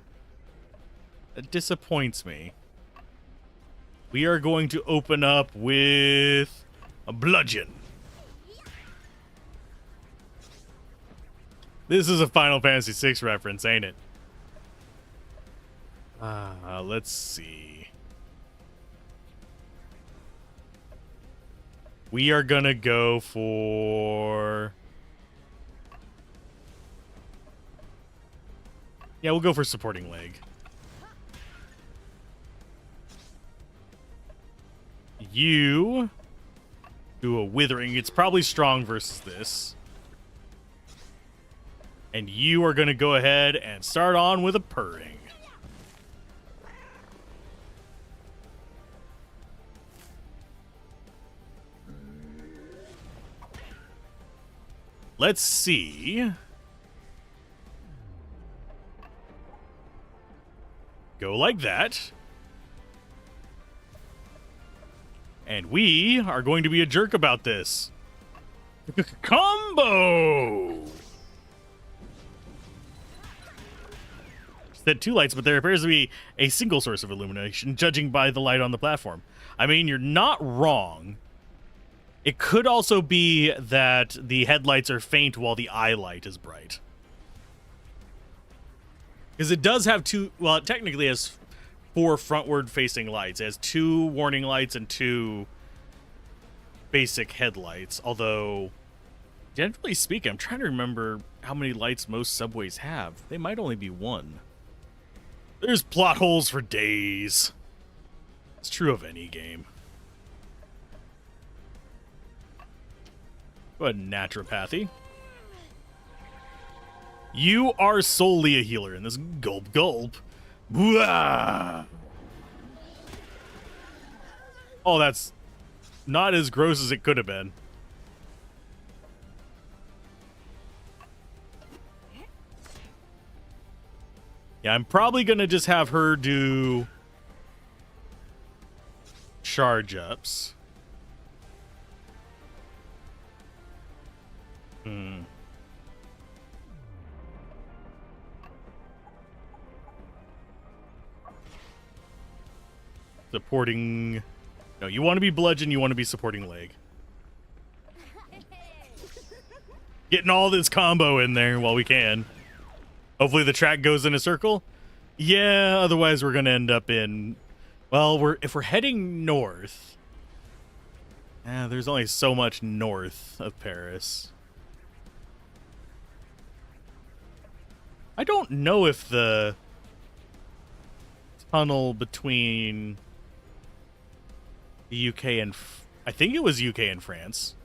A: That disappoints me. We are going to open up with a bludgeon. This is a Final Fantasy VI reference, ain't it? Let's see. We are gonna go for... Yeah, we'll go for supporting leg. You do a withering. It's probably strong versus this. And you are going to go ahead and start on with a purring. Let's see. Go like that. And we are going to be a jerk about this. Combo! Said 2 lights, but there appears to be a single source of illumination, judging by the light on the platform. I mean, you're not wrong. It could also be that the headlights are faint while the eye light is bright. Because it does have 2, well, it technically has 4 frontward-facing lights. It has 2 warning lights and 2 basic headlights. Although, generally speaking, I'm trying to remember how many lights most subways have. They might only be 1. There's plot holes for days. It's true of any game. Go ahead, naturopathy. You are solely a healer in this. Gulp, gulp. Bwah! Oh, that's not as gross as it could have been. Yeah, I'm probably going to just have her do charge ups. Supporting... No, you want to be bludgeon, you want to be supporting leg. Getting all this combo in there while we can. Hopefully the track goes in a circle. Yeah, otherwise we're going to end up in... Well, if we're heading north... there's only so much north of Paris. I don't know if the tunnel between the UK and... I think it was UK and France.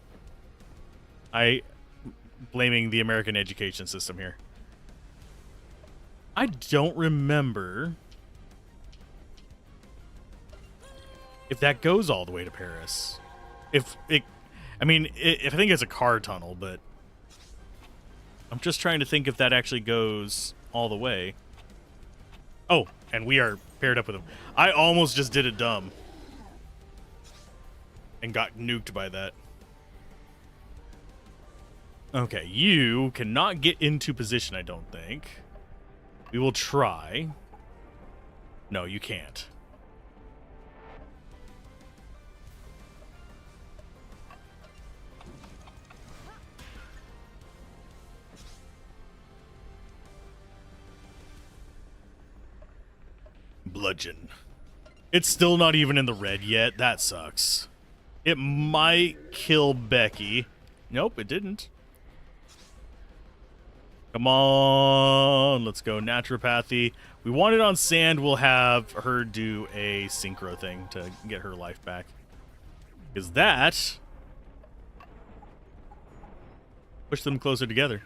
A: Blaming the American education system here. I don't remember if that goes all the way to Paris. I think it's a car tunnel, but I'm just trying to think if that actually goes all the way. Oh, and we are paired up with him. I almost just did it dumb and got nuked by that. Okay, you cannot get into position, I don't think. We will try. No, you can't. Bludgeon. It's still not even in the red yet. That sucks. It might kill Becky. Nope, it didn't. Come on, let's go naturopathy. We want it on sand. We'll have her do a synchro thing to get her life back. Because that... push them closer together.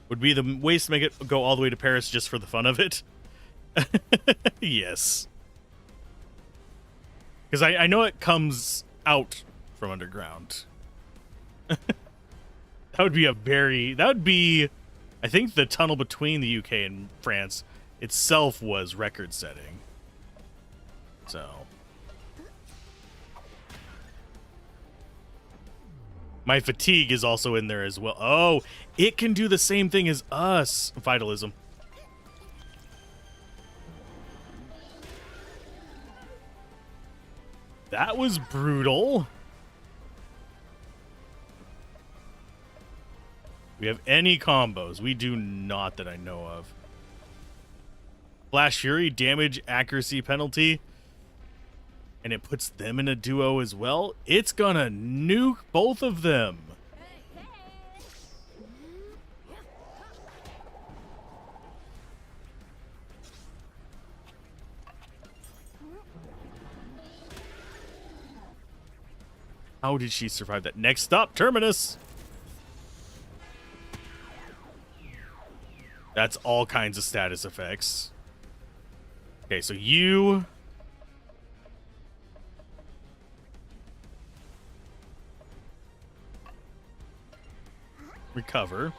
A: Would be the ways to make it go all the way to Paris just for the fun of it. Yes. Because I know it comes out from underground. That would be I think the tunnel between the UK and France itself was record setting. So. My fatigue is also in there as well. Oh, it can do the same thing as us. Vitalism. That was brutal. We have any combos? We do not that I know of. Flash Fury, damage, accuracy, penalty. And it puts them in a duo as well. It's gonna nuke both of them. How did she survive that? Next stop, Terminus. That's all kinds of status effects. Okay, so you... recover.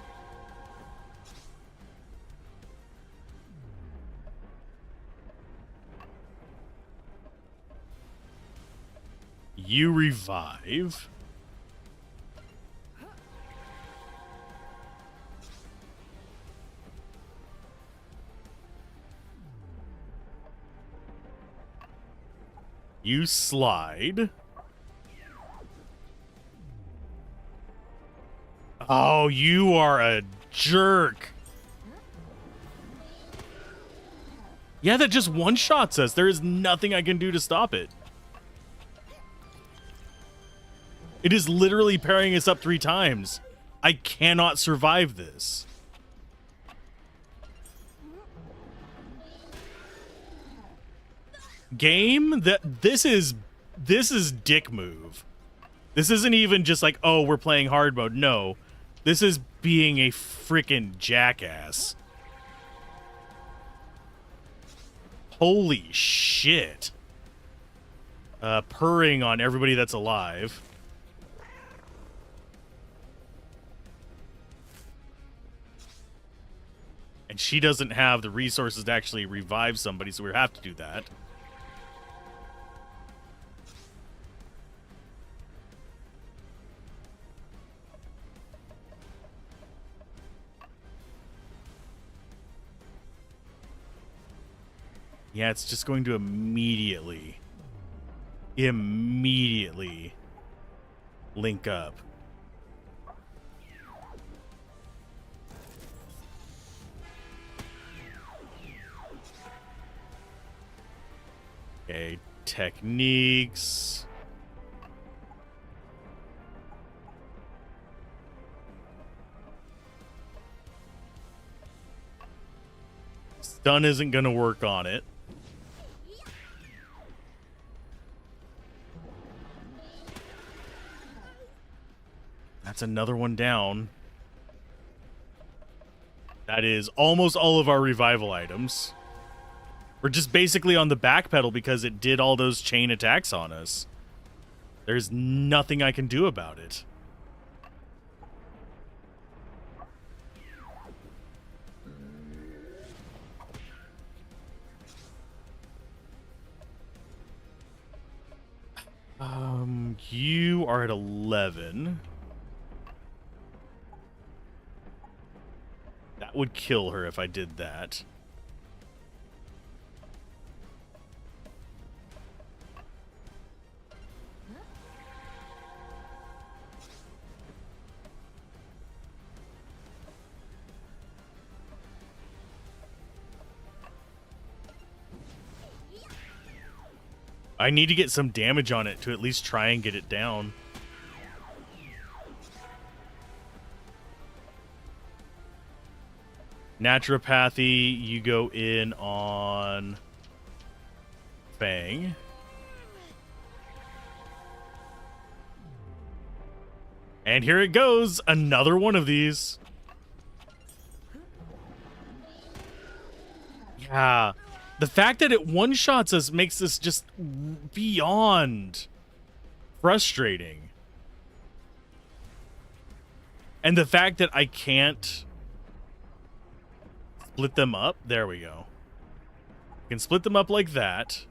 A: You revive. You slide. Oh, you are a jerk. Yeah, that just one-shots us. There is nothing I can do to stop it. It is literally pairing us up 3 times. I cannot survive this. Game, this is dick move. This isn't even just like, oh, we're playing hard mode. No. This is being a freaking jackass. Holy shit. Purring on everybody that's alive. And she doesn't have the resources to actually revive somebody, so we have to do that. Yeah, it's just going to immediately link up. Okay, techniques. Stun isn't going to work on it. That's another one down. That is almost all of our revival items. We're just basically on the back pedal because it did all those chain attacks on us. There's nothing I can do about it. You are at 11. That would kill her if I did that. I need to get some damage on it to at least try and get it down. Naturopathy, you go in on Fang. And here it goes, another one of these. Yeah. The fact that it one-shots us makes this just beyond frustrating. And the fact that I can't split them up. There we go. I can split them up like that.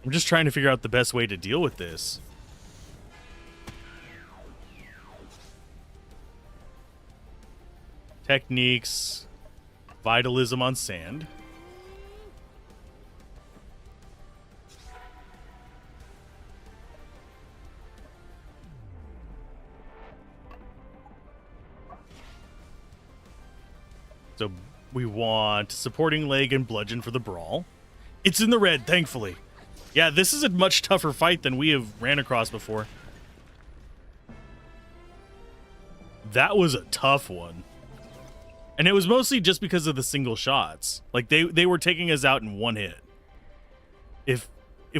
A: I'm just trying to figure out the best way to deal with this. Techniques. Vitalism on sand. So we want supporting leg and bludgeon for the brawl. It's in the red, thankfully. Yeah, this is a much tougher fight than we have ran across before. That was a tough one. And it was mostly just because of the single shots. Like, they were taking us out in one hit. If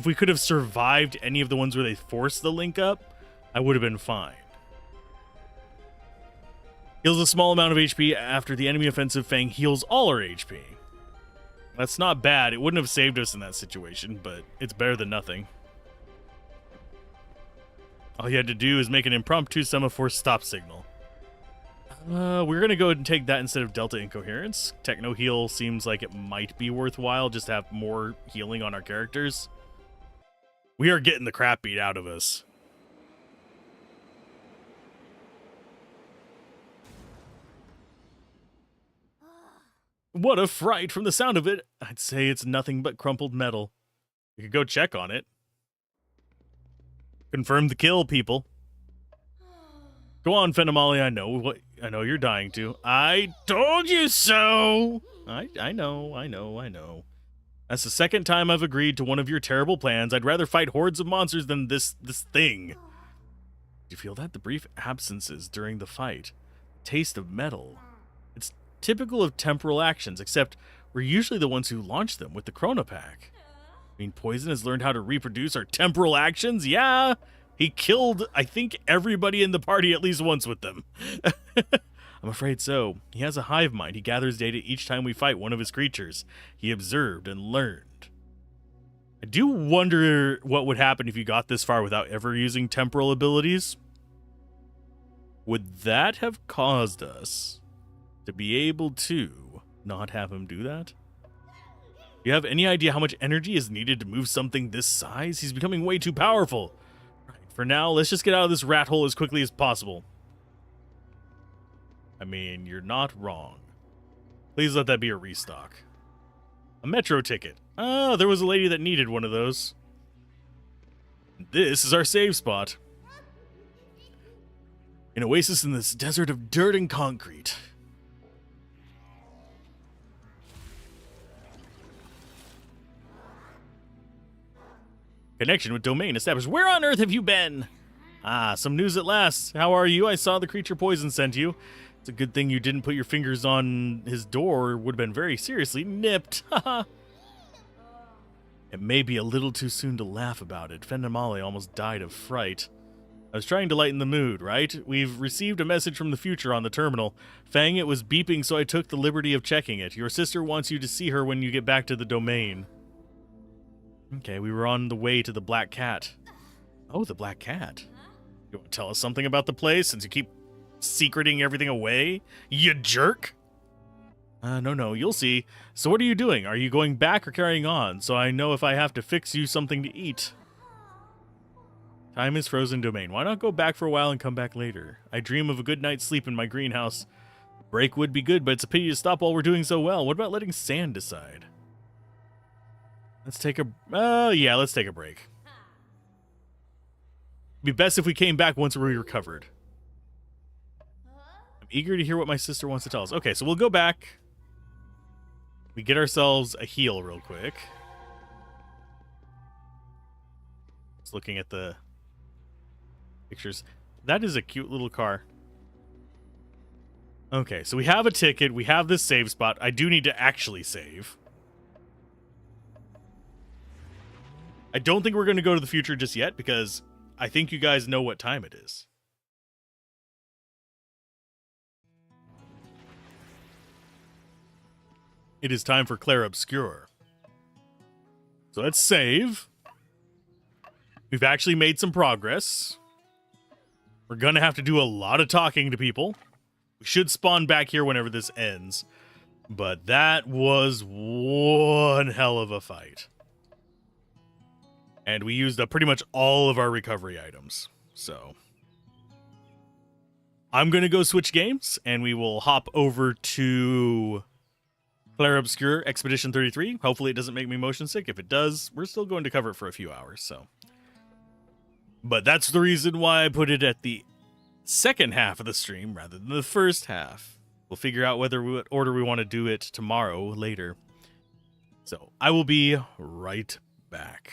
A: we could have survived any of the ones where they forced the link up, I would have been fine. Heals a small amount of HP after the enemy offensive Fang heals all our HP. That's not bad. It wouldn't have saved us in that situation, but it's better than nothing. All you had to do is make an impromptu semaphore stop signal. We're going to go ahead and take that instead of Delta Incoherence. Techno Heal seems like it might be worthwhile just to have more healing on our characters. We are getting the crap beat out of us. What a fright from the sound of it. I'd say it's nothing but crumpled metal. We could go check on it. Confirm the kill, people. Go on, Phenomali, I know you're dying to. I told you so! I know. That's the second time I've agreed to one of your terrible plans. I'd rather fight hordes of monsters than this thing. Did you feel that? The brief absences during the fight. Taste of metal. It's typical of temporal actions, except we're usually the ones who launch them with the Chrono Pack. I mean, Poison has learned how to reproduce our temporal actions? Yeah! He killed, I think, everybody in the party at least once with them. I'm afraid so. He has a hive mind. He gathers data each time we fight one of his creatures. He observed and learned. I do wonder what would happen if you got this far without ever using temporal abilities. Would that have caused us to be able to not have him do that? Do you have any idea how much energy is needed to move something this size? He's becoming way too powerful. Right, for now, let's just get out of this rat hole as quickly as possible. I mean, you're not wrong. Please let that be a restock. A metro ticket. Ah, there was a lady that needed one of those. This is our save spot. An oasis in this desert of dirt and concrete. Connection with domain established. Where on earth have you been? Ah, some news at last. How are you? I saw the creature Poison sent you. It's a good thing you didn't put your fingers on his door. It would have been very seriously nipped. Haha. It may be a little too soon to laugh about it. Fendamale almost died of fright. I was trying to lighten the mood, right? We've received a message from the future on the terminal. Fang, it was beeping, so I took the liberty of checking it. Your sister wants you to see her when you get back to the domain. Okay, we were on the way to the Black Cat. Oh, the Black Cat. You want to tell us something about the place since you keep secreting everything away? You jerk! No, you'll see. So what are you doing? Are you going back or carrying on? So I know if I have to fix you something to eat. Time is frozen domain. Why not go back for a while and come back later? I dream of a good night's sleep in my greenhouse. Break would be good, but it's a pity to stop while we're doing so well. What about letting Sand decide? Let's take a... yeah, let's take a break. It'd be best if we came back once we recovered. I'm eager to hear what my sister wants to tell us. Okay, so we'll go back. We get ourselves a heal real quick. Just looking at the pictures. That is a cute little car. Okay, so we have a ticket. We have this save spot. I do need to actually save. I don't think we're going to go to the future just yet because I think you guys know what time it is. It is time for Clair Obscure. So let's save. We've actually made some progress. We're going to have to do a lot of talking to people. We should spawn back here whenever this ends. But that was one hell of a fight. And we used up pretty much all of our recovery items. So I'm going to go switch games, and we will hop over to Clair Obscure Expedition 33. Hopefully it doesn't make me motion sick. If it does, we're still going to cover it for a few hours. So, but that's the reason why I put it at the second half of the stream rather than the first half. We'll figure out what order we want to do it tomorrow later. So I will be right back.